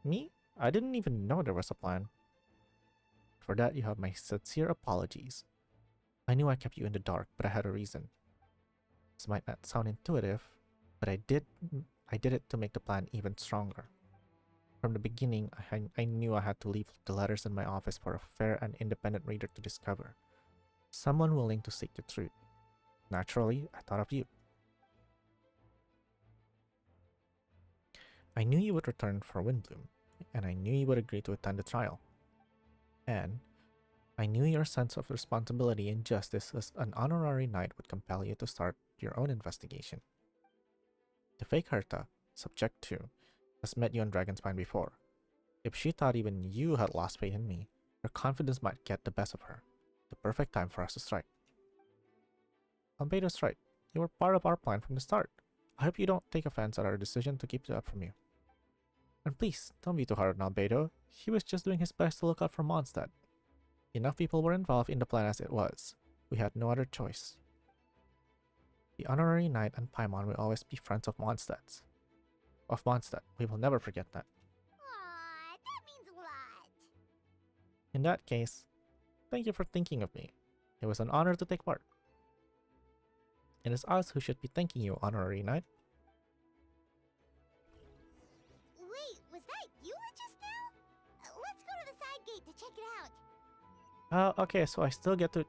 Me? I didn't even know there was a plan. For that, you have my sincere apologies. I knew I kept you in the dark, but I had a reason. This might not sound intuitive, but I did it to make the plan even stronger. From the beginning, I knew I had to leave the letters in my office for a fair and independent reader to discover. Someone willing to seek the truth. Naturally, I thought of you. I knew you would return for Windblume, and I knew you would agree to attend the trial. And I knew your sense of responsibility and justice as an honorary knight would compel you to start your own investigation. The fake Herta, Subject 2, has met you on Dragonspine before. If she thought even you had lost faith in me, her confidence might get the best of her. The perfect time for us to strike. Albedo's right. You were part of our plan from the start. I hope you don't take offense at our decision to keep it up from you. And please, don't be too hard on Albedo. He was just doing his best to look out for Mondstadt. Enough people were involved in the plan as it was. We had no other choice. The honorary knight and Paimon will always be friends of Mondstadt. We will never forget that. Aw, that means a lot. In that case, thank you for thinking of me. It was an honor to take part. It is us who should be thanking you, honorary knight. Wait, was that you just now? Let's go to the side gate to check it out. Okay, so I still get to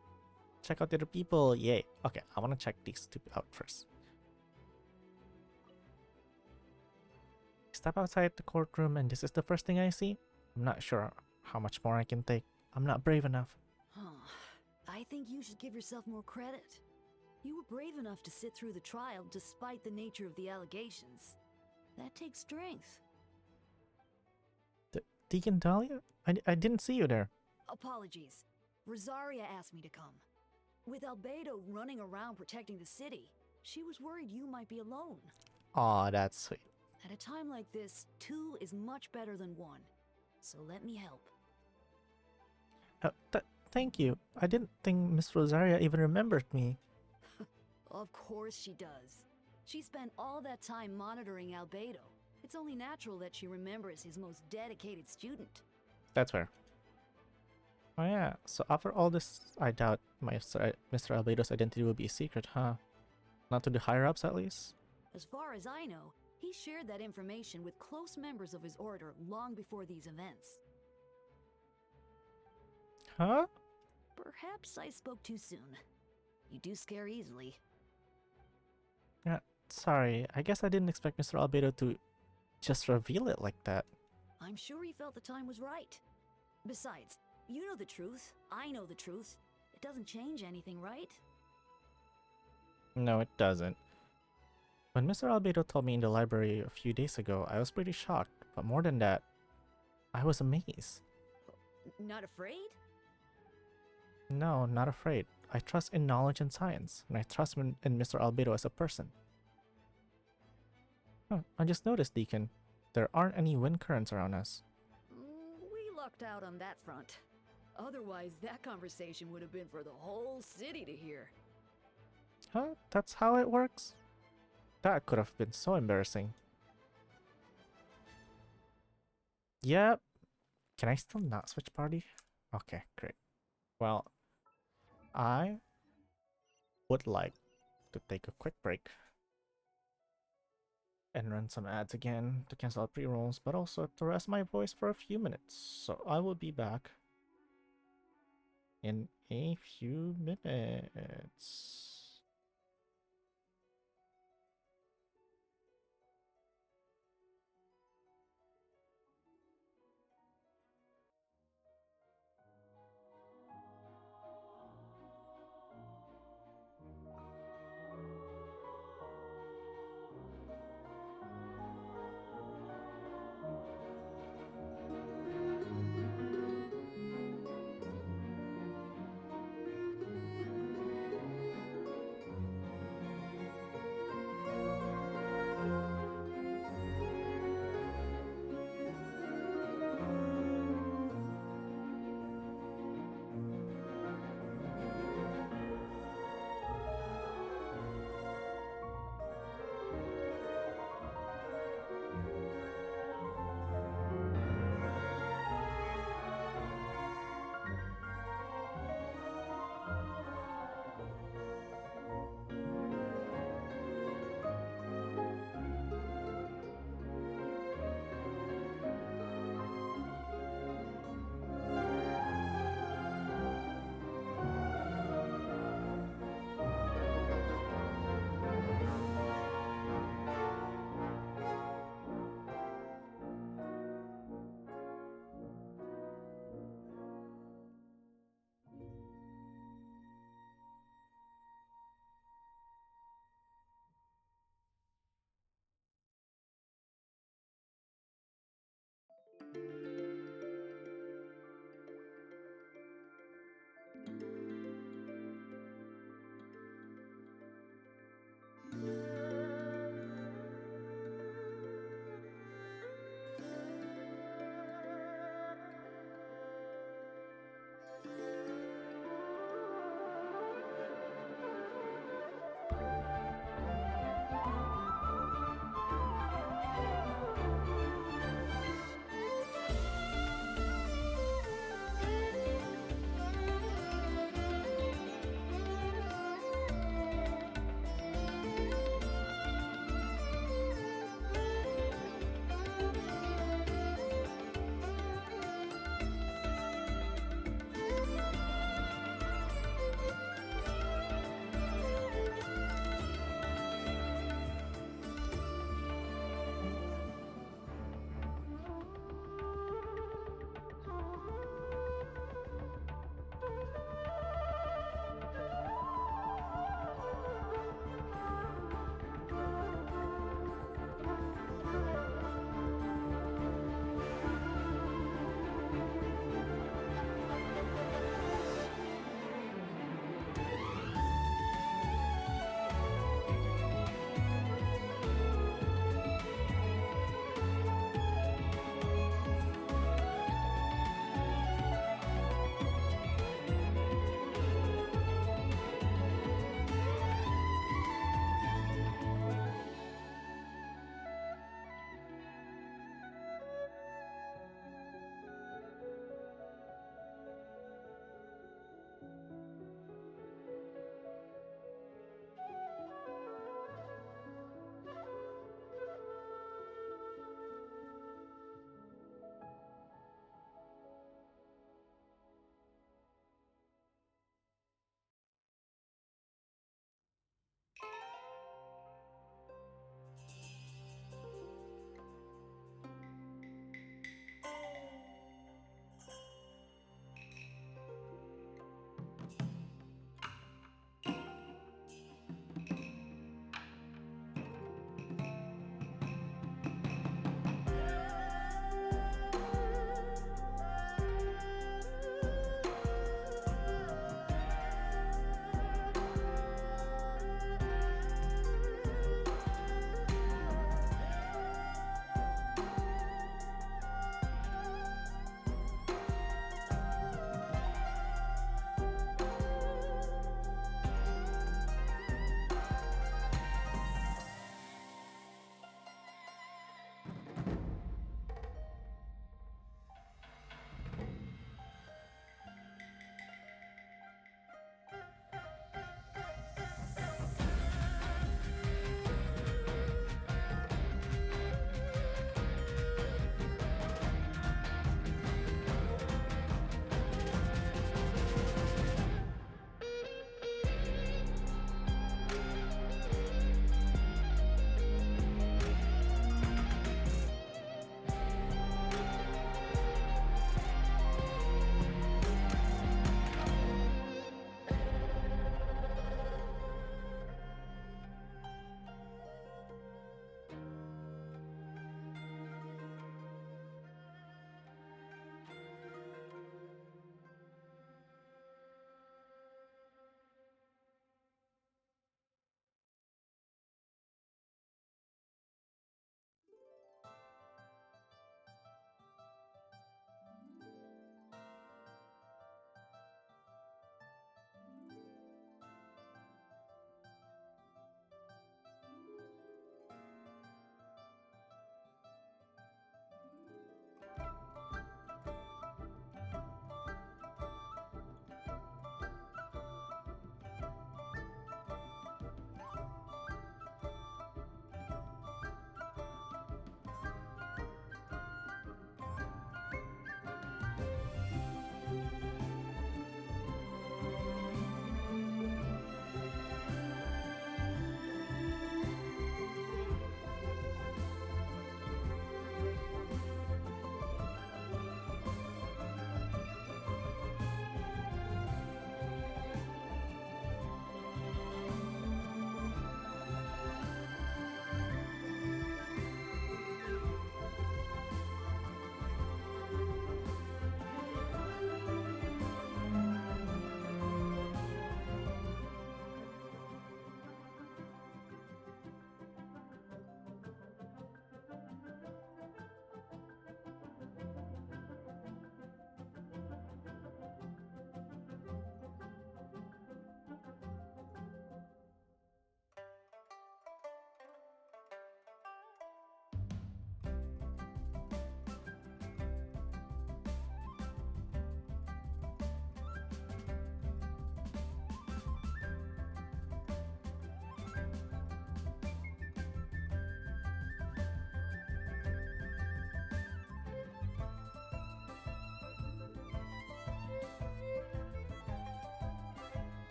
check out the other people. Yay. Okay, I want to check these two out first. Step outside the courtroom and this is the first thing I see? I'm not sure how much more I can take. I'm not brave enough. I think you should give yourself more credit. You were brave enough to sit through the trial despite the nature of the allegations. That takes strength. Deacon Dahlia? I didn't see you there. Apologies. Rosaria asked me to come. With Albedo running around protecting the city, she was worried you might be alone. Aw, that's sweet. At a time like this, 2 is much better than 1. So let me help. Thank you. I didn't think Miss Rosaria even remembered me. Of course she does. She spent all that time monitoring Albedo. It's only natural that she remembers his most dedicated student. That's fair. Oh yeah, so after all this, I doubt Mr. Albedo's identity will be a secret, huh? Not to the higher-ups, at least? As far as I know, he shared that information with close members of his order long before these events. Huh? Perhaps I spoke too soon. You do scare easily. Yeah, sorry. I guess I didn't expect Mr. Albedo to just reveal it like that. I'm sure he felt the time was right. Besides, you know the truth. I know the truth. It doesn't change anything, right? No, it doesn't. When Mr. Albedo told me in the library a few days ago, I was pretty shocked. But more than that, I was amazed. Not afraid? No, not afraid. I trust in knowledge and science, and I trust in Mr. Albedo as a person. Huh, I just noticed, Deacon. There aren't any wind currents around us. We lucked out on that front. Otherwise, that conversation would have been for the whole city to hear. Huh? That's how it works? That could have been so embarrassing. Yep. Can I still not switch party? Okay, great. Well, I would like to take a quick break and run some ads again to cancel out pre-rolls, but also to rest my voice for a few minutes. So I will be back in a few minutes.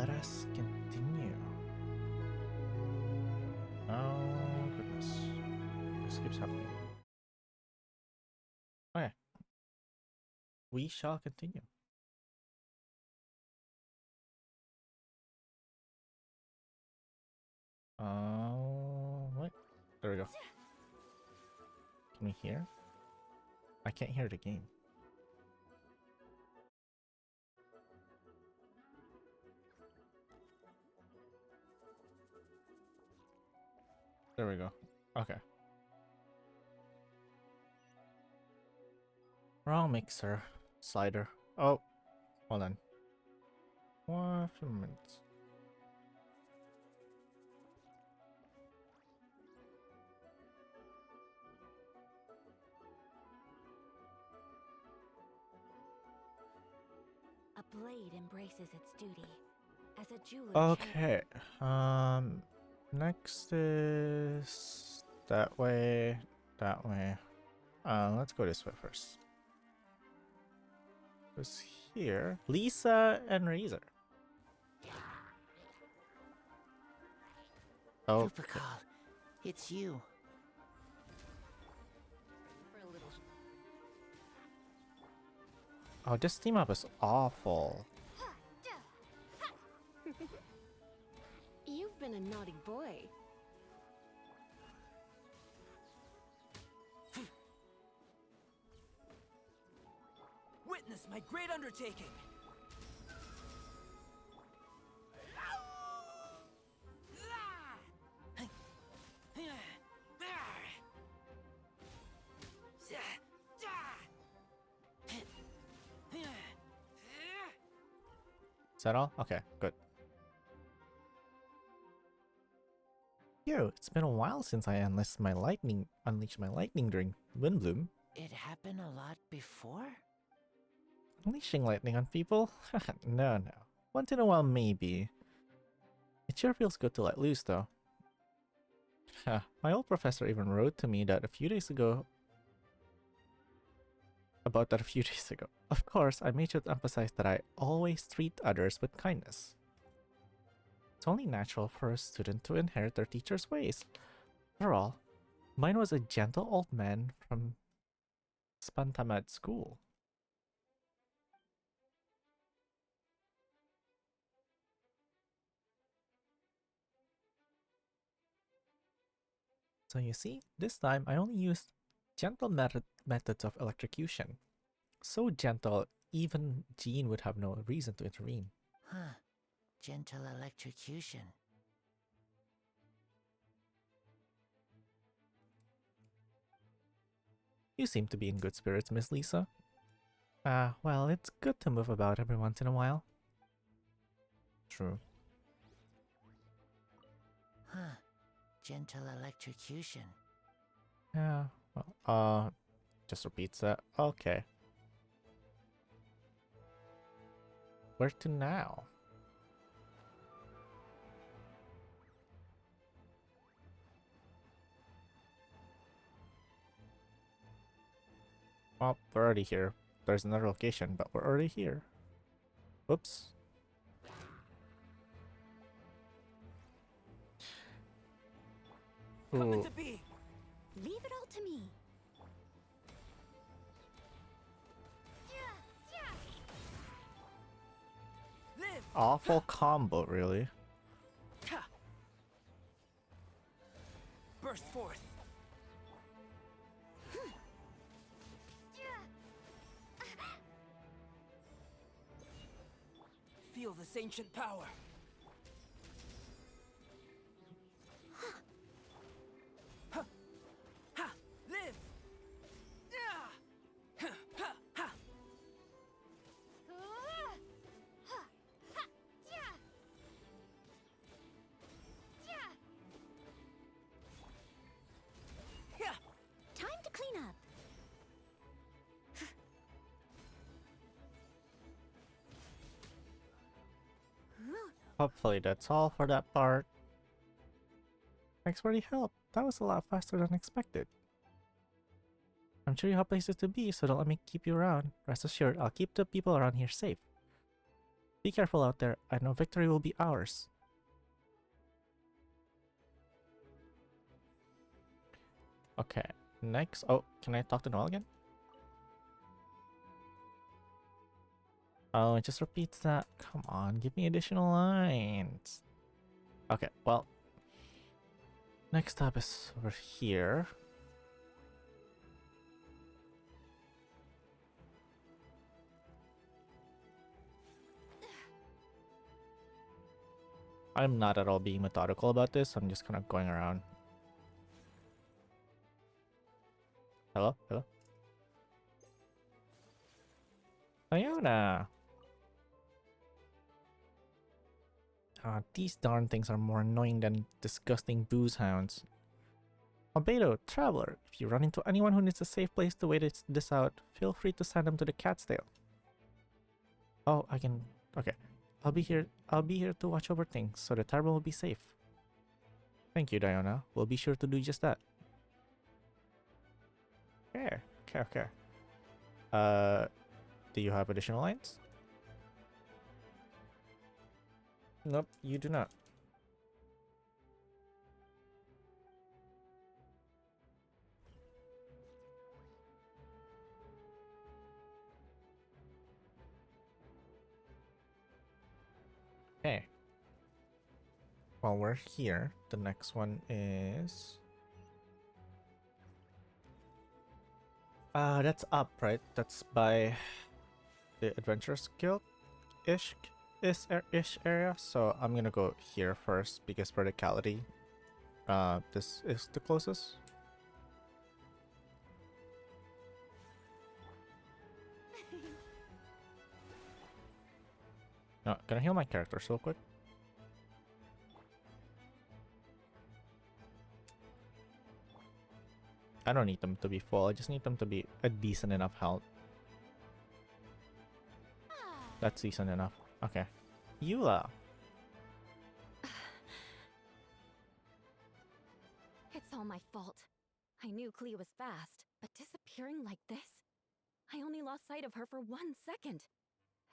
let us continue. Oh goodness. This keeps happening. Okay. We shall continue. What? There we go. Can we hear? I can't hear the game. There we go. Okay. Wrong mixer. Slider. Oh, hold on. One few minutes. A blade embraces its duty. As a jeweler. Okay. Next is that way. That way. Let's go this way first. Who's here? Lisa and Razor. Oh. Lupercal, it's you. Oh, this team up is awful. You've been a naughty boy. Witness my great undertaking. Is that all? Okay, good. Yo, it's been a while since I unleashed my lightning during Windblume. It happened a lot before? Unleashing lightning on people? No. Once in a while, maybe. It sure feels good to let loose, though. My old professor even wrote to me that a few days ago. Of course, I made sure to emphasize that I always treat others with kindness. It's only natural for a student to inherit their teacher's ways. After all, mine was a gentle old man from Spantamad School. So you see, this time I only used gentle methods of electrocution. So gentle, even Jean would have no reason to intervene. Huh. Gentle electrocution. You seem to be in good spirits, Miss Lisa. Well, it's good to move about every once in a while. True. Huh. Gentle electrocution. Yeah, well, just repeats that. Okay. Where to now? Well, we're already here. There's another location, but we're already here. Whoops. Come to be. Leave it all to me. Live. Awful combo, really. Burst forth. Feel this ancient power. Live. Time to clean up. Hopefully that's all for that part. Thanks for the help. That was a lot faster than expected. I'm sure you have places to be, so don't let me keep you around. Rest assured, I'll keep the people around here safe. Be careful out there. I know victory will be ours. Okay, next. Oh, can I talk to Noel again? Oh, it just repeats that. Come on, give me additional lines. Okay, well, next up is over here. I'm not at all being methodical about this. I'm just kind of going around. Hello? Hello? Iona! Ah, these darn things are more annoying than disgusting booze hounds. Albedo, traveler, if you run into anyone who needs a safe place to wait this out, feel free to send them to the cat's tail. Oh, I can... Okay. I'll be here to watch over things, so the tavern will be safe. Thank you, Diona. We'll be sure to do just that. Okay. Do you have additional lines? Nope, you do not. Okay. While we're here, the next one is... that's up, right? That's by the Adventurers Guild-ish area. So I'm gonna go here first because verticality. This is the closest. No, can I heal my characters real quick? I don't need them to be full, I just need them to be a decent enough health. That's decent enough. Okay. Eula! It's all my fault. I knew Clea was fast, but disappearing like this? I only lost sight of her for 1 second.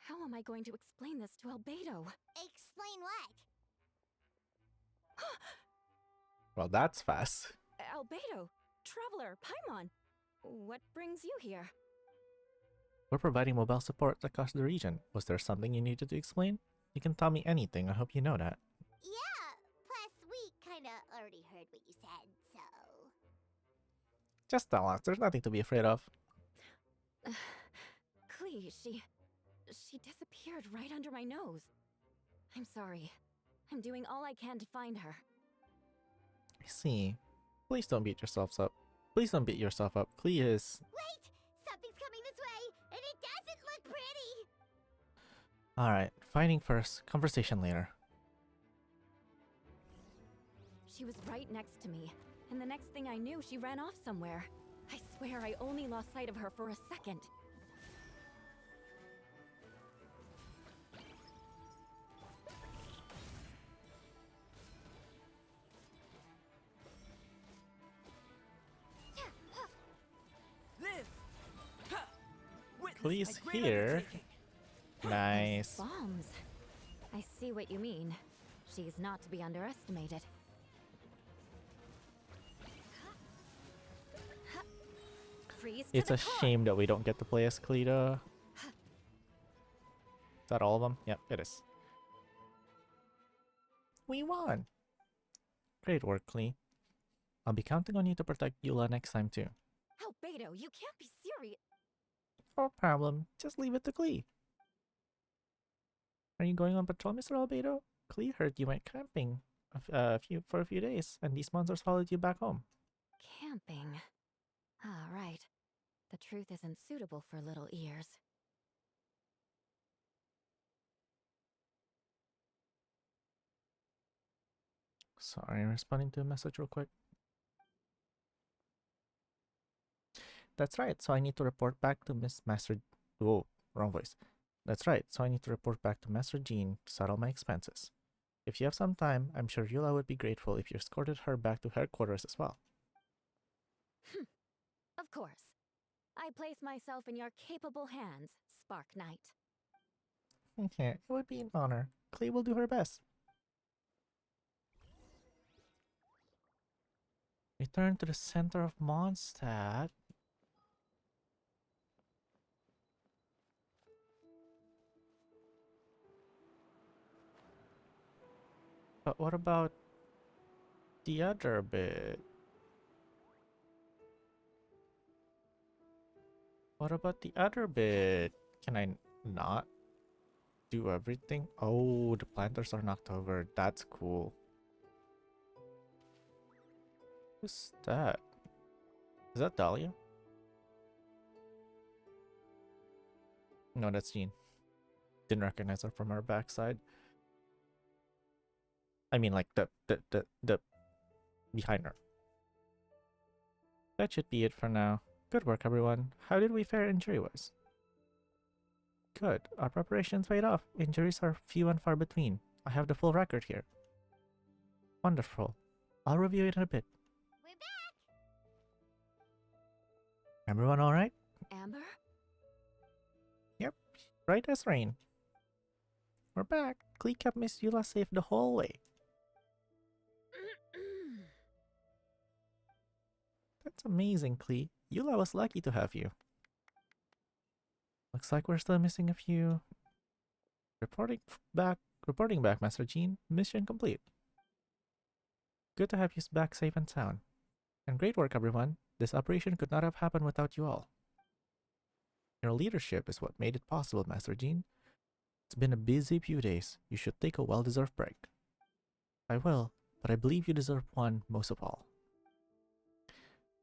How am I going to explain this to Albedo? Explain what? Well, that's fast. Albedo, Traveler, Paimon, what brings you here? We're providing mobile support across the region. Was there something you needed to explain? You can tell me anything, I hope you know that. Yeah, plus we kinda already heard what you said, so... Just tell us, there's nothing to be afraid of. Clea, she disappeared right under my nose. I'm sorry. I'm doing all I can to find her. I see. Please don't beat yourselves up. Please don't beat yourself up. Clea is... Wait! Something's coming this way, and it doesn't look pretty! Alright, fighting first, conversation later. She was right next to me, and the next thing I knew, she ran off somewhere. I swear I only lost sight of her for a second. Clea's here. Nice. Bombs. I see what you mean. She's not to be underestimated. Freeze to It's the a core. shame that we don't get to play as Clea. Is that all of them? Yep, it is. We won! Great work, Clea. I'll be counting on you to protect Eula next time too. Albedo, you can't be serious. No problem. Just leave it to Clea. Are you going on patrol, Mr. Albedo? Clea heard you went camping for a few days, and these monsters followed you back home. Camping. Ah, right. The truth isn't suitable for little ears. Sorry, I'm responding to a message real quick. That's right, so I need to report back to Whoa, wrong voice. That's right, so I need to report back to Master Jean to settle my expenses. If you have some time, I'm sure Eula would be grateful if you escorted her back to headquarters as well. Of course. I place myself in your capable hands, Spark Knight. It would be an honor. Clay will do her best. Return to the center of Mondstadt. But what about the other bit? What about the other bit? Can I not do everything? Oh, the planters are knocked over. That's cool. Who's that? Is that Dahlia? No, that's Jean. Didn't recognize her from her backside. I mean, like the behind her. That should be it for now. Good work, everyone. How did we fare injury-wise? Good. Our preparations paid off. Injuries are few and far between. I have the full record here. Wonderful. I'll review it in a bit. We're back! Everyone alright? Amber? Yep. Right as rain. We're back. Klee kept Miss Eula safe the whole way. That's amazing, Klee. Eula was lucky to have you. Looks like we're still missing a few. Reporting back, Master Jean. Mission complete. Good to have you back safe and sound. And great work, everyone. This operation could not have happened without you all. Your leadership is what made it possible, Master Jean. It's been a busy few days. You should take a well-deserved break. I will, but I believe you deserve one most of all.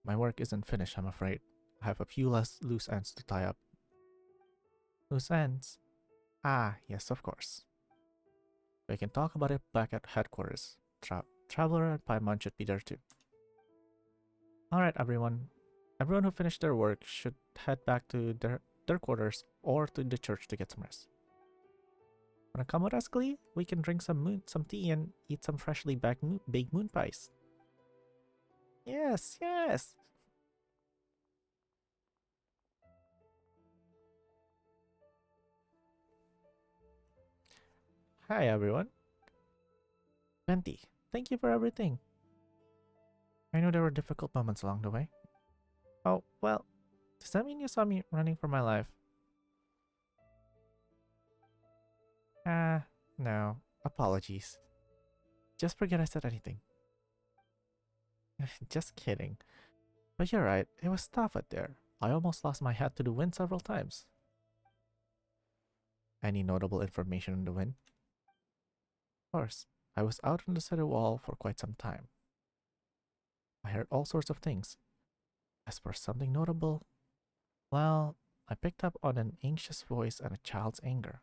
My work isn't finished, I'm afraid. I have a few less loose ends to tie up. Loose ends? Ah, yes, of course. We can talk about it back at headquarters. Traveler and Paimon should be there too. Alright, everyone. Everyone who finished their work should head back to their quarters or to the church to get some rest. Wanna come with us, Klee? We can drink some tea and eat some freshly baked moon pies. Yes, yes! Hi, everyone. Venti, thank you for everything. I know there were difficult moments along the way. Oh, well, does that mean you saw me running for my life? No. Apologies. Just forget I said anything. Just kidding. But you're right, it was tough out there. I almost lost my head to the wind several times. Any notable information on the wind? Of course, I was out on the city wall for quite some time. I heard all sorts of things. As for something notable, well, I picked up on an anxious voice and a child's anger.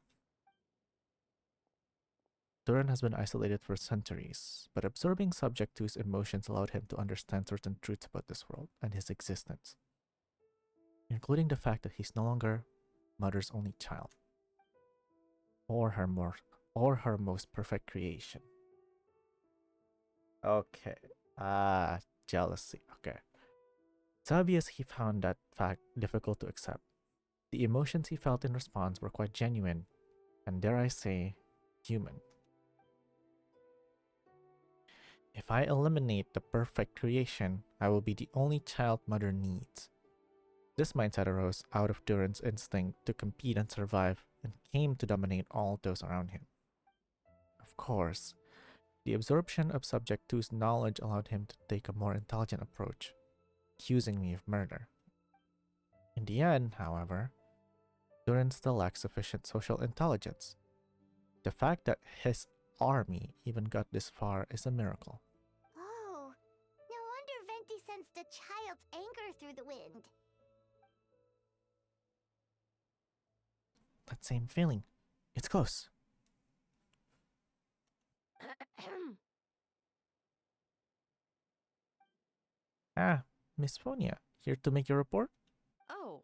Durin has been isolated for centuries, but absorbing Subject 2's emotions allowed him to understand certain truths about this world and his existence, including the fact that he's no longer Mother's only child, or her most perfect creation. Okay. Jealousy. Okay. It's obvious he found that fact difficult to accept. The emotions he felt in response were quite genuine, and dare I say, human. If I eliminate the perfect creation, I will be the only child Mother needs. This mindset arose out of Durin's instinct to compete and survive and came to dominate all those around him. Of course, the absorption of Subject 2's knowledge allowed him to take a more intelligent approach, accusing me of murder. In the end, however, Durin still lacks sufficient social intelligence. The fact that his army even got this far is a miracle. Oh, no wonder Venti sensed a child's anger through the wind. That same feeling. It's close. Miss Phonia, here to make your report? Oh,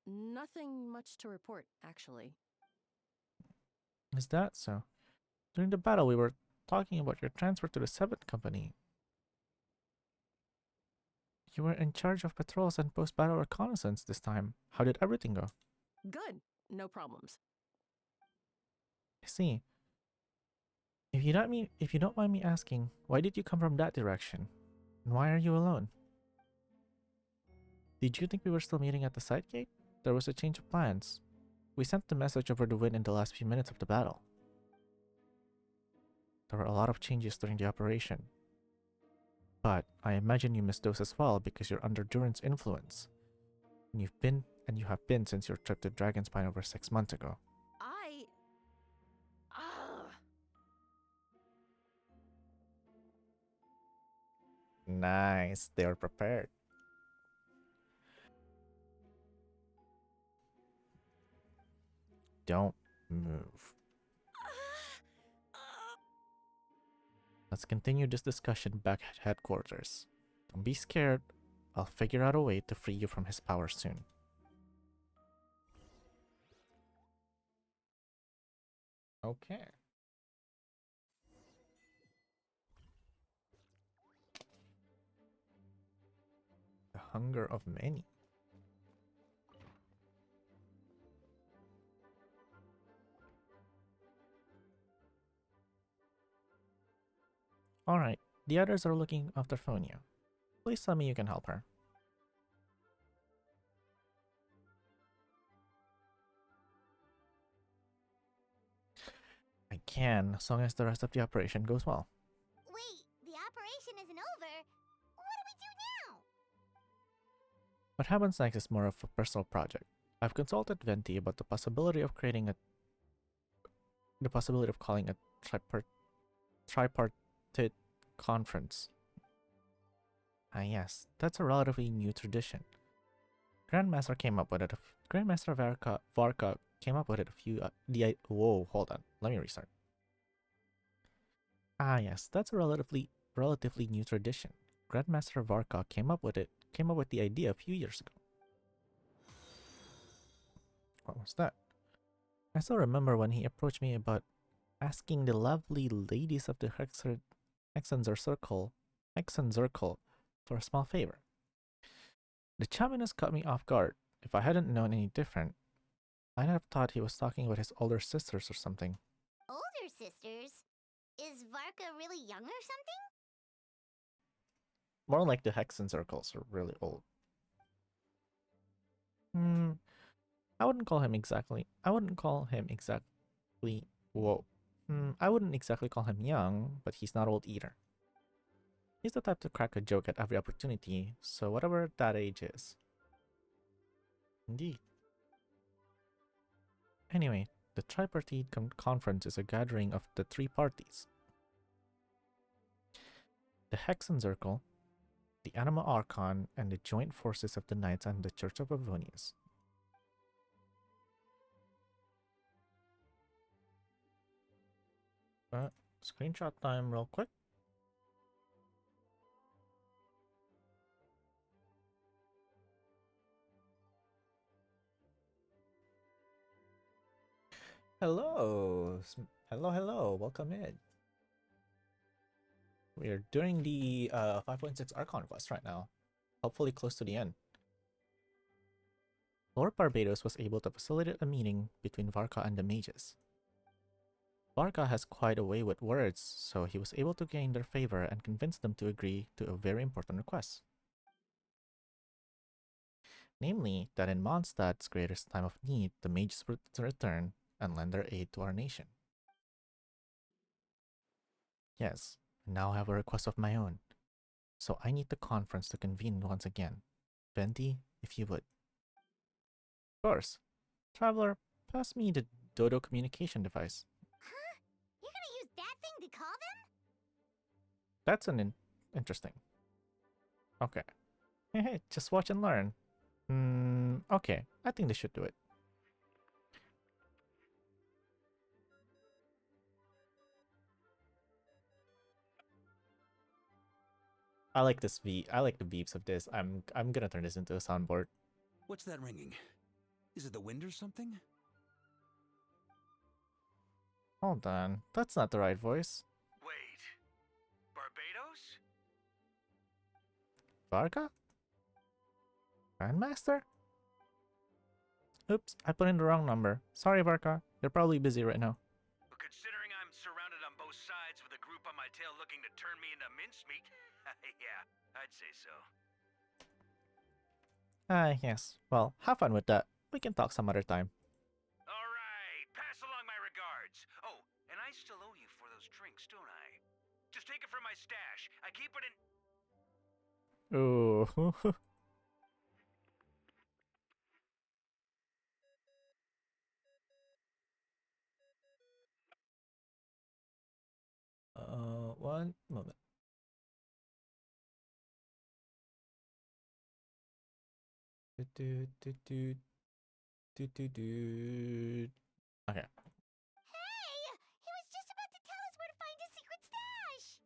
nothing much to report, actually. Is that so? During the battle, we were talking about your transfer to the 7th Company. You were in charge of patrols and post-battle reconnaissance this time. How did everything go? Good, no problems. see. If you don't mind me asking, why did you come from that direction? And why are you alone? Did you think we were still meeting at the side gate? There was a change of plans. We sent the message over the wind in the last few minutes of the battle. There were a lot of changes during the operation. But I imagine you missed those as well because you're under Durin's influence. And you have been since your trip to Dragonspine over 6 months ago. Nice, they are prepared. Don't move. Let's continue this discussion back at headquarters. Don't be scared. I'll figure out a way to free you from his power soon. Okay. The hunger of many. Alright, the others are looking after Phonia. Please tell me you can help her. I can, as long as the rest of the operation goes well. Wait, the operation isn't over. What do we do now? What happens next is more of a personal project. I've consulted Venti about the possibility of calling a tripartite conference. Ah yes, that's a relatively new tradition. Grandmaster Varka came up with it a few whoa, hold on. Let me restart. Ah yes, that's a relatively new tradition. Grandmaster Varka came up with the idea a few years ago. What was that? I still remember when he approached me about asking the lovely ladies of the Hexenzirkel for a small favor. The Chaminus caught me off guard. If I hadn't known any different, I'd have thought he was talking with his older sisters or something. Older sisters? Is Varka really young or something? More like the Hexenzirkels are really old. I wouldn't exactly call him young, but he's not old either. He's the type to crack a joke at every opportunity, so whatever that age is. Indeed. Anyway, the tripartite conference is a gathering of the 3 parties. The Hexenzirkel, the Anima Archon, and the joint forces of the Knights and the Church of Avonius. Screenshot time real quick. Hello, welcome in. We are doing the 5.6 Archon quest right now, hopefully close to the end. Lord Barbados was able to facilitate a meeting between Varka and the mages. Varka has quite a way with words, so he was able to gain their favor and convince them to agree to a very important request. Namely, that in Mondstadt's greatest time of need, the mages would return and lend their aid to our nation. Yes, I now have a request of my own, so I need the conference to convene once again. Venti, if you would. Of course. Traveler, pass me the Dodo communication device. Huh? You're gonna use that thing to call them? That's interesting. Okay. Hey, just watch and learn. Okay, I think they should do it. I like this I like the beeps of this. I'm gonna turn this into a soundboard. What's that ringing? Is it the wind or something? Hold on, that's not the right voice. Wait. Barbados? Varka? Grandmaster? Oops, I put in the wrong number. Sorry, Varka. You're probably busy right now. But could considering I'm surrounded on both sides with a group on my tail looking to turn me into mincemeat. Yeah, I'd say so. Yes. Well, have fun with that. We can talk some other time. Alright, pass along my regards. Oh, and I still owe you for those drinks, don't I? Just take it from my stash. I keep it in... Ooh. One moment. Okay. Hey! He was just about to tell us where to find his secret stash!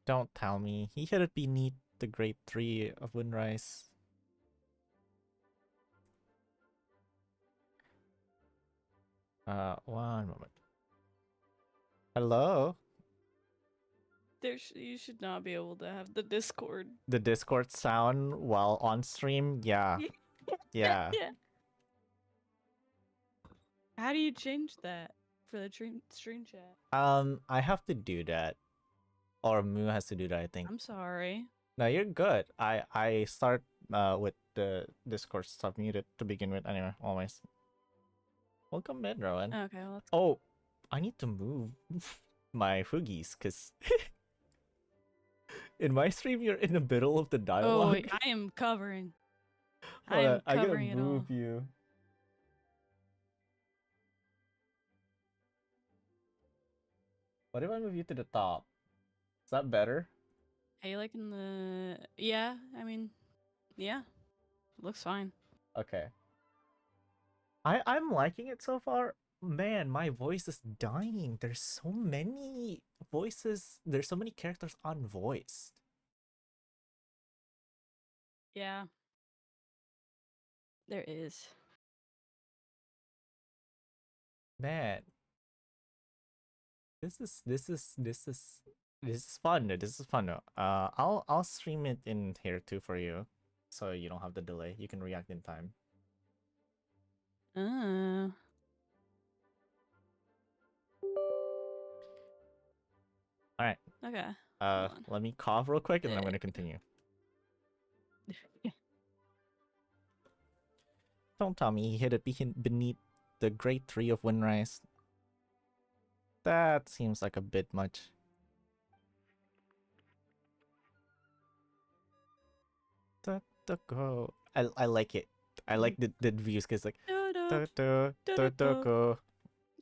Don't tell me. He hid it beneath the grade 3 of Windrise. One moment. Hello? You should not be able to have the Discord. The Discord sound while on stream? Yeah. Yeah. Yeah. How do you change that for the stream chat? I have to do that. Or Moo has to do that, I think. I'm sorry. No, you're good. I start with the Discord stuff muted to begin with anyway, always. Welcome in, Rowan. Okay, well, oh, I need to move my Foogies, because in my stream you're in the middle of the dialogue. Oh, wait, I am covering. Hold on, I gotta covering it all. move you. What if I move you to the top? Is that better? Hey, like in the... Yeah, I mean, yeah. Looks fine. Okay. I'm liking it so far. Man, my voice is dying. There's so many voices. There's so many characters unvoiced. Yeah. There is. Man. This is fun. This is fun. I'll stream it in here too for you, so you don't have the delay. You can react in time. All right. Okay. Let me cough real quick, and then I'm gonna continue. Don't tell me he hid it beneath the grade 3 of Windrise. That seems like a bit much. Go. I like it. I like the views because like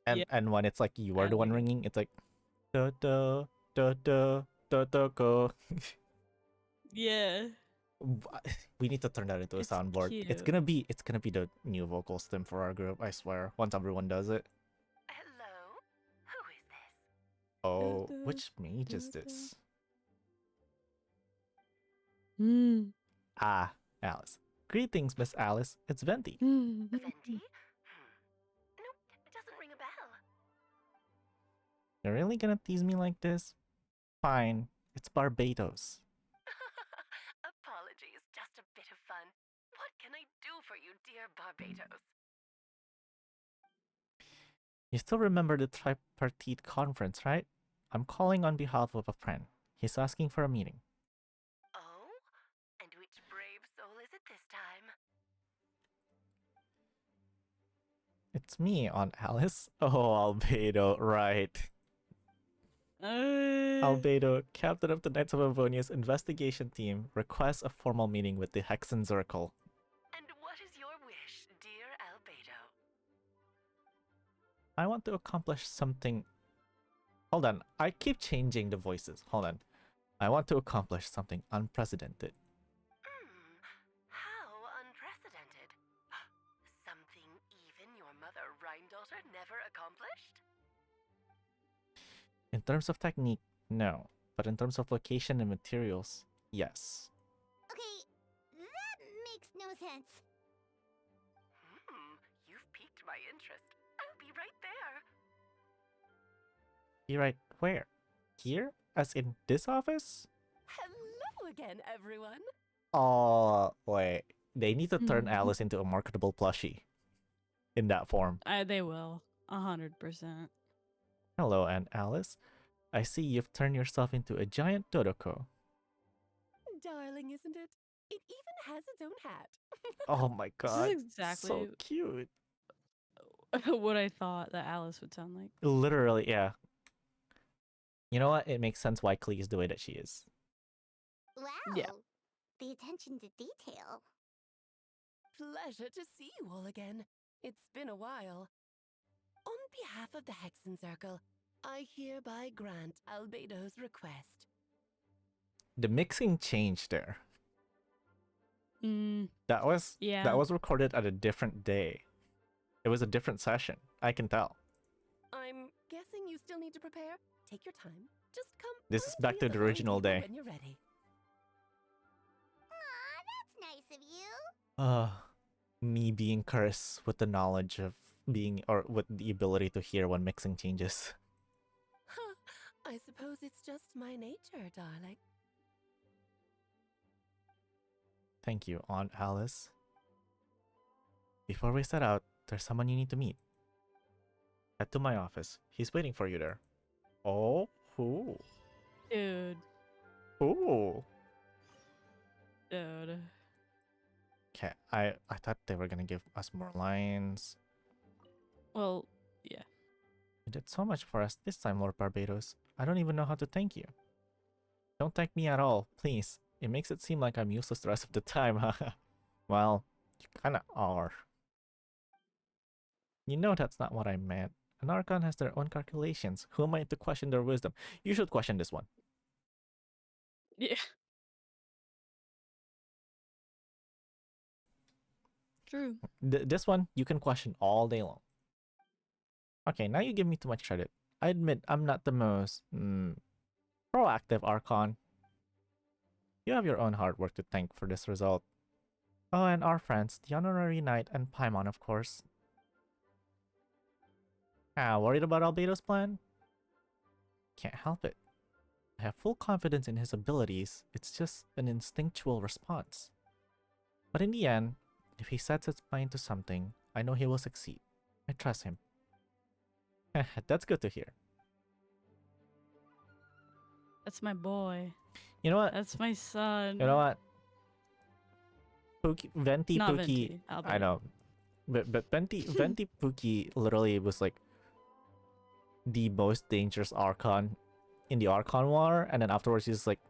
and when it's like you are the one ringing, it's like go. Yeah. We need to turn that into a soundboard. Cute. It's gonna be the new vocal stem for our group, I swear. Once everyone does it. Hello? Who is this? Oh, which mage is this? Ah, Alice. Greetings, Miss Alice. It's Venti. Venti? Nope, it doesn't ring a bell. You're really gonna tease me like this? Fine. It's Barbados. Apologies, just a bit of fun. What can I do for you, dear Barbados? You still remember the tripartite conference, right? I'm calling on behalf of a friend. He's asking for a meeting. Oh? And which brave soul is it this time? It's me, Aunt Alice. Oh, Albedo, right. Albedo, captain of the Knights of Avonia's investigation team, requests a formal meeting with the Hexenzirkel. And what is your wish, dear Albedo? I want to accomplish something... Hold on, I keep changing the voices. Hold on. I want to accomplish something unprecedented. How unprecedented. Something even your mother Rhine-daughter never accomplished? In terms of technique, no. But in terms of location and materials, yes. Okay, that makes no sense. You've piqued my interest. I'll be right there. Be right where? Here? As in this office? Hello again, everyone. Oh, wait. They need to turn Alice into a marketable plushie. In that form. They will. 100%. Hello, Aunt Alice. I see you've turned yourself into a giant Dodoko. Darling, isn't it? It even has its own hat. Oh my god. This is exactly So cute. what I thought that Alice would sound like. Literally, yeah. You know what? It makes sense why Klee is the way that she is. Wow. Yeah. The attention to detail. Pleasure to see you all again. It's been a while. On behalf of the Hexenzirkel, I hereby grant Albedo's request. The mixing changed there. Mm, That was yeah. recorded at a different day. It was a different session. I can tell. I'm guessing you still need to prepare. Take your time. Just come. This is back to the original day. When you're ready. Aw, that's nice of you. Me being cursed with the knowledge of being, or with the ability to hear when mixing changes. Huh. I suppose it's just my nature, darling. Thank you, Aunt Alice. Before we set out, there's someone you need to meet. Head to my office. He's waiting for you there. Oh, who? Dude. Ooh. Dude. Okay, I thought they were gonna give us more lines. Well, yeah. You did so much for us this time, Lord Barbados. I don't even know how to thank you. Don't thank me at all, please. It makes it seem like I'm useless the rest of the time, haha. Well, you kinda are. You know that's not what I meant. An Archon has their own calculations. Who am I to question their wisdom? You should question this one. Yeah. True. This one, you can question all day long. Okay, now you give me too much credit. I admit I'm not the most proactive Archon. You have your own hard work to thank for this result. Oh, and our friends, the Honorary Knight and Paimon, of course. Worried about Albedo's plan? Can't help it. I have full confidence in his abilities, it's just an instinctual response. But in the end, if he sets his mind to something, I know he will succeed. I trust him. That's good to hear. That's my boy. You know what? That's my son. You know what? Venti Not Pookie. Venti, I Albedo. know. But Venti Pookie literally was like the most dangerous Archon in the Archon War, and then afterwards he's like,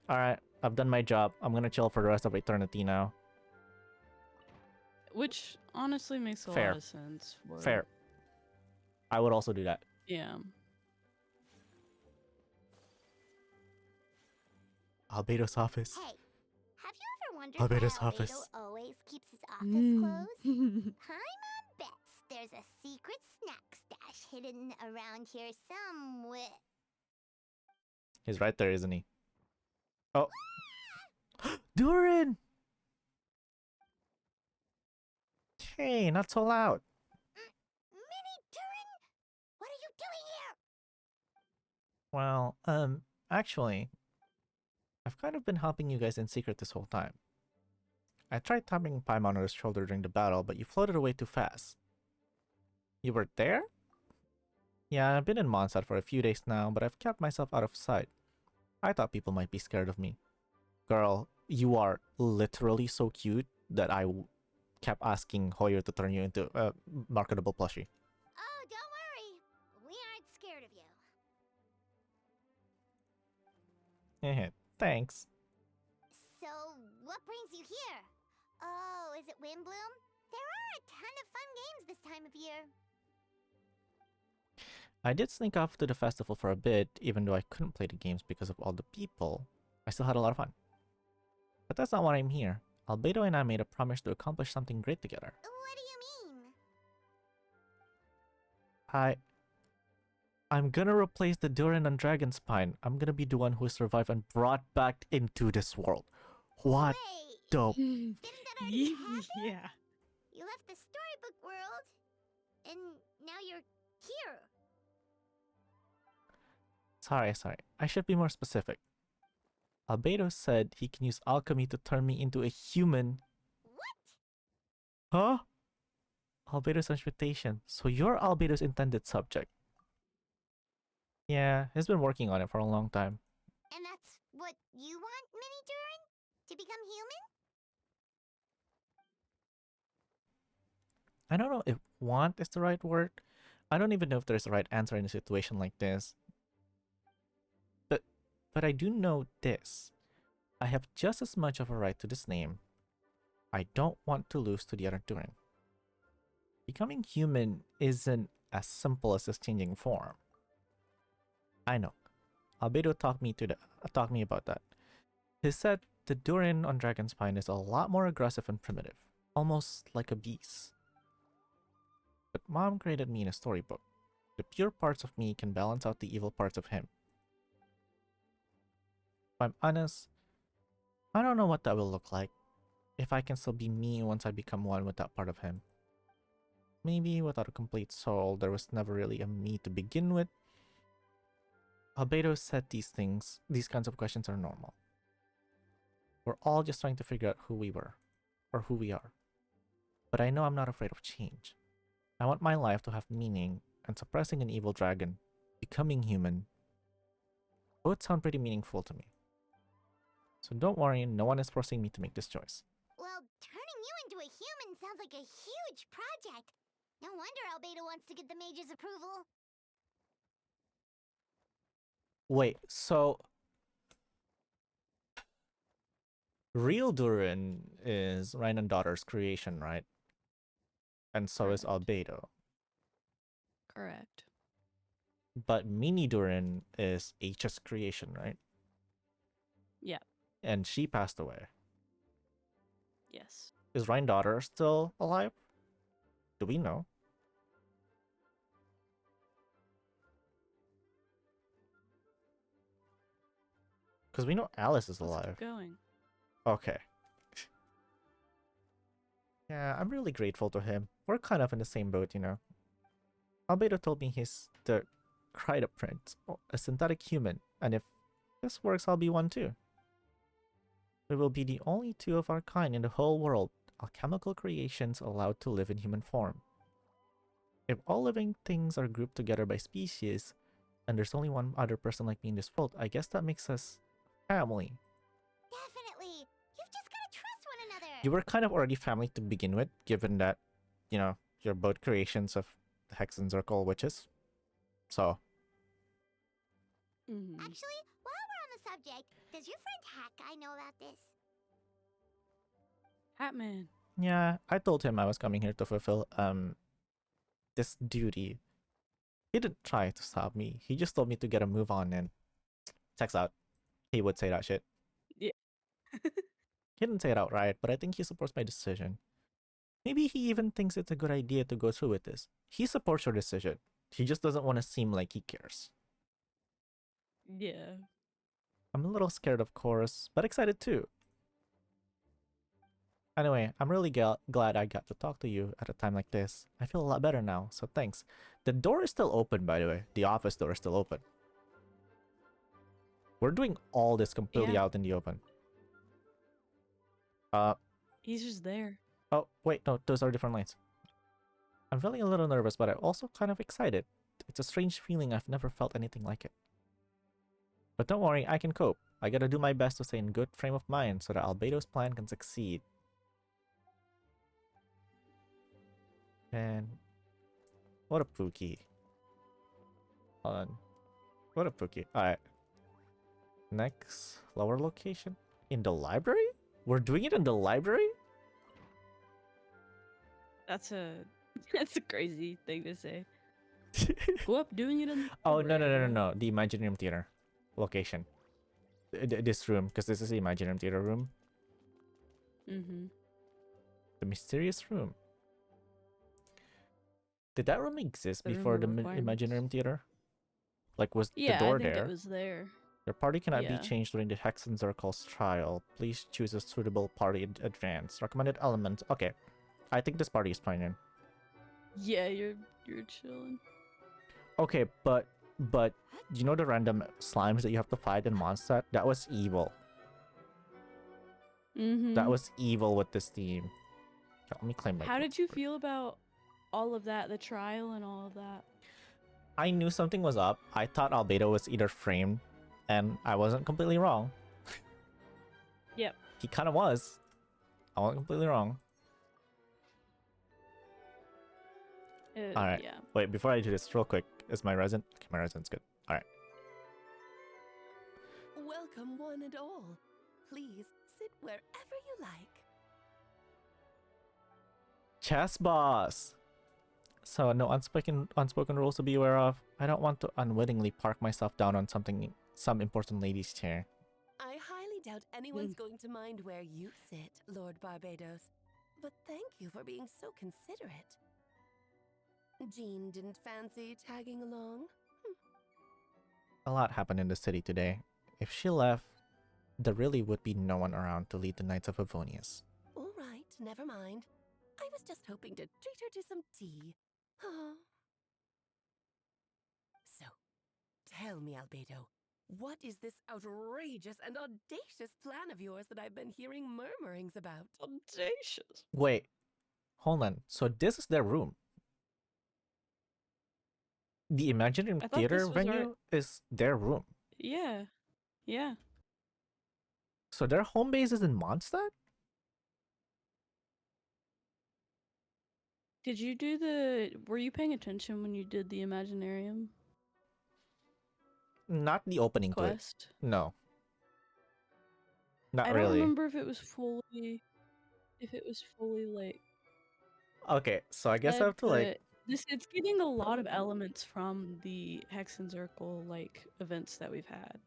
alright, I've done my job. I'm gonna chill for the rest of eternity now. Which honestly makes a Fair. lot of sense. Fair. I would also do that. Yeah. Albedo's office. Hey, have you ever wondered Albedo's why Albedo office. always keeps his office closed? Paimon bets there's a secret snack stash hidden around here somewhere. He's right there, isn't he? Oh. Durin! Hey, not so loud. Mini Durin, what are you doing here? Well, actually, I've kind of been helping you guys in secret this whole time. I tried tapping Paimon on his shoulder during the battle, but you floated away too fast. You were there? Yeah, I've been in Mondstadt for a few days now, but I've kept myself out of sight. I thought people might be scared of me. Girl, you are literally so cute that I kept asking Hoyer to turn you into a marketable plushie. Oh, don't worry. We aren't scared of you. Thanks. So, what brings you here? Oh, is it Windblume? There are a ton of fun games this time of year. I did sneak off to the festival for a bit, even though I couldn't play the games because of all the people. I still had a lot of fun. But that's not why I'm here. Albedo and I made a promise to accomplish something great together. What do you mean? I'm gonna replace the Durin and Dragonspine. I'm gonna be the one who survived and brought back into this world. What dope. Didn't that already happen? Yeah. You left the storybook world, and now you're here. Sorry. I should be more specific. Albedo said he can use alchemy to turn me into a human. What? Huh? Albedo's transmutation. So you're Albedo's intended subject. Yeah, he's been working on it for a long time. And that's what you want, Mini Durin? To become human? I don't know if want is the right word. I don't even know if there's a right answer in a situation like this. But I do know this. I have just as much of a right to this name. I don't want to lose to the other Durin. Becoming human isn't as simple as just changing form. I know. Albedo talked me about that. He said the Durin on Dragonspine is a lot more aggressive and primitive, almost like a beast. But Mom created me in a storybook. The pure parts of me can balance out the evil parts of him. If I'm honest, I don't know what that will look like. If I can still be me once I become one with that part of him. Maybe without a complete soul, there was never really a me to begin with. Albedo said these kinds of questions are normal. We're all just trying to figure out who we were, or who we are. But I know I'm not afraid of change. I want my life to have meaning, and suppressing an evil dragon, becoming human, both sound pretty meaningful to me. So don't worry, no one is forcing me to make this choice. Well, turning you into a human sounds like a huge project. No wonder Albedo wants to get the mage's approval. Wait, so real Durin is Rhinandotter's creation, right? And so is Albedo. Correct. But Mini Durin is H's creation, right? Yeah. And she passed away. Yes. Is Rhinandotter still alive? Do we know? Because we know Alice is Let's alive. keep going. Okay. Yeah, I'm really grateful to him. We're kind of in the same boat, you know. Albedo told me he's the Kryda Prince, a synthetic human, and if this works, I'll be one too. We will be the only two of our kind in the whole world, alchemical creations allowed to live in human form. If all living things are grouped together by species, and there's only one other person like me in this world, I guess that makes us family. Definitely. You've just gotta trust one another. You were kind of already family to begin with, given that, you know, you're both creations of the Hexenzirkel witches. So. Actually, while we're on the subject, does your friend Hat Guy know about this? Hatman. Yeah, I told him I was coming here to fulfill, this duty. He didn't try to stop me. He just told me to get a move on and checks out. He would say that shit. Yeah. He didn't say it outright, but I think he supports my decision. Maybe he even thinks it's a good idea to go through with this. He supports your decision. He just doesn't want to seem like he cares. Yeah. I'm a little scared, of course, but excited too. Anyway, I'm really glad I got to talk to you at a time like this. I feel a lot better now, so thanks. The door is still open, by the way. The office door is still open. We're doing all this completely out in the open. He's just there. Oh, wait, no, those are different lines. I'm feeling a little nervous, but I'm also kind of excited. It's a strange feeling. I've never felt anything like it. But don't worry, I can cope. I gotta do my best to stay in good frame of mind so that Albedo's plan can succeed. And what a pookie. Hold on. What a pookie. Alright. Next, lower location. In the library? We're doing it in the library? That's a crazy thing to say. Go up doing it in the Oh, library. no. The Imaginarium Theater location. This room, because this is the Imaginarium Theater room. The mysterious room. Did that room exist before the Imaginarium Theater? Like, was the door there? Yeah, I think it was there. Your party cannot be changed during the Hexenzirkel's trial. Please choose a suitable party in advance. Recommended elements. Okay. I think this party is fine then. Yeah, you're chilling. Okay, but you know the random slimes that you have to fight in Mondstadt? That was evil. That was evil with this theme. Okay, let me claim my How did you feel about all of that, the trial and all of that? I knew something was up. I thought Albedo was either framed, and I wasn't completely wrong. Yep. He kind of was. I wasn't completely wrong. All right. Yeah. Wait, before I do this, real quick, is my resin? Okay, my resin's good. All right. Welcome, one and all. Please sit wherever you like. Chess boss. So no unspoken rules to be aware of. I don't want to unwittingly park myself down on some important lady's chair. I highly doubt anyone's going to mind where you sit, Lord Barbados. But thank you for being so considerate. Jean didn't fancy tagging along? A lot happened in the city today. If she left, there really would be no one around to lead the Knights of Favonius. All right, never mind. I was just hoping to treat her to some tea. So, tell me, Albedo, what is this outrageous and audacious plan of yours that I've been hearing murmurings about? Audacious? Wait, hold on. So this is their room. The Imaginary Theater venue is their room. Yeah. Yeah. So their home base is in Mondstadt? Did you do were you paying attention when you did the Imaginarium? Not the opening quest? To it. No. Not I really. don't remember if it was fully like. Okay, so I guess I have to like. It's getting a lot of elements from the Hexenzirkel like events that we've had.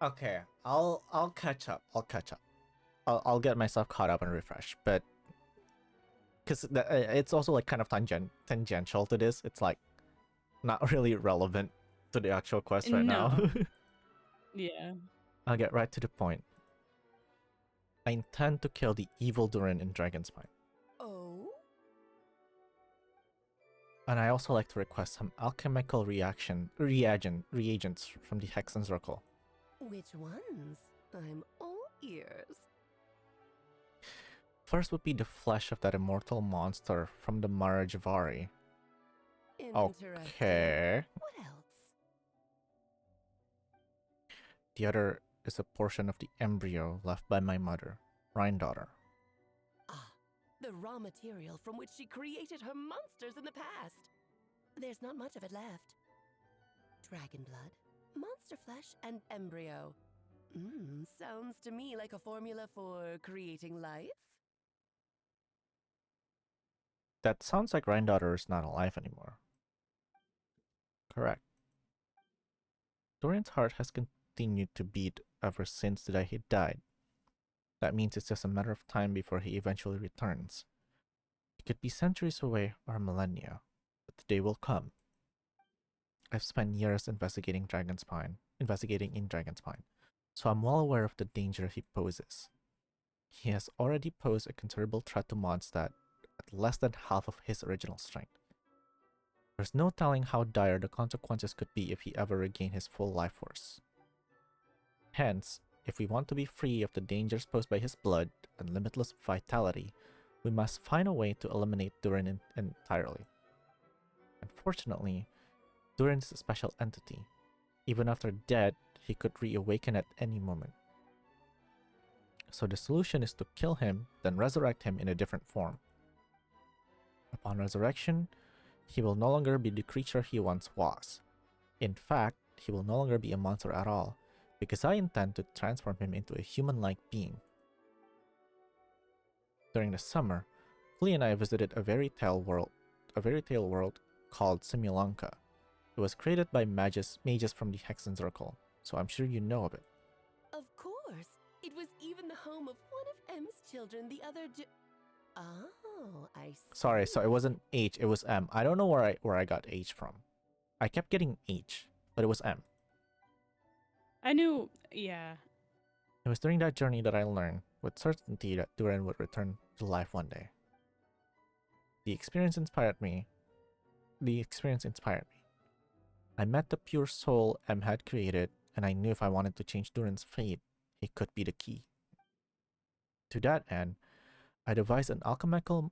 Okay, I'll catch up. I'll get myself caught up and refresh, but because it's also like kind of tangential to this. It's like not really relevant to the actual quest right now. Yeah. I'll get right to the point. I intend to kill the evil Durin in Dragonspine. Oh? And I also like to request some alchemical reagents from the Hexenzirkel. Which ones? I'm all ears. First would be the flesh of that immortal monster from the Marajavari. Okay. What else? The other is a portion of the embryo left by my mother, Rhine-daughter. Ah, the raw material from which she created her monsters in the past. There's not much of it left. Dragon blood, monster flesh, and embryo. Sounds to me like a formula for creating life. That sounds like Rhine-daughter is not alive anymore. Correct. Durin's heart has continued to beat ever since the day he died. That means it's just a matter of time before he eventually returns. It could be centuries away or millennia, but the day will come. I've spent years investigating in Dragonspine, so I'm well aware of the danger he poses. He has already posed a considerable threat to Mondstadt at less than half of his original strength. There's no telling how dire the consequences could be if he ever regained his full life force. Hence, if we want to be free of the dangers posed by his blood and limitless vitality, we must find a way to eliminate Durin entirely. Unfortunately, Durin is a special entity. Even after dead, he could reawaken at any moment. So the solution is to kill him, then resurrect him in a different form. Upon resurrection, he will no longer be the creature he once was. In fact, he will no longer be a monster at all, because I intend to transform him into a human-like being. During the summer, Flea and I visited a fairy tale world called Simulanka. It was created by mages from the Hexenzirkel, so I'm sure you know of it. Of course. It was even the home of one of M's children the other day. Oh, I see. Sorry, so it wasn't H, it was M. I don't know where I got H from. I kept getting H, but it was M. I knew, yeah. It was during that journey that I learned with certainty that Durin would return to life one day. The experience inspired me. I met the pure soul M had created, and I knew if I wanted to change Durin's fate, he could be the key. To that end, I devised an alchemical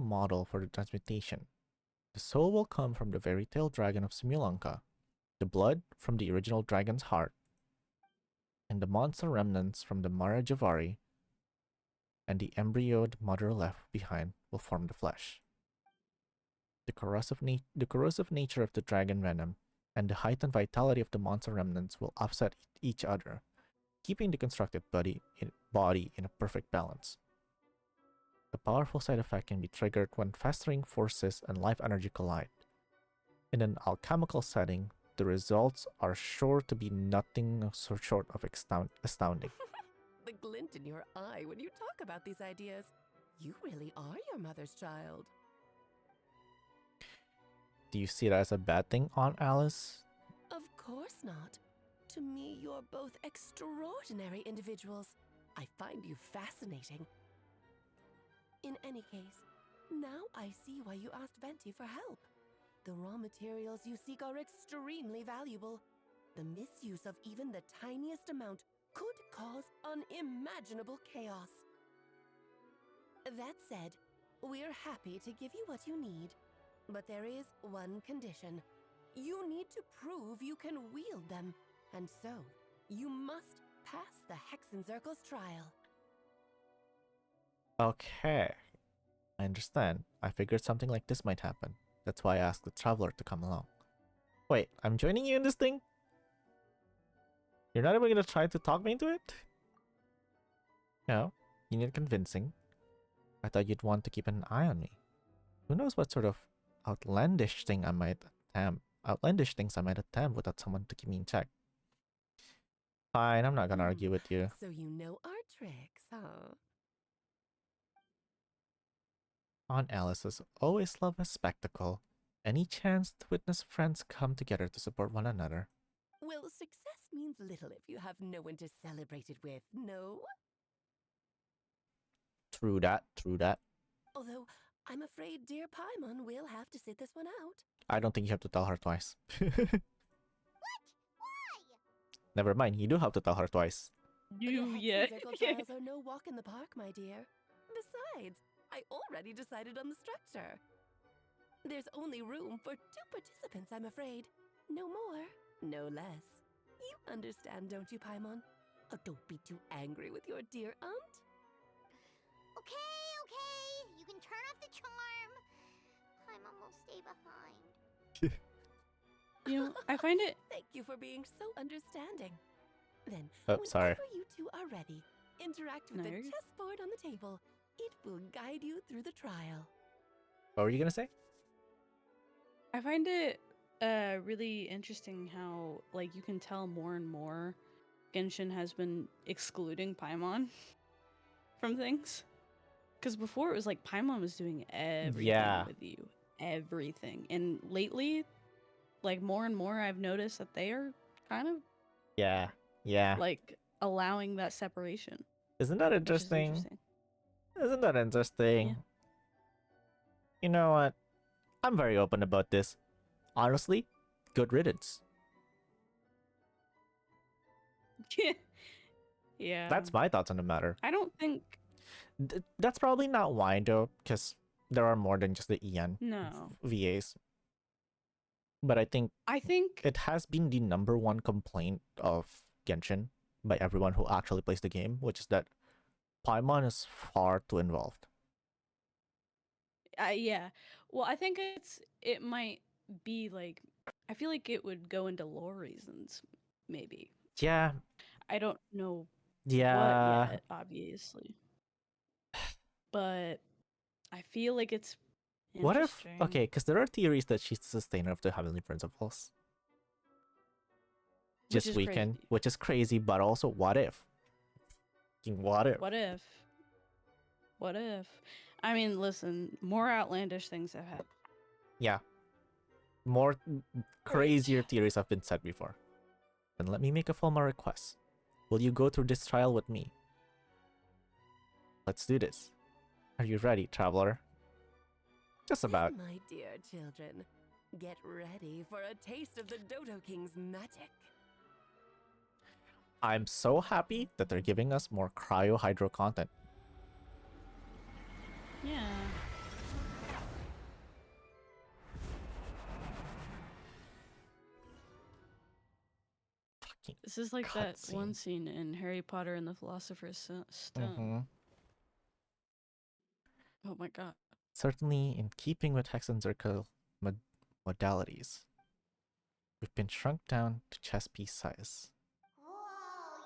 model for the transmutation. The soul will come from the fairy tale dragon of Simulanka, the blood from the original dragon's heart, and the monster remnants from the Mara Javari, and the embryo the mother left behind will form the flesh. The corrosive nature of the dragon venom and the heightened vitality of the monster remnants will offset each other, keeping the constructed body in a perfect balance. A powerful side effect can be triggered when festering forces and life energy collide. In an alchemical setting, the results are sure to be nothing so short of astounding. The glint in your eye when you talk about these ideas. You really are your mother's child. Do you see that as a bad thing, Aunt Alice? Of course not. To me, you're both extraordinary individuals. I find you fascinating. In any case, now I see why you asked Venti for help. The raw materials you seek are extremely valuable. The misuse of even the tiniest amount could cause unimaginable chaos. That said, we're happy to give you what you need. But there is one condition. You need to prove you can wield them. And so, you must pass the Hexenzirkel's trial. Okay. I understand. I figured something like this might happen. That's why I asked the traveler to come along. Wait, I'm joining you in this thing? You're not even gonna try to talk me into it? No, you need convincing. I thought you'd want to keep an eye on me. Who knows what sort of outlandish things I might attempt without someone to keep me in check. Fine, I'm not gonna argue with you. So you know our tricks, huh? Aunt Alice has always loved a spectacle. Any chance to witness friends come together to support one another. Well, success means little if you have no one to celebrate it with, no? True that, true that. Although, I'm afraid dear Paimon will have to sit this one out. I don't think you have to tell her twice. What? Why? Never mind, you do have to tell her twice. The Hexenzirkel trials are no walk in the park, my dear. Besides, I already decided on the structure. There's only room for 2 participants, I'm afraid. No more, no less. You understand, don't you, Paimon? Oh, don't be too angry with your dear aunt. Okay. You can turn off the charm. Paimon will stay behind. You know, I find it... Thank you for being so understanding. Then, sorry. whenever you two are ready, interact with the chessboard on the table. It will guide you through the trial. What were you gonna say? I find it really interesting how, like, you can tell more and more Genshin has been excluding Paimon from things. Because before it was like Paimon was doing everything with you. Everything. And lately, like, more and more I've noticed that they are kind of... Yeah. Like, allowing that separation. Isn't that interesting? Isn't that interesting? Yeah. You know what? I'm very open about this. Honestly, good riddance. Yeah. That's my thoughts on the matter. I don't think... That's probably not why, though, because there are more than just the EN VAs. But I think it has been the #1 complaint of Genshin by everyone who actually plays the game, which is that Paimon is far too involved. Yeah. Well, I think it might be like... I feel like it would go into lore reasons, maybe. Yeah. I don't know what yet, obviously. But I feel like it's What if... Okay, because there are theories that she's the sustainer of the Heavenly Principles. Just weekend, which is crazy, but also what if? What if? What if? I mean, listen, more outlandish things have happened. Yeah. More crazier theories have been said before. Then let me make a formal request. Will you go through this trial with me? Let's do this. Are you ready, traveler? Just about. My dear children, get ready for a taste of the Dodo King's magic. I'm so happy that they're giving us more cryo hydro content. Yeah. This is like that one scene in Harry Potter and the Philosopher's Stone. Oh my god. Certainly in keeping with Hexenzirkel modalities. We've been shrunk down to chess piece size. Whoa,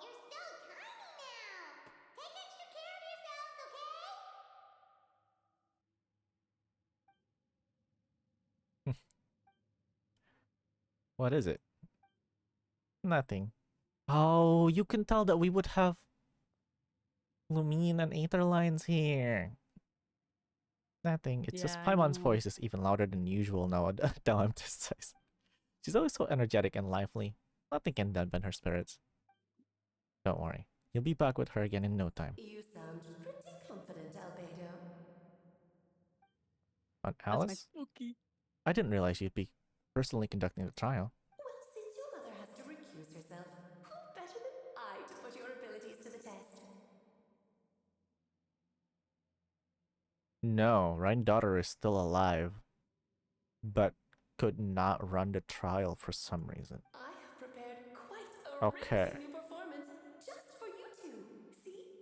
you're so tiny now! Take extra care of yourselves, okay? What is it? Nothing. Oh, you can tell that we would have Lumine and Aether lines here. Nothing. It's just Paimon's voice is even louder than usual now. Now I'm this size. She's always so energetic and lively. Nothing can dampen her spirits. Don't worry. You'll be back with her again in no time. You sound pretty confident, Albedo. On Alice? I didn't realize you'd be personally conducting the trial. Well, since your mother has to recuse herself, who better than I to put your abilities to the test? No, Ryan's daughter is still alive, but could not run the trial for some reason. I have prepared quite a Okay. riveting new performance just for you two. See?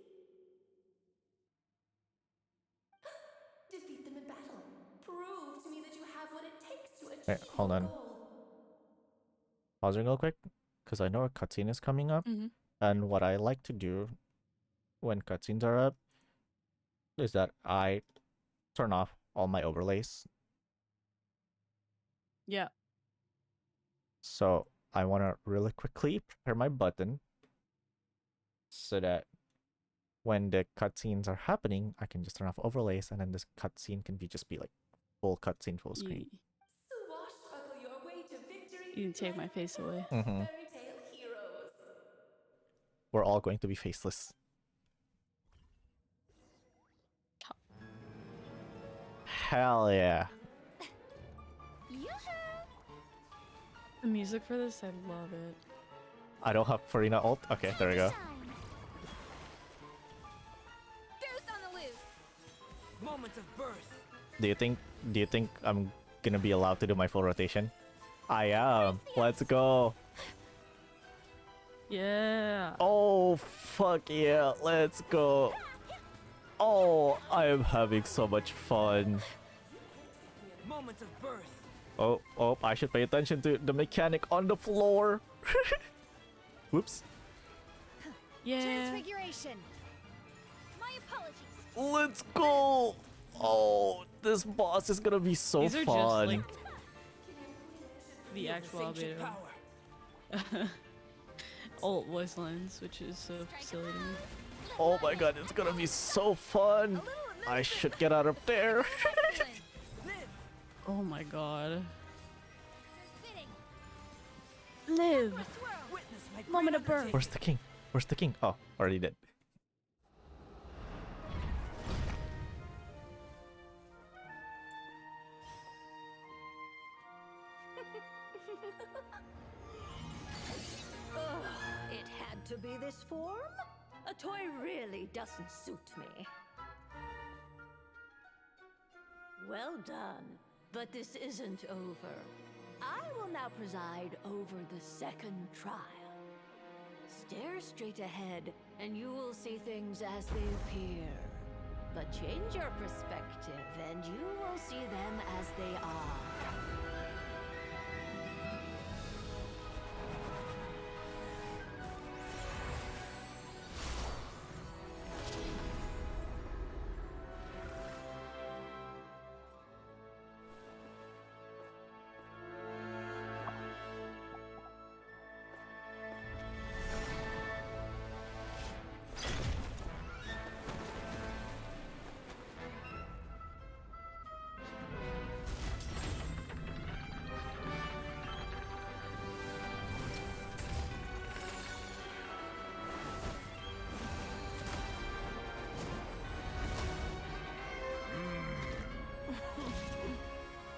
Defeat them in battle. Prove to me that you have what it takes to achieve Wait, hold your on. goal. Pausing real quick, because I know a cutscene is coming up, and what I like to do when cutscenes are up is that I turn off all my overlays. Yeah. So I want to really quickly prepare my button so that when the cutscenes are happening, I can just turn off overlays, and then this cutscene can just be like full cutscene, full screen. Swashbuckle your way to victory. You can take my face away. Fairy tale heroes. We're all going to be faceless. Hell yeah. The music for this, I love it. I don't have Farina ult. Okay, there we go. Moment of birth. Do you think I'm gonna be allowed to do my full rotation? I am. Let's go. Yeah. Oh, fuck yeah. Let's go. Oh, I am having so much fun. Moment of birth. Oh, I should pay attention to the mechanic on the floor. Whoops. Yeah. Transfiguration. My apologies. Let's go. Oh, this boss is gonna be so These are fun. just like the actual Albedo. Alt voice lines, which is so silly to me. Oh my god, it's gonna be so fun. I should get out of there. Oh my god. Live. Moment of birth. Where's the king? Where's the king? Oh, already dead. It had to be this form? A toy really doesn't suit me. Well done, but this isn't over. I will now preside over the second trial. Stare straight ahead, and you will see things as they appear. But change your perspective, and you will see them as they are.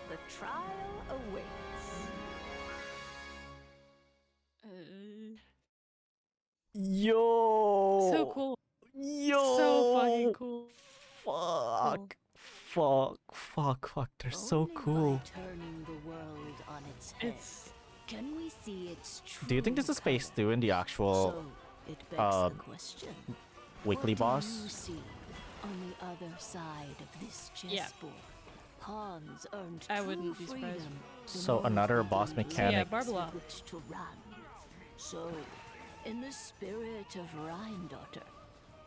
The trial awaits. Yo. So cool. Yo. So fucking cool. Fuck. They're so cool. Turning the world on its head. It's Can we see its true Do you think this is phase 2 in the actual So, it begs the question. weekly What do boss? you see on the other side of this Yeah. chessboard? Pawns earned I true wouldn't be surprised. freedom, the So moment another they boss gained mechanic. legs Yeah, with which to run. So, in the spirit of Rhindaughter,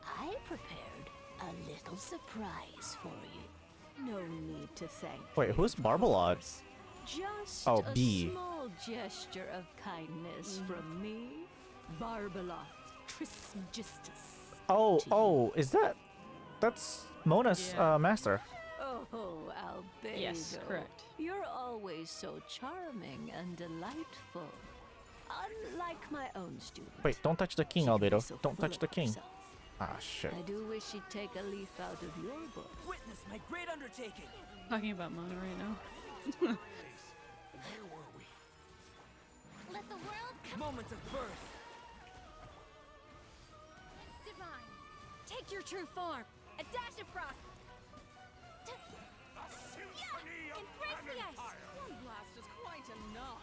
I prepared a little surprise for you. No need to thank Wait, me, who's of Barbalot? course. Just Oh, a B. small gesture of kindness from me, Barbalot Trismegistus. Oh, is that's Mona's Yeah. master? Oh, Albedo. Yes, correct. You're always so charming and delightful. Unlike my own student. Wait, don't touch the king, She can be Albedo. so Don't full touch of the king. herself. Ah, shit. I do wish she'd take a leaf out of your book. Witness my great undertaking. Talking about Mona right now. Where were we? Let the world come. Moments of birth. Divine, take your true form. A dash of frost. Embrace the ice. One blast is quite enough.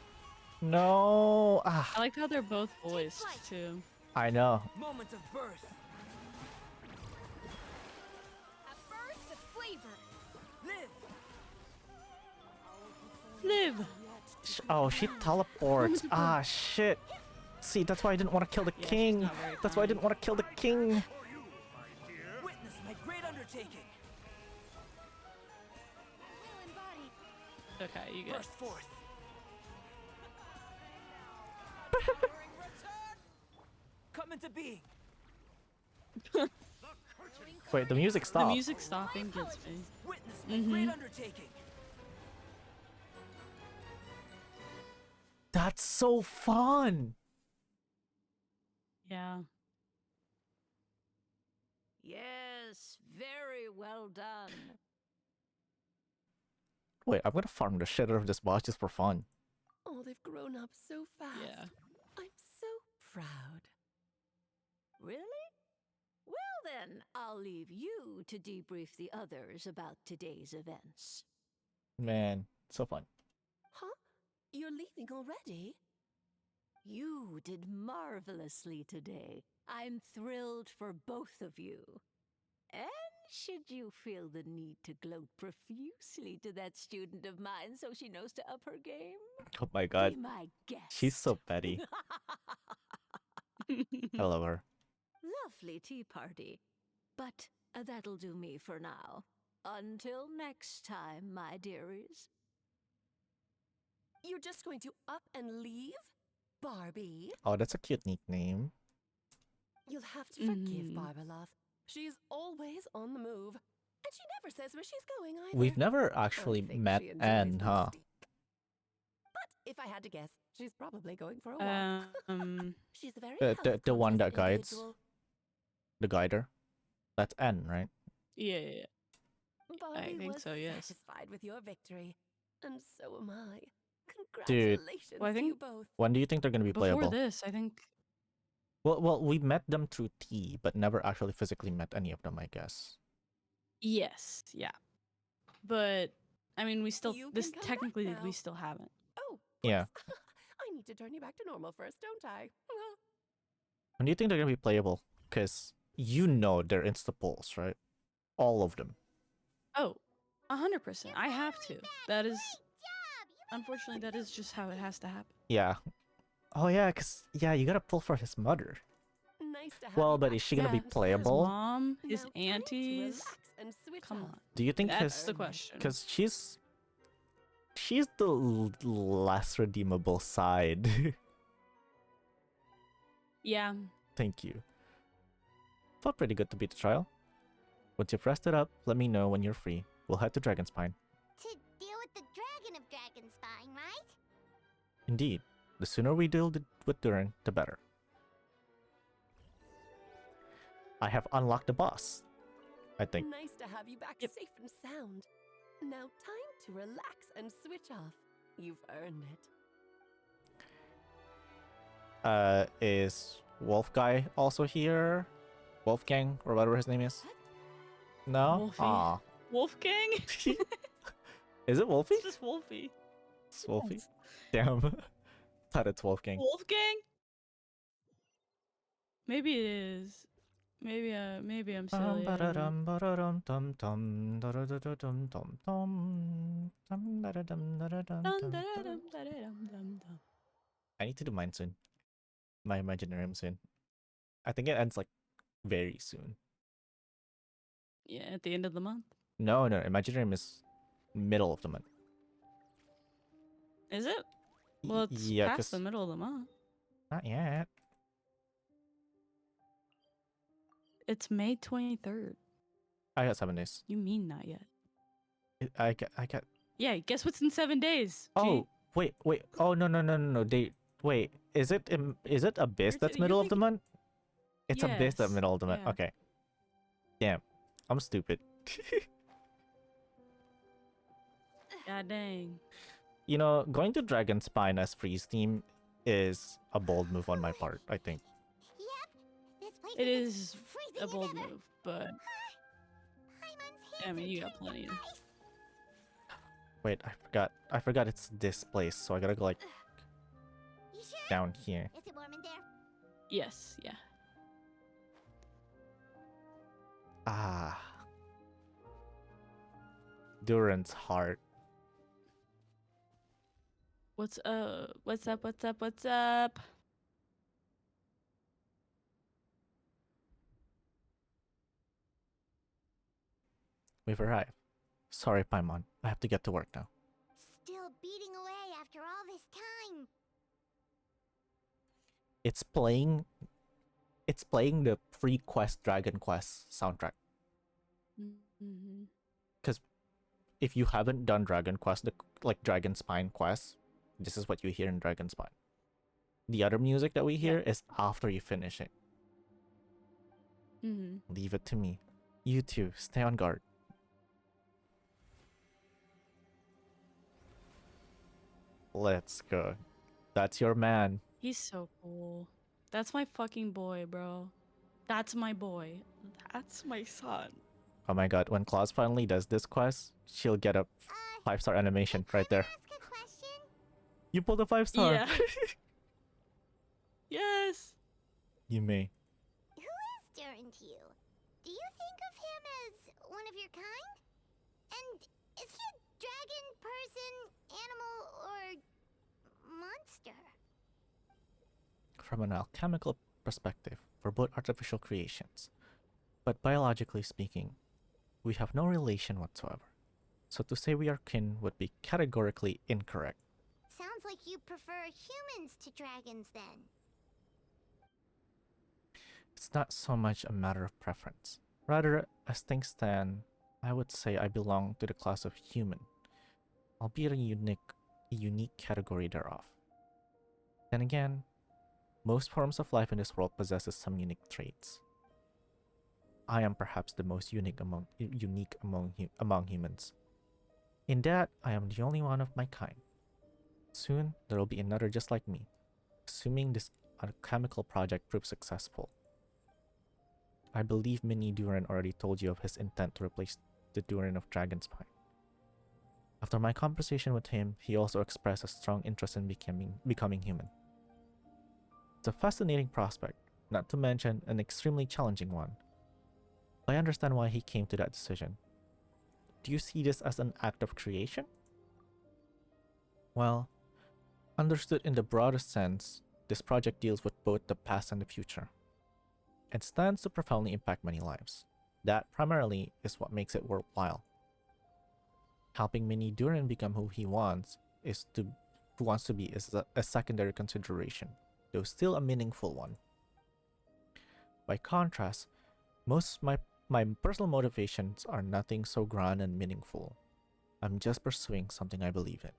No. Ah, I like how they're both voiced too. I know. Moments of birth. A burst of flavor. Live. Live. Oh, she teleports. Ah, shit. See, that's why I didn't want to kill the king. not very That's why I didn't want to kill the king. Witness my great undertaking. Will embodied. Okay, you get. Burst forth. Come into being. Wait, the music The stopped. music stopping gets me. Witness my great undertaking. That's so fun. Yeah. Yes, very well done. Wait, I'm gonna farm the shit out of this boss just for fun. Oh, they've grown up so fast. Yeah. I'm so proud. Really? Well then, I'll leave you to debrief the others about today's events. Man, so fun. Huh? You're leaving already? You did marvelously today. I'm thrilled for both of you. And should you feel the need to gloat profusely to that student of mine so she knows to up her game, Oh my god. be my guest. She's so petty. I love her. Lovely tea party. But that'll do me for now. Until next time, my dearies. You're just going to up and leave? Barbie? Oh, that's a cute nickname. You'll have to forgive Barbalov. She's always on the move. And she never says where she's going either. We've never actually think met she enjoys Anne, being huh? steep. But if I had to guess, she's probably going for a walk. She's a very The one that health-conscious guides. individual. The guider. That's Anne, right? Yeah. Barbie think was so, yes. satisfied with your victory. And so am I. Dude. Congratulations Well, I to you think both. When do you think they're gonna be Before playable? this, I think. Well, we met them through T, but never actually physically met any of them, I guess. Yes. Yeah. But I mean, we still. You This can come back technically now. we still haven't. Oh, Yeah. I need to turn you back to normal first, don't I? When do you think they're gonna be playable? Because you know they're insta pulls, right? All of them. Oh, 100%. I have to. That is. Unfortunately, that is just how it has to happen. Yeah. Oh yeah, cause yeah, you gotta pull for his mother. Nice to have Well, you but back. is she gonna Yeah, be his playable? mom, his Now time to aunties. relax and switch Come off. on. Do you think That's his? the question. Because she's the less redeemable side. Yeah. Thank you. Felt pretty good to beat the trial. Once you've rested up, let me know when you're free. We'll head to Dragonspine. To deal with the dragon of Dragonspine, right? Indeed, the sooner we deal with Durin, the better. I have unlocked the boss, I think. Nice to have you back safe and sound. Now time to relax and switch off. You've earned it. Is Wolf Guy also here? Wolfgang, or whatever his name is? No? Wolfie. Aw. Wolfgang? Is it Wolfie? It's just Wolfie. It's Wolfie? Damn. Thought it's Wolfgang. Wolfgang? Maybe it is. Maybe I'm silly. I don't know. I need to do mine soon. My Imaginarium soon. I think it ends like very soon. Yeah, at the end of the month. No, Imaginarium is middle of the month. Is it? Well, it's Yeah, past the middle of the month. Not yet. It's May 23rd. I got 7 days. You mean not yet? I got. Yeah, guess what's in 7 days? Oh, wait. Oh, no. Wait, is it Abyss that's middle of the month? It's Abyss that's middle of the month. Yeah. Okay. Damn, I'm stupid. God dang. You know, going to Dragon Spine as freeze team is a bold move on my part, I think. It is a bold move, but I mean, you got plenty of. Wait, I forgot it's this place, so I gotta go like down here. Is it warm in there? Yes, yeah. Ah. Durin's heart. What's up? What's up? We've arrived. Sorry, Paimon. I have to get to work now. Still beating away after all this time. It's playing the pre-quest Dragon Quest soundtrack. Mm-hmm. Because if you haven't done Dragon Quest, like Dragon Spine Quest, this is what you hear in Dragon Spine. The other music that we hear is after you finish it. Mm-hmm. Leave it to me. You two, stay on guard. Let's go. That's your man. He's so cool. That's my fucking boy, bro. That's my boy. That's my son. Oh my god, when Claus finally does this quest, she'll get a 5-star animation right there. You pulled a 5-star. Yeah. Yes. You may. Who is Durin to you? Do you think of him as one of your kind? And is he a dragon, person, animal, or monster? From an alchemical perspective, we're both artificial creations. But biologically speaking, we have no relation whatsoever. So to say we are kin would be categorically incorrect. Sounds like you prefer humans to dragons then. It's not so much a matter of preference. Rather, as things stand, I would say I belong to the class of human, albeit a unique category thereof. Then again, most forms of life in this world possesses some unique traits. I am perhaps the most unique among humans. In that, I am the only one of my kind. Soon, there will be another just like me, assuming this alchemical project proves successful. I believe Mini Durin already told you of his intent to replace the Durin of Dragonspine. After my conversation with him, he also expressed a strong interest in becoming human. It's a fascinating prospect, not to mention an extremely challenging one. I understand why he came to that decision. Do you see this as an act of creation? Well, understood in the broadest sense, this project deals with both the past and the future. It stands to profoundly impact many lives. That primarily is what makes it worthwhile. Helping Mini Durin become who he wants to be is a secondary consideration, though still a meaningful one. By contrast, most my personal motivations are nothing so grand and meaningful. I'm just pursuing something I believe in.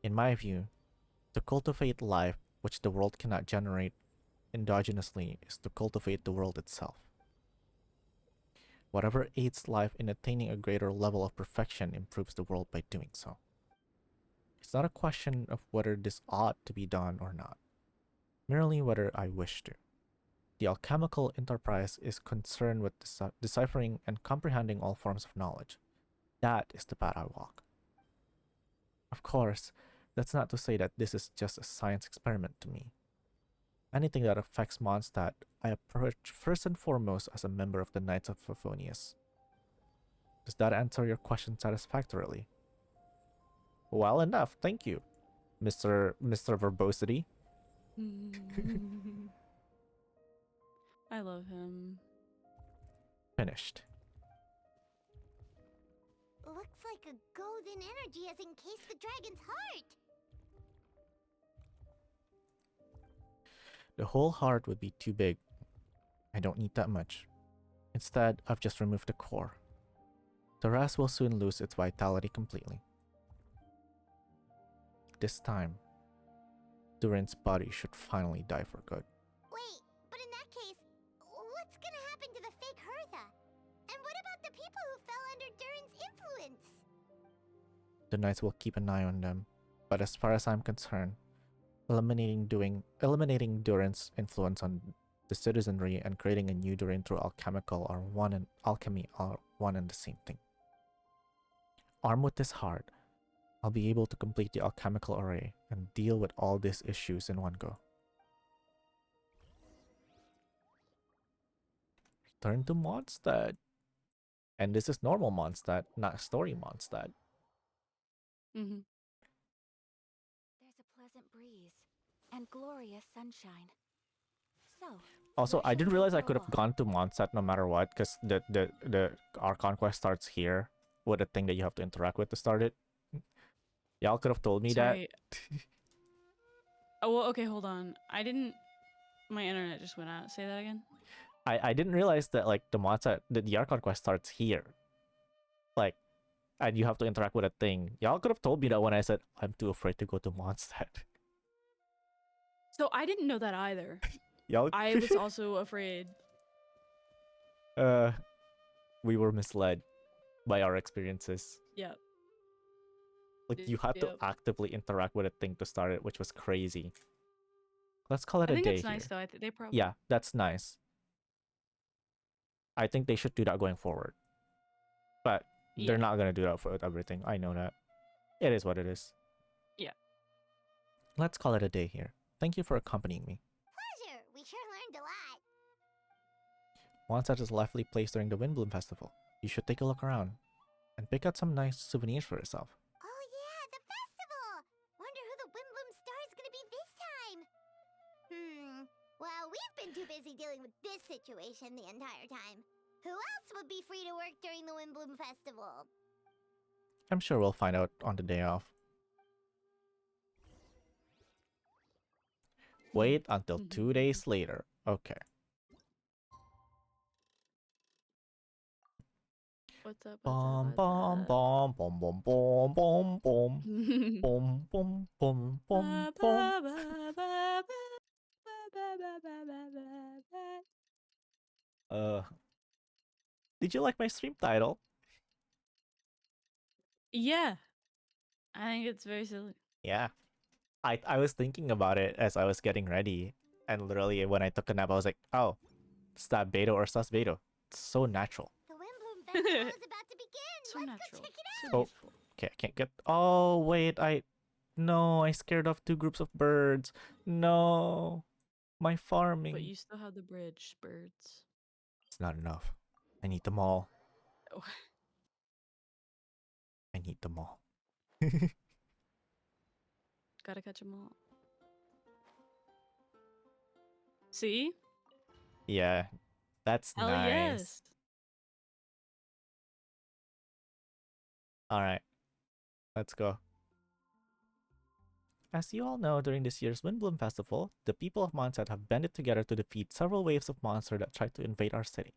In my view, to cultivate life which the world cannot generate endogenously is to cultivate the world itself. Whatever aids life in attaining a greater level of perfection improves the world by doing so. It's not a question of whether this ought to be done or not, merely whether I wish to. The alchemical enterprise is concerned with deciphering and comprehending all forms of knowledge. That is the path I walk. Of course, That's not to say that this is just a science experiment to me. Anything that affects Mondstadt, I approach first and foremost as a member of the Knights of Favonius. Does that answer your question satisfactorily? Well enough, thank you, Mr. Verbosity. I love him. Finished. Looks like a golden energy has encased the dragon's heart. The whole heart would be too big. I don't need that much. Instead, I've just removed the core. The rest will soon lose its vitality completely. This time, Durin's body should finally die for good. Wait, but in that case, what's gonna happen to the fake Hertha? And what about the people who fell under Durin's influence? The Knights will keep an eye on them, but as far as I'm concerned, eliminating Durin's influence on the citizenry and creating a new Durin through alchemy are one and the same thing. Armed with this heart, I'll be able to complete the alchemical array and deal with all these issues in one go. Return to Mondstadt. And this is normal Mondstadt, not story Mondstadt. There's a pleasant breeze and glorious sunshine. So, Also, I didn't realize I could have gone to Mondstadt no matter what, because our conquest starts here with a thing that you have to interact with to start it. Y'all could have told me Sorry. Oh, well, okay, hold on. My internet just went out. Say that again. I didn't realize that like the Mondstadt, the Archon quest starts here. Like, and you have to interact with a thing. Y'all could have told me that when I said I'm too afraid to go to Mondstadt. So I didn't know that either. Y'all I was also afraid. We were misled by our experiences. Yeah. Like you had to Yep. actively interact with a thing to start it, which was crazy. Let's call it I a think day that's nice here. though. I think they probably. Yeah, that's nice. I think they should do that going forward. But they're Yeah. not gonna do that for everything. I know that. It is what it is. Yeah. Let's call it a day here. Thank you for accompanying me. Pleasure. We sure learned a lot. Mondstadt is a lively place during the Windblume Festival. You should take a look around and pick out some nice souvenirs for yourself. Oh yeah, the festival! Wonder who the Windblume star is gonna be this time. Well, we've been too busy dealing with this situation the entire time. Who else would be free to work during the Windblume Festival? I'm sure we'll find out on the day off. Wait until 2 days later. Okay. What's up? Bom bom bom bom bom bom bom bom bom bom bom bom bom. Did you like my stream title? Yeah. I think it's very silly. Yeah. I was thinking about it as I was getting ready, and literally when I took a nap, I was like, oh, Stabedo or Susbedo. It's so natural. The Windblume Festival is about to begin. So Let's natural. go check it out. Oh, okay, I can't get. Oh, wait, No, I scared off 2 groups of birds. No. My farming. But you still have the bridge, birds. It's not enough. I need them all. Oh. I need them all. Gotta catch them all. See? Yeah, that's Hell nice. yes. Alright, let's go. As you all know, during this year's Windblume Festival, the people of Mondstadt have banded together to defeat several waves of monsters that tried to invade our city.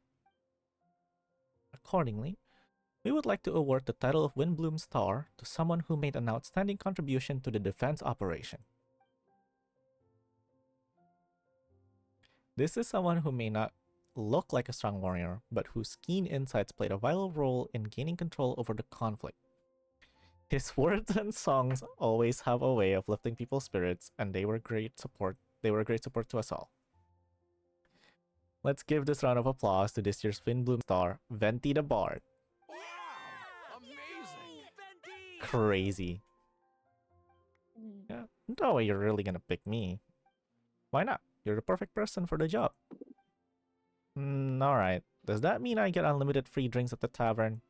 Accordingly, we would like to award the title of Windblume Star to someone who made an outstanding contribution to the defense operation. This is someone who may not look like a strong warrior, but whose keen insights played a vital role in gaining control over the conflict. His words and songs always have a way of lifting people's spirits, and they were great support to us all. Let's give this round of applause to this year's Windblume Star, Venti the Bard. Amazing! Crazy. Yeah, no way you're really gonna pick me. Why not? You're the perfect person for the job. Alright. Does that mean I get unlimited free drinks at the tavern?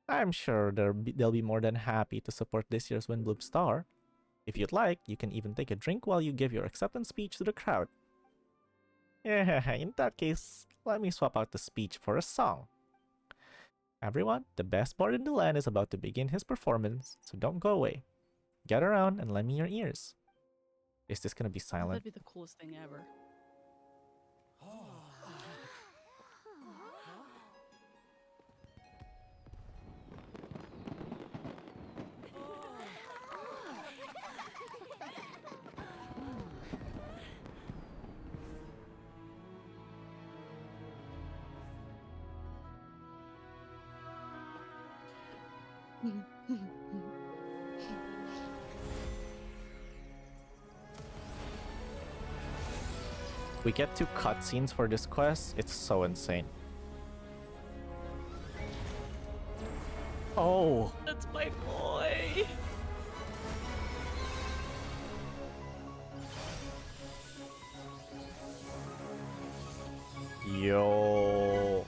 I'm sure they'll be more than happy to support this year's Windblume Star. If you'd like, you can even take a drink while you give your acceptance speech to the crowd. Yeah, in that case, let me swap out the speech for a song. Everyone, the best bard in the land is about to begin his performance, so don't go away. Get around and lend me your ears. Is this gonna be silent? That'd be the coolest thing ever. We get 2 cutscenes for this quest. It's so insane. Oh! That's my boy! Yo!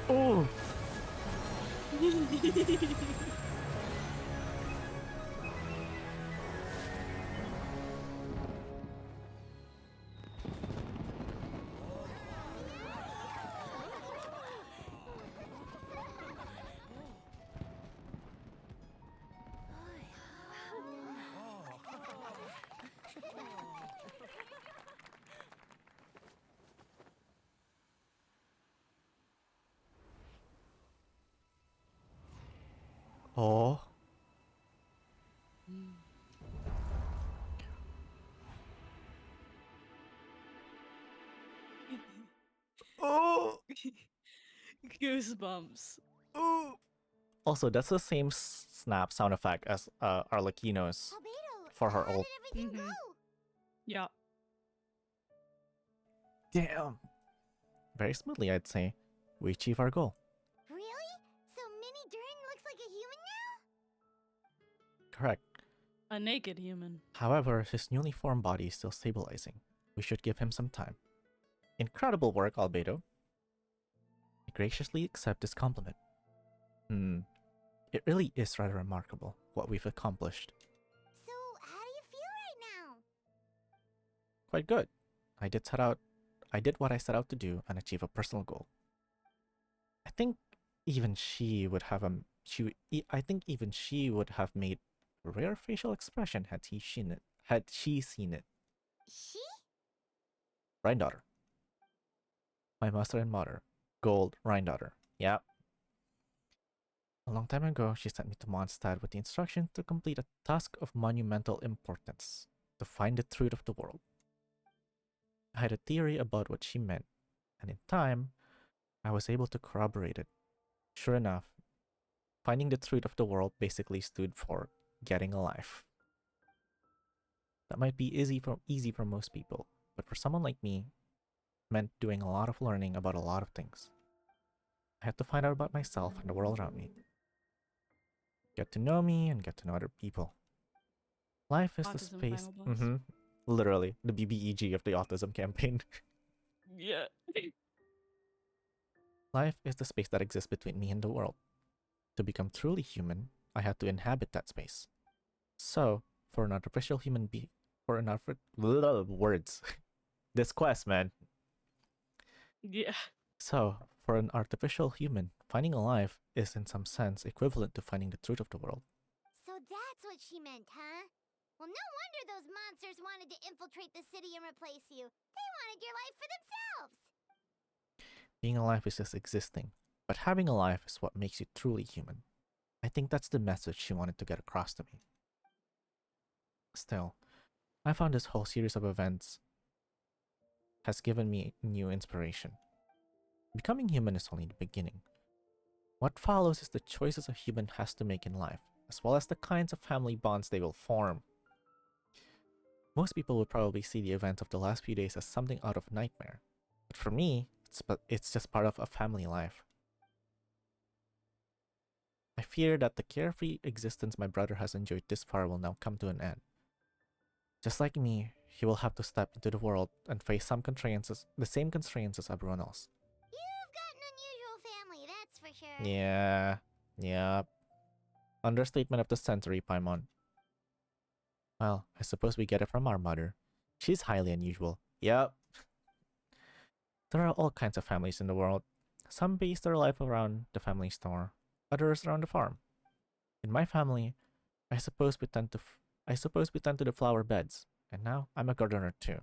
Oh! Oh. Oh. Goosebumps. Oh. Also, that's the same snap sound effect as Arlecchino's for her ult. Yeah. Damn. Very smoothly, I'd say. We achieve our goal. Really? So Mini Durin looks like a human now? Correct. A naked human. However, his newly formed body is still stabilizing. We should give him some time. Incredible work, Albedo. I graciously accept this compliment. It really is rather remarkable what we've accomplished. So, how do you feel right now? Quite good. I did what I set out to do and achieve a personal goal. I think even she would have made a rare facial expression had she seen it. She? Rhine-daughter. My master and mother. Gold Rhine-daughter. Yep. A long time ago, she sent me to Mondstadt with the instruction to complete a task of monumental importance, to find the truth of the world. I had a theory about what she meant, and in time, I was able to corroborate it. Sure enough, finding the truth of the world basically stood for getting a life. That might be easy for most people, but for someone like me, it meant doing a lot of learning about a lot of things. I had to find out about myself and the world around me. Get to know me and get to know other people. Life is the Autism space. final boss. Literally, the BBEG of the autism campaign. Yeah. Life is the space that exists between me and the world. To become truly human, I had to inhabit that space. So, for an artificial human words. This quest, man. Yeah. So, for an artificial human, finding a life is in some sense equivalent to finding the truth of the world. So that's what she meant, huh? Well, no wonder those monsters wanted to infiltrate the city and replace you. They wanted your life for themselves. Being alive is just existing, but having a life is what makes you truly human. I think that's the message she wanted to get across to me. Still, I found this whole series of events has given me new inspiration. Becoming human is only the beginning. What follows is the choices a human has to make in life, as well as the kinds of family bonds they will form. Most people would probably see the events of the last few days as something out of nightmare, but for me, it's just part of a family life. I fear that the carefree existence my brother has enjoyed this far will now come to an end. Just like me, he will have to step into the world and face the same constraints as everyone else. You've got an unusual family, that's for sure. Yeah. Understatement of the century, Paimon. Well, I suppose we get it from our mother. She's highly unusual. Yep. There are all kinds of families in the world. Some base their life around the family store, others around the farm. In my family, I suppose we tend to the flower beds, and now I'm a gardener too.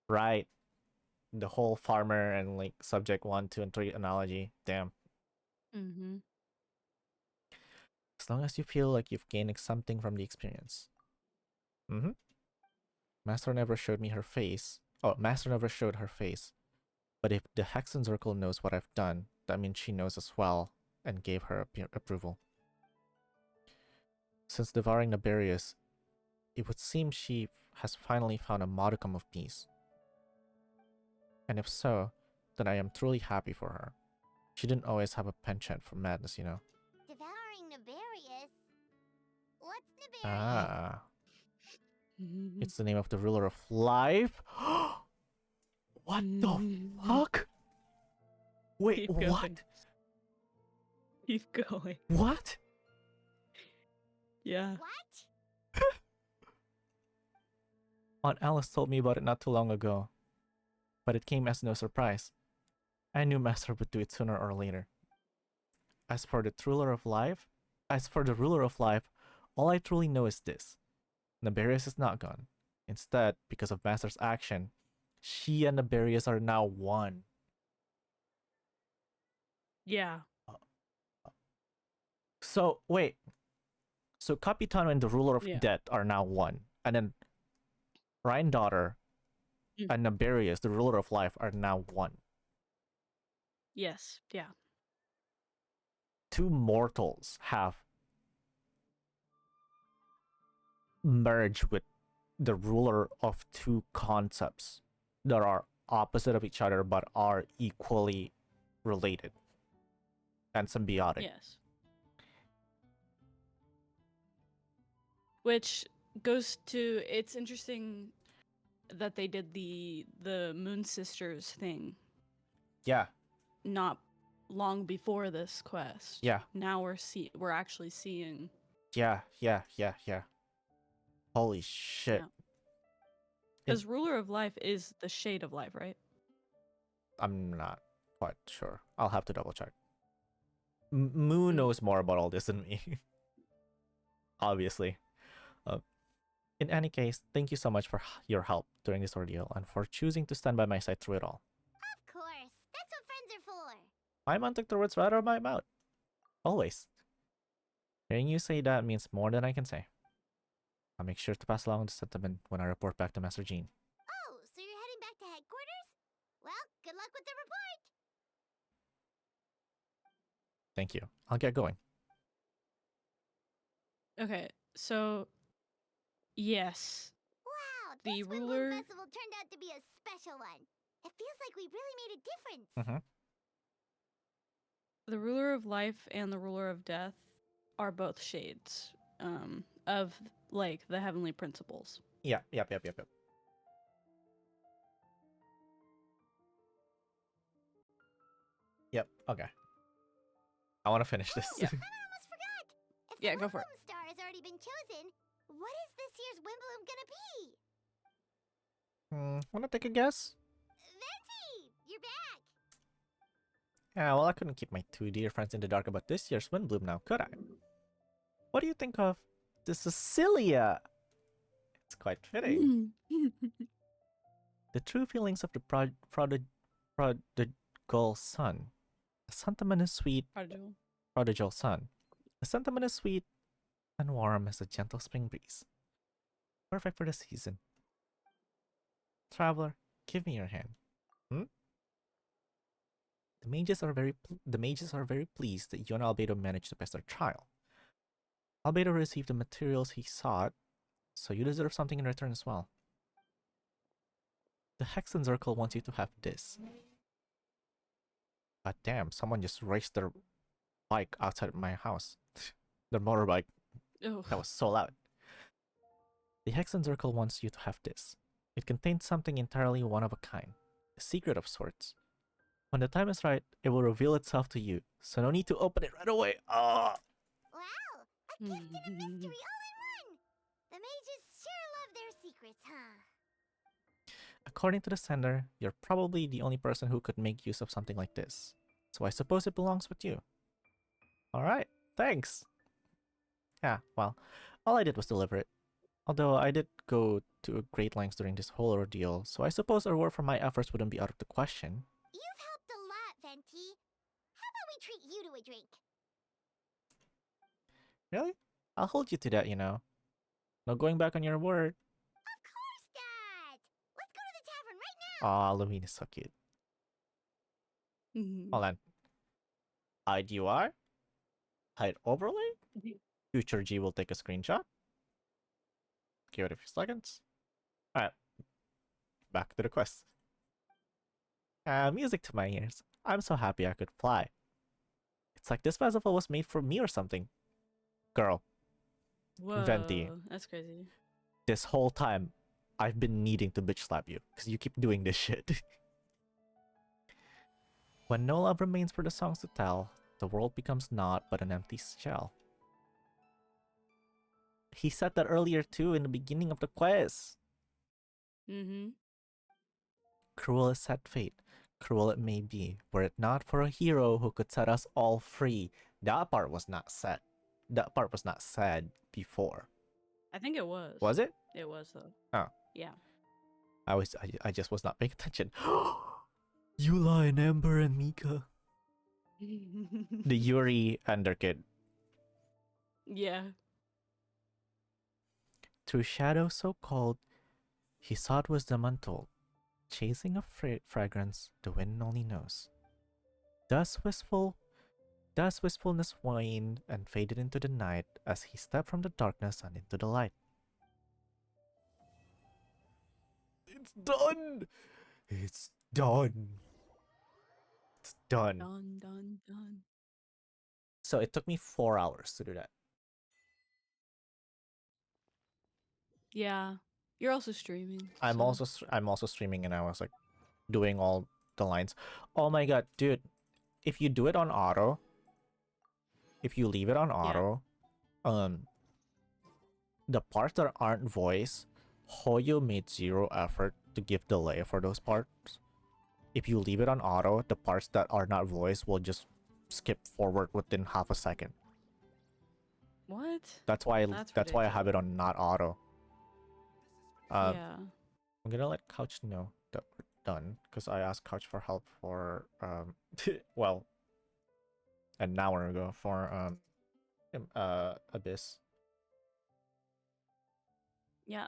Right. The whole farmer and like subject 1, 2, and 3 analogy. Damn. Mm-hmm. As long as you feel like you've gained something from the experience. Master never showed me her face. Oh, Master never showed her face. But if the Hexenzirkel knows what I've done, that means she knows as well, and gave her approval. Since devouring the berries, it would seem she has finally found a modicum of peace. And if so, then I am truly happy for her. She didn't always have a penchant for madness, you know. Devouring Nefarious? What's Nefarious? Ah. It's the name of the ruler of life? What the fuck? Wait, Keep what? going. Keep going. What? Yeah. What? Aunt Alice told me about it not too long ago, but it came as no surprise. I knew Master would do it sooner or later. As for the ruler of life, all I truly know is this. Nefarious is not gone. Instead, because of Master's action, she and Nefarious are now one. Yeah. So, wait. So Capitano and the ruler of Yeah. death are now one. And then Ryan daughter and Nefarious, the ruler of life, are now one. Yes. Yeah. Two mortals have merged with the ruler of two concepts that are opposite of each other but are equally related and symbiotic. Yes. Which goes to, it's interesting that they did the Moon Sisters thing Yeah. not long before this quest. Yeah. Now we're actually seeing. Yeah. Holy shit. Yeah. Because Ruler of Life is the shade of life, right? I'm not quite sure. I'll have to double check. Moo knows more about all this than me. Obviously. In any case, thank you so much for your help during this ordeal and for choosing to stand by my side through it all. Of course. That's what friends are for. Paimon took the words right out of my mouth. Always. Hearing you say that means more than I can say. I'll make sure to pass along the sentiment when I report back to Master Jean. Oh, so you're heading back to headquarters? Well, good luck with the report. Thank you. I'll get going. Okay, so yes. Wow, The this ruler. Windblume Festival turned out to be a special one. It feels like we really made a difference. The ruler of life and the ruler of death are both shades of like the heavenly principles. Yep. Yep, okay. I want to finish this. Yeah. I almost forgot. If Yeah, the go for it. Windblume Star has already been chosen, what is this year's Windblume gonna be? Wanna take a guess? Venti, you're back. Yeah, well, I couldn't keep my two dear friends in the dark about this year's Windblume now, could I? What do you think of to Cecilia. It's quite fitting. The true feelings of the prodigal son. The sentiment is sweet. Prodigal son. The sentiment is sweet and warm as a gentle spring breeze. Perfect for the season. Traveler, give me your hand. Hmm? The mages are very pleased that you and Albedo managed to pass their trial. Albedo received the materials he sought, so you deserve something in return as well. The Hexenzirkel wants you to have this. God damn, someone just raced their bike outside my house. Their motorbike. Oh. That was so loud. The Hexenzirkel wants you to have this. It contains something entirely one of a kind. A secret of sorts. When the time is right, it will reveal itself to you, so no need to open it right away. Ah! Wow! A gift and a mystery all in one! The mages sure love their secrets, huh? According to the sender, you're probably the only person who could make use of something like this. So I suppose it belongs with you. Alright, thanks! Yeah, well, all I did was deliver it. Although I did go to great lengths during this whole ordeal, so I suppose a reward for my efforts wouldn't be out of the question. You've helped a lot, Venti. How about we treat you to a drink? Really? I'll hold you to that, you know. No going back on your word. Of course, Dad! Let's go to the tavern right now! Aw, Lumine is so cute. Hold on. IDUI? Hide overlay? Future G will take a screenshot. Give it a few seconds. Alright. Back to the quest. Music to my ears. I'm so happy I could fly. It's like this festival was made for me or something. Girl. Whoa, Venti. that's crazy. This whole time, I've been needing to bitch slap you, because you keep doing this shit. When no love remains for the songs to tell, the world becomes naught but an empty shell. He said that earlier too in the beginning of the quest. Cruel is set fate, cruel it may be, were it not for a hero who could set us all free. That part was not said. That part was not said before. I think it was. Was it? It was though. Oh. Yeah. I just was not paying attention. Eula and Ember and Mika. The Yuri and their kid. Yeah. Through shadows so cold, he sought wisdom untold, chasing a fragrance the wind only knows. Thus wistfulness waned and faded into the night as he stepped from the darkness and into the light. It's done! It's done! It's done. Done. So it took me 4 hours to do that. Yeah. You're also streaming. I'm also streaming and I was like doing all the lines. Oh my god, dude. If you do it on auto, if you leave it on auto, the parts that aren't voiced, Hoyo made zero effort to give delay for those parts. If you leave it on auto, the parts that are not voiced will just skip forward within half a second. What? That's why I have it on not auto. Yeah. I'm gonna let Couch know that we're done because I asked Couch for help for well, an hour ago for Abyss. Yeah.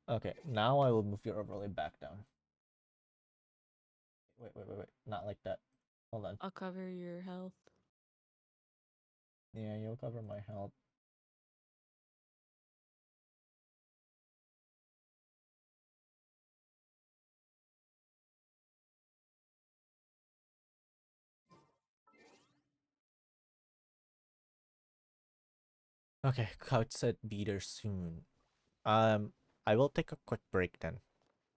Okay, now I will move your overlay back down. Wait, not like that. Hold on. I'll cover your health. Yeah, you'll cover my health. Okay, Couch said be there soon. I will take a quick break then,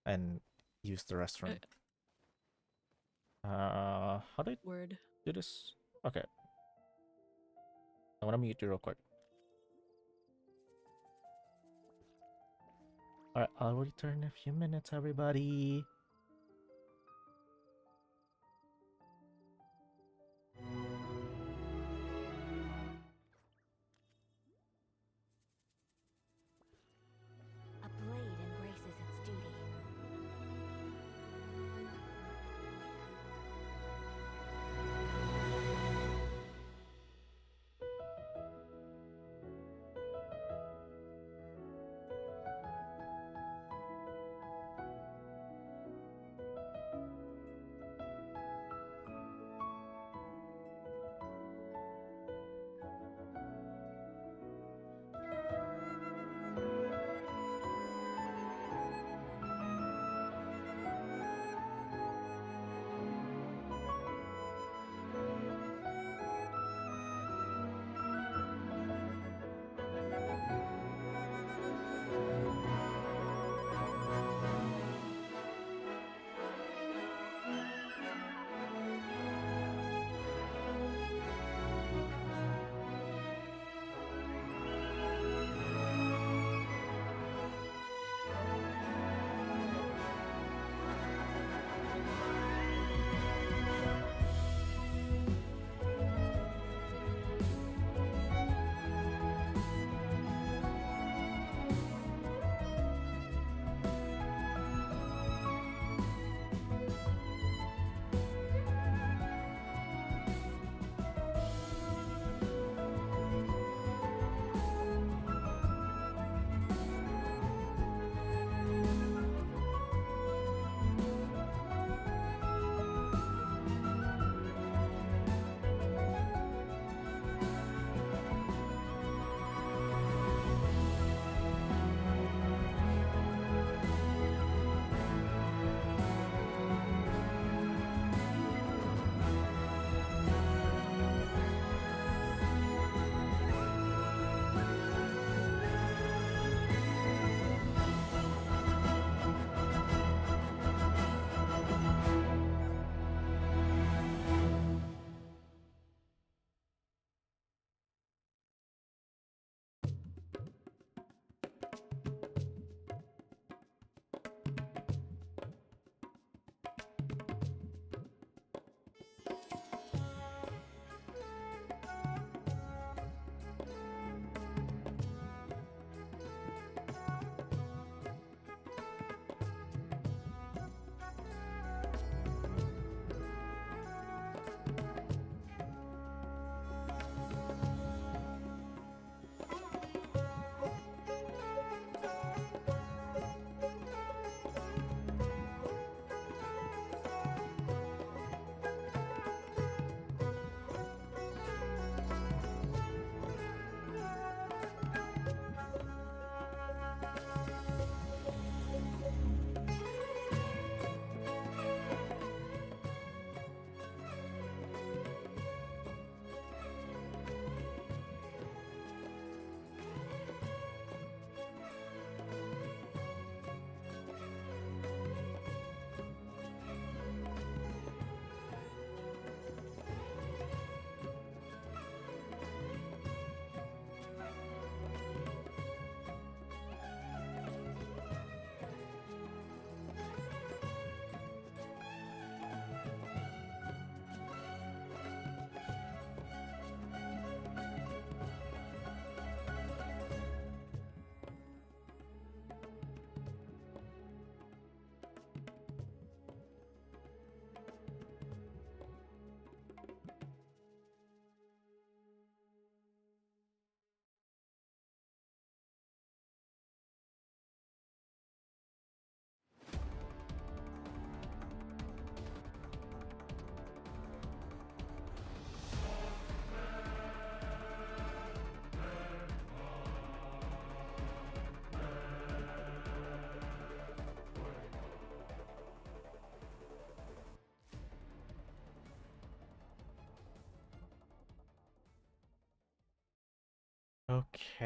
and use the restroom. How do I do this? Okay. I want to mute you real quick. Alright, I'll return in a few minutes, everybody.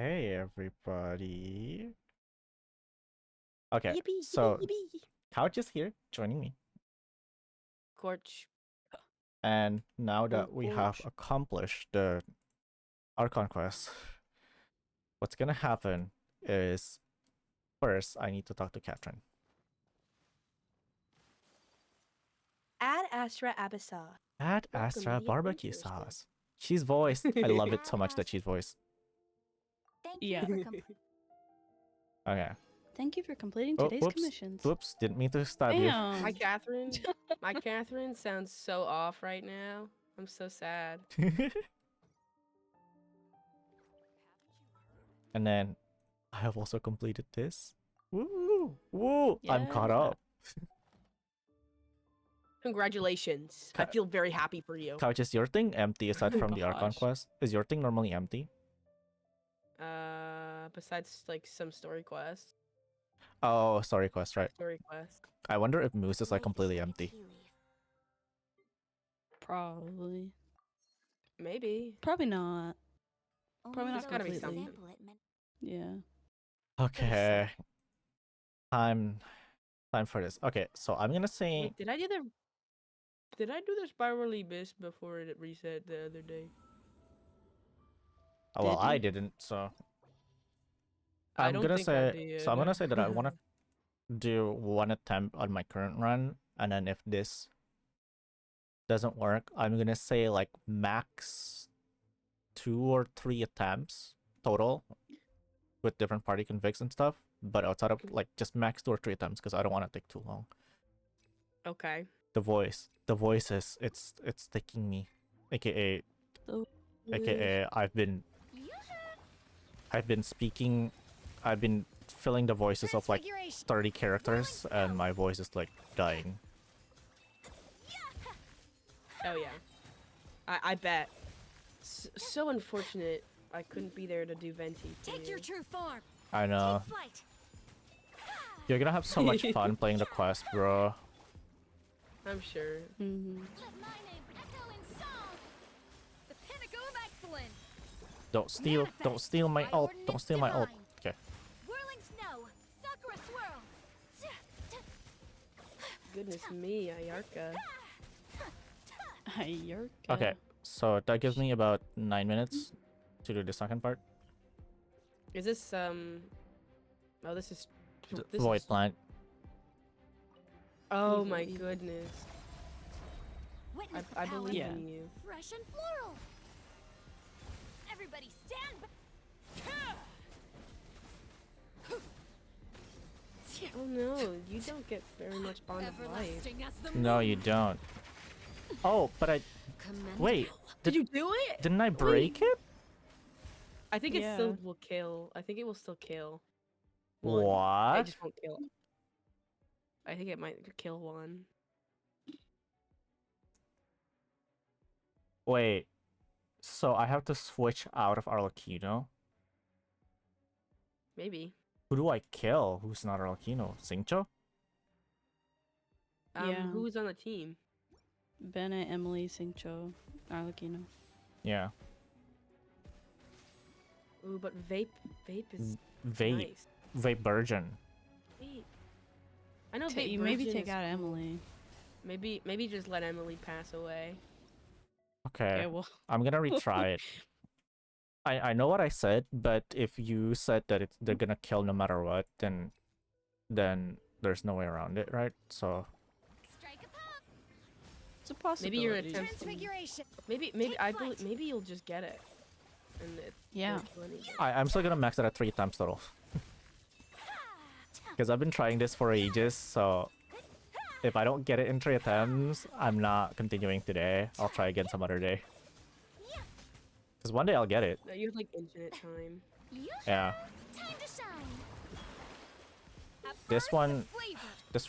Hey everybody. Okay, Yippee, so yippee. Couch is here joining me. Corch. And now that we have Coach. accomplished the Archon quest, what's gonna happen is first I need to talk to Catherine. Ad Astra Abyssal. Add Welcome Astra to the barbecue adventurers guild. sauce. She's voiced. I love it so much that she's voiced. Thank Yeah. you for Okay. Thank you for completing Oh, today's whoops. commissions. Whoops, didn't mean to stab you. Damn. My Catherine. My Catherine sounds so off right now. I'm so sad. And then I have also completed this. Woo! Woo! I'm caught Yeah. up. Congratulations. I feel very happy for you. Couch, is your thing empty aside Oh from the Archon gosh. quest? Is your thing normally empty? Besides like some story quests. Oh, sorry, quest, right? Story quest. I wonder if Moose is like completely empty. Probably. Maybe. Probably not. Probably There's not gotta be completely. something. Yeah. Okay. Time for this. Okay, so I'm gonna say Wait, did I do the spirally abyss before it reset the other day? well, Did I you? didn't, so I I'm don't gonna think I say did. so I'm gonna say that I wanna do one attempt on my current run, and then if this doesn't work, I'm gonna say like max 2 or 3 attempts total with different party configs and stuff. But outside of like just max 2 or 3 attempts because I don't want to take too long. Okay. The voices, it's taking me, aka I've been speaking, I've been filling the voices of like 30 characters, and my voice is like dying. Oh yeah. I bet. So unfortunate I couldn't be there to do Venti for Take you. your true form. I know. Flight. You're gonna have so much fun playing the quest, bro. I'm sure. Mm-hmm. Let my name echo in song. The pinnacle of excellence. Don't steal my ult. Don't steal my ult. Okay. Whirling snow. Sakura swirl. Goodness me, Ayarka. Ayarka. Okay. So that gives me about 9 minutes to do the second part. Is this oh, this is Void plant. Oh my goodness. I believe Yeah. in you. Fresh and floral. Everybody stand back. Oh no, you don't get very much bond of life. Everlasting as the No, moon. you don't. Oh, but I wait. Did you do it? Didn't I break it? I think it Yeah. still will kill. I think it will still kill. It What? just won't kill. I think it might kill one. Wait. So I have to switch out of Arlecchino? Maybe. Who do I kill? Who's not Arlecchino? Singcho? Yeah. Who's on the team? Bennett, Emily, Singcho, Arlecchino. Yeah. Ooh, but vape is Vape. nice. Vape Virgin. Vape. I know vape You maybe Virgin take is out cool. Emily. Maybe just let Emily pass away. Okay. Okay, well. I'm gonna retry it. I know what I said, but if you said that they're gonna kill no matter what, then there's no way around it, right? So It's a possibility. Maybe your attempts. Transfiguration. Maybe you'll just get it. And it Yeah. won't kill anybody. I'm still gonna max it at 3 times total. Because I've been trying this for ages, so if I don't get it in 3 attempts, I'm not continuing today. I'll try again some other day. Because one day I'll get it. No, you have like infinite time. Yeah. Time to shine. This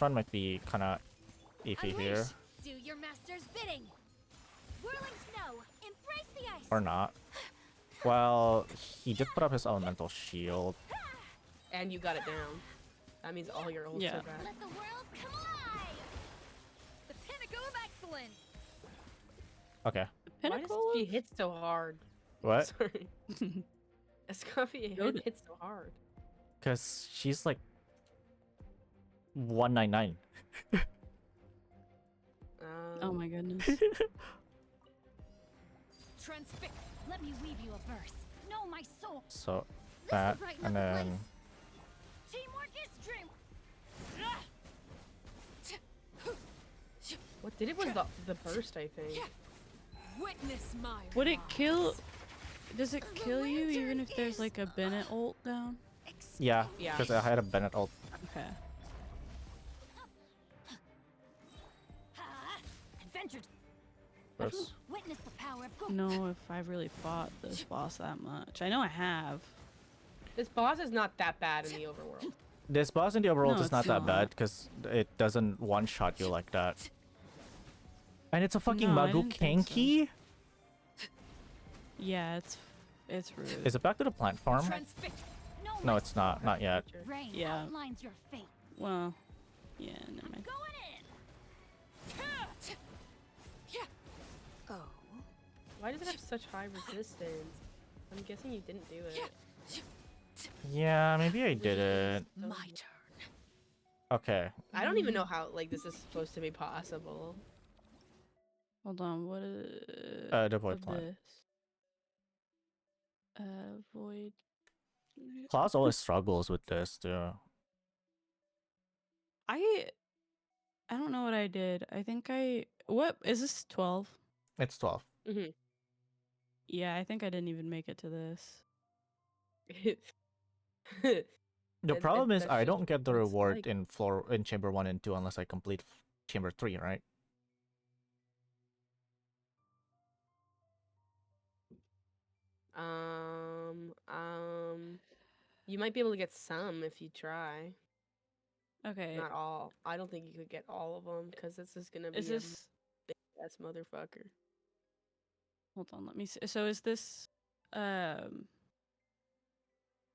one might be kind of iffy here. Do your master's bidding. Whirling snow. Embrace the ice. Or not. Well, he did put up his elemental shield. And you got it down. That means all your ults Yeah. are back. Let the world come alive. The pinnacle of excellence. Okay. Why does she hit so hard? What? Sorry. Escoffier Good. hits so hard. Because she's like 199. Oh my goodness. Transfix. Let me weave you a verse. Know my soul. So This that, is right and level then place. Teamwork is dream. What did it was the burst, I think. Witness my Would it kill? Does it kill you even if there's like a Bennett ult down? yeah, Yeah. because I had a Bennett ult. Okay. Adventure. Gross. Witness the power of go. No, if I've really fought this boss that much. I know I have. This boss is not that bad in the overworld. This boss in the overworld No, is not it's that bad not. because it doesn't one-shot you like that. And it's a fucking No, I Magu didn't think so. Kenki? Yeah, it's rude. Is it back to the plant farm? Transfix. Know No, my it's not. Not yet. Rain Yeah. outlines your fate. Well, yeah, never mind. Going in. Oh. Why does it have such high resistance? I'm guessing you didn't do it. Yeah, maybe I did it. My turn. Okay. I don't even know how like this is supposed to be possible. Hold on, what is The void of plant. this? Void. Klaus always struggles with this too. I don't know what I did. I think what is this 12? It's 12. Mm-hmm. Yeah, I think I didn't even make it to this. The problem is that's I just don't get the what it's reward like. in chamber 1 and 2 unless I complete chamber 3, right? You might be able to get some if you try. Okay. Not all. I don't think you could get all of them because this is gonna be Is a this big ass motherfucker. Hold on, let me see. So is this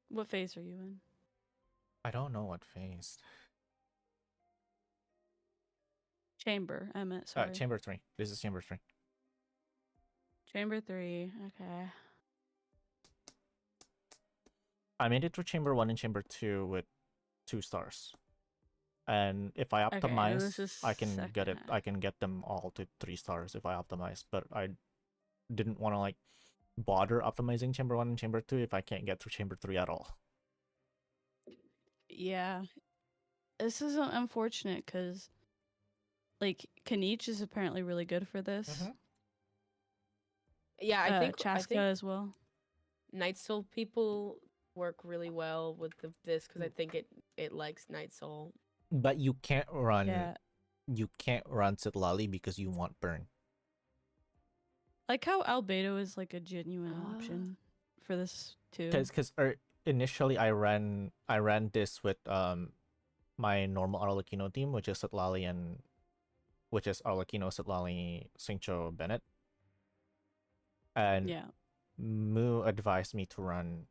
what phase are you in? I don't know what phase. Chamber, I meant, sorry. Chamber 3. This is chamber 3. Chamber 3. Okay. I made it through chamber 1 and chamber 2 with 2 stars. And if I Okay, and optimize, this is I can get it. second I can get them all to 3 stars if I optimize. But I didn't want to like bother optimizing chamber 1 and chamber 2 if I can't get through chamber 3 at all. Yeah. This is unfortunate because like Kanich is apparently really good for this. Yeah, I think Chaska as well. Night Soul people work really well with this because I think it likes Night Soul. But you can't run. Yeah. You can't run Sitlali because you want burn. Like how Albedo is like a genuine option for this too. Because initially I ran this with my normal Arlecchino team, which is Sitlali and Arlecchino, Sitlali, Singcho, Bennett. And yeah, Moo advised me to run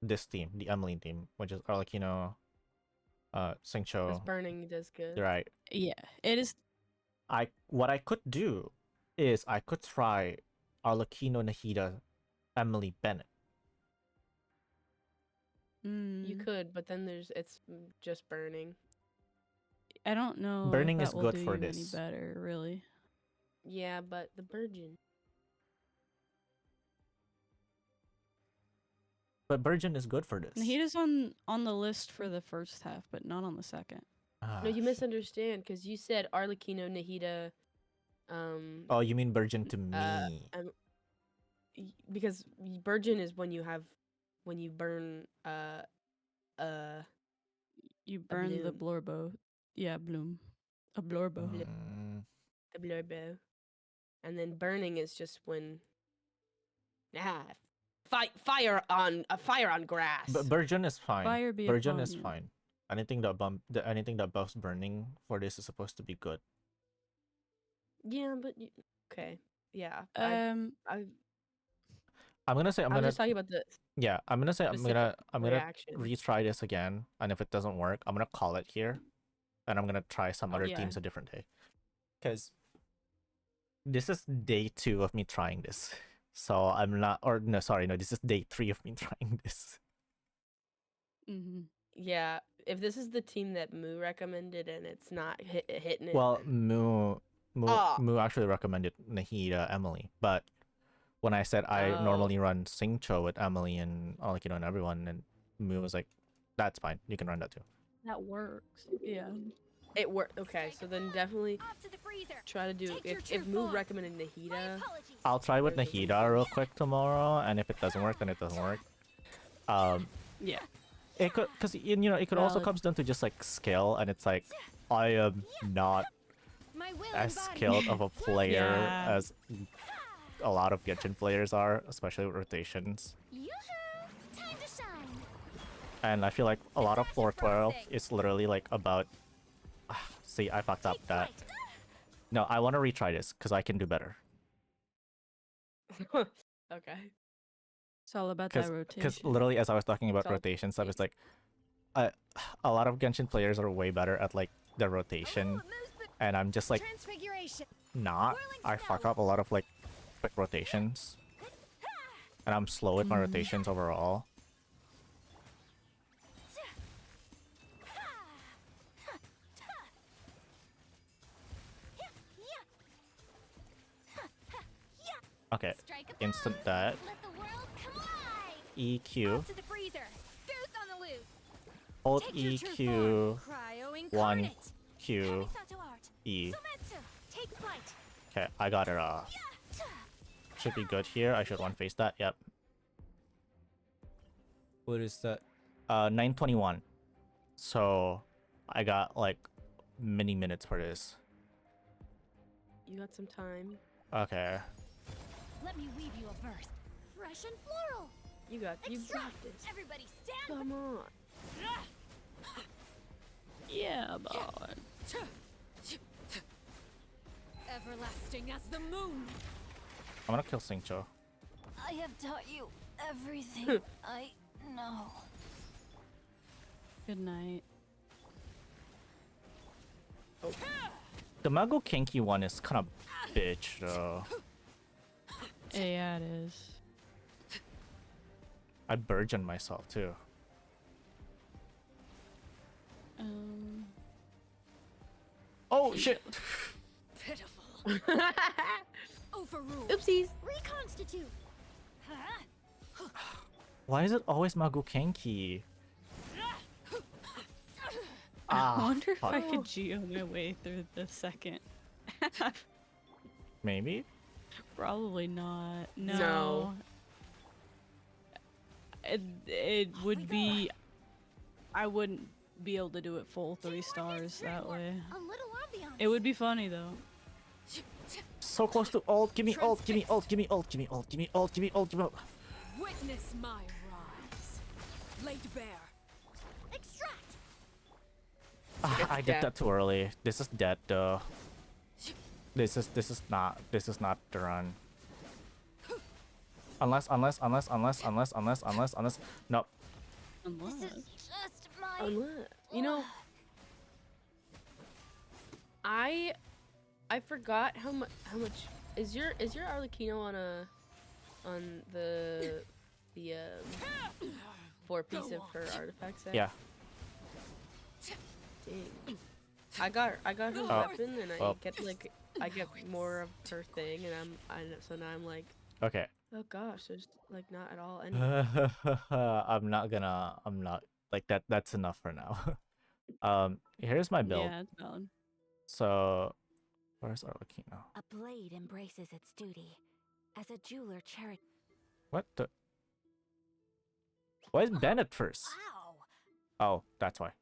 this team, the Emily team, which is Arlecchino, Singcho. This burning does good. Right. Yeah, it is. What I could do is I could try Arlecchino, Nahida, Emily, Bennett. You could, but then it's just burning. I don't know. Burning if is that will good do for you this. Any better, really? Yeah, but the Virgin. But Burgeon is good for this. Nahida's on the list for the first half, but not on the second. No, you misunderstand because you said Arlecchino, Nahida. Oh, you mean Burgeon to me? Because Virgin is when you burn You burn the blorbo. Yeah, bloom. A blorbo. The blurbo. And then burning is just when fire on grass. But Burgeon is fine. Fire be Burgeon upon is you. fine. Anything that buffs burning for this is supposed to be good. Yeah, but okay. Yeah. I'm gonna say I was just talking about the Yeah, I'm gonna say I'm specific gonna reaction. retry this again, and if it doesn't work, I'm gonna call it here, and I'm gonna try some other yeah. teams a different day, because this is day 2 of me trying this. So I'm not, or no, sorry, no, this is day 3 of me trying this. Yeah, if this is the team that Moo recommended and it's not hitting it. Well, Moo Ah. actually recommended Nahida, Emily, but when I said I normally run Singcho with Emily and like, you know, and everyone, and Moo was like, that's fine, you can run that too. That works. Yeah. It worked. Okay, so then definitely try to do if Moo recommended Nahida. I'll try with Nahida real quick tomorrow, and if it doesn't work, then it doesn't work. Yeah. It could, because you know, it could also Valid. comes down to just like skill, and it's like I am not as skilled of a player Yeah. as a lot of Genshin players are, especially with rotations. Time to shine. And I feel like a lot of floor 12 is literally like about. See, I fucked up that. No, I want to retry this because I can do better. Okay. It's all about that rotation. Because literally, as I was talking about all- rotations, I was like, a lot of Genshin players are way better at like the rotation, and I'm just like not. I fuck up a lot of like quick rotations, and I'm slow with my rotations overall. Okay, instant that. EQ. To the freezer. Goose on the loose. Hold Take your true EQ form, cryo 1 incarnate. Q Kamisato art. E. Sumetsu, take flight. Okay, I got it. Should be good here. I should one face that. Yep. What is that? 9:21. So I got like many minutes for this. You got some time. Okay. Let me weave you a verse. Fresh and floral. You got this. Everybody stand. Come on. Yeah, boy. Everlasting as the moon. I'm gonna kill Singcho. I have taught you everything I know. Good night. The Mago Kinky one is kind of bitch though. Yeah, it is. I burgeon myself too. Oh shit! Pitiful. Overruled. Oopsies. Reconstitute. Why is it always Mago Kinky? I wonder if I fuck. could geo my way through the second half. Maybe? Probably not. No. No. It would be. I wouldn't be able to do it full 3 stars that way. A little ambiance. It would be funny though. So close to ult. Give me ult. Give me ult. Give me ult. Give me ult. Give me ult. Give me ult. Give me ult. Witness my rise. Laid bare. Extract. I did that too early. This is dead though. This is not the run. Unless nope. This is just my. You know, I forgot how much is your Arlecchino on the 4-piece of her artifact set? Yeah. Dang. I got her weapon and I get more of her thing and so now I'm like, Okay. oh gosh, there's like not at all any. I'm not like that. That's enough for now. Here's my build. Yeah, it's valid. So, where's Arlecchino? A blade embraces its duty. As a jeweler charity. What the? Why is Bennett first? Oh, that's why.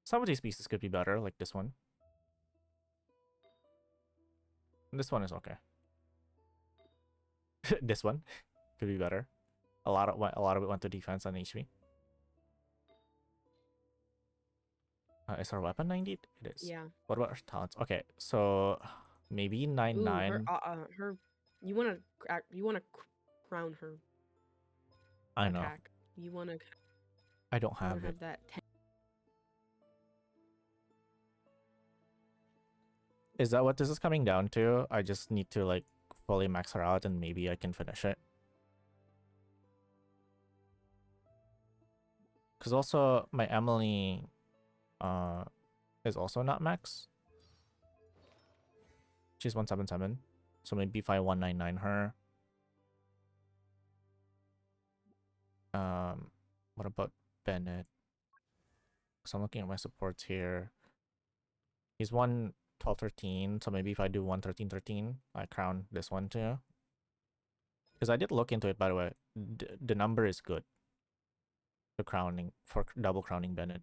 Some of these pieces could be better, like this one. This one is okay. This one could be better. A lot of it went to defense on HP. Is our weapon 90? It is. Yeah. What about our talents? Okay, so maybe 9-9. Her you wanna crown her. I know. Attack. You wanna. I don't have it. Have that. Is that what this is coming down to? I just need to like fully max her out and maybe I can finish it. Because also my Emily is also not max. She's 177. So maybe if I 199 her. What about Bennett? So I'm looking at my supports here. He's 11213, so maybe if I do 11313, I crown this one too. Because I did look into it, by the way. The number is good. The crowning, for double crowning Bennett.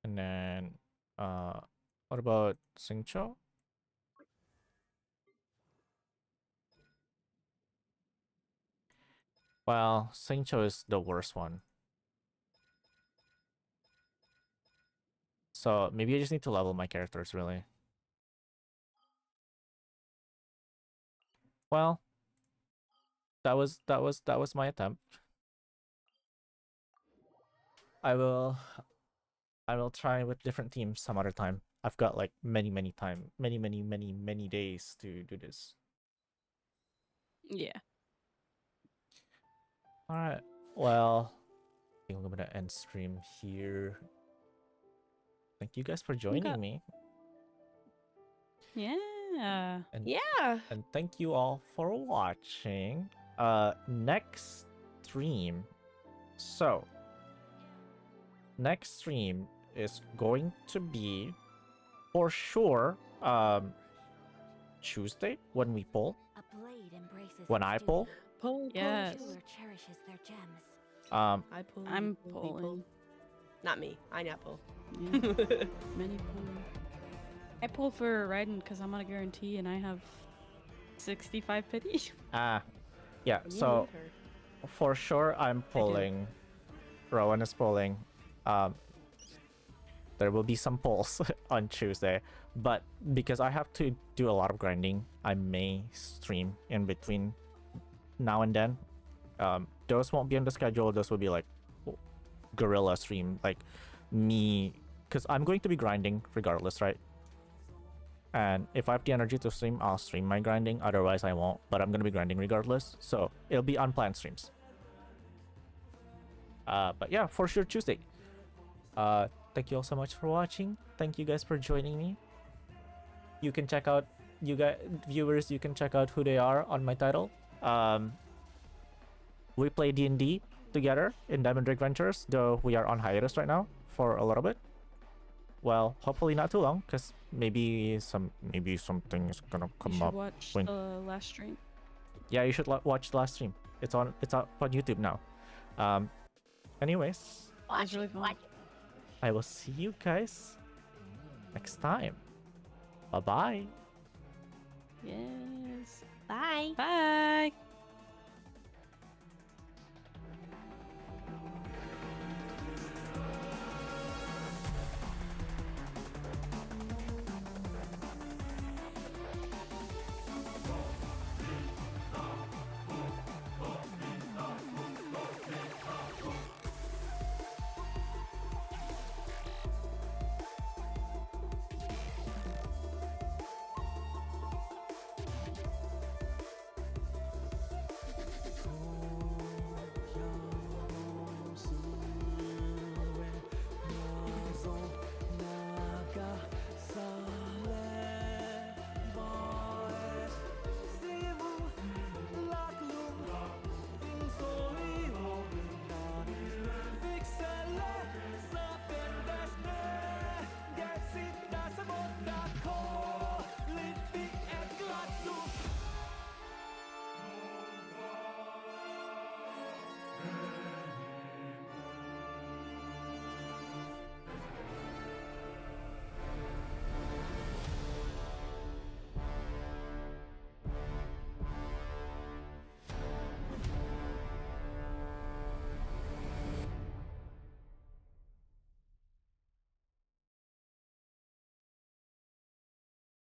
And then, what about Singcho? Well, Singcho is the worst one. So maybe I just need to level my characters, really. Well, that was my attempt. I will try with different teams some other time. I've got like many days to do this. Yeah. Alright. Well, I think I'm gonna end stream here. Thank you guys for joining me. Yeah. And, yeah. And thank you all for watching. Next stream. So next stream is going to be for sure Tuesday when we pull. A blade embraces When I pull. Yes. cherishes their gems. I pull. I'm we pulling. pull. Not me. I not pull. Yeah. Many pulling. I pull for Raiden because I'm on a guarantee and I have 65 pity. Yeah, so for sure I'm pulling. Rowan is pulling. There will be some pulls on Tuesday, but because I have to do a lot of grinding, I may stream in between now and then. Those won't be on the schedule. Those will be like guerrilla stream, like me, because I'm going to be grinding regardless, right? And if I have the energy to stream, I'll stream my grinding. Otherwise, I won't. But I'm going to be grinding regardless. So it'll be unplanned streams. But yeah, for sure Tuesday. Thank you all so much for watching. Thank you guys for joining me. You can check out, you guys, viewers, you can check out who they are on my title. We play D&D together in Diamond Drake Ventures, though we are on hiatus right now for a little bit. Well, hopefully not too long, because maybe something is gonna come You should up. watch when... the last stream. Yeah, you should watch the last stream. It's up on YouTube now. Anyways, Watch, really fun. I will see you guys next time. Bye bye. Yes. Bye. Bye.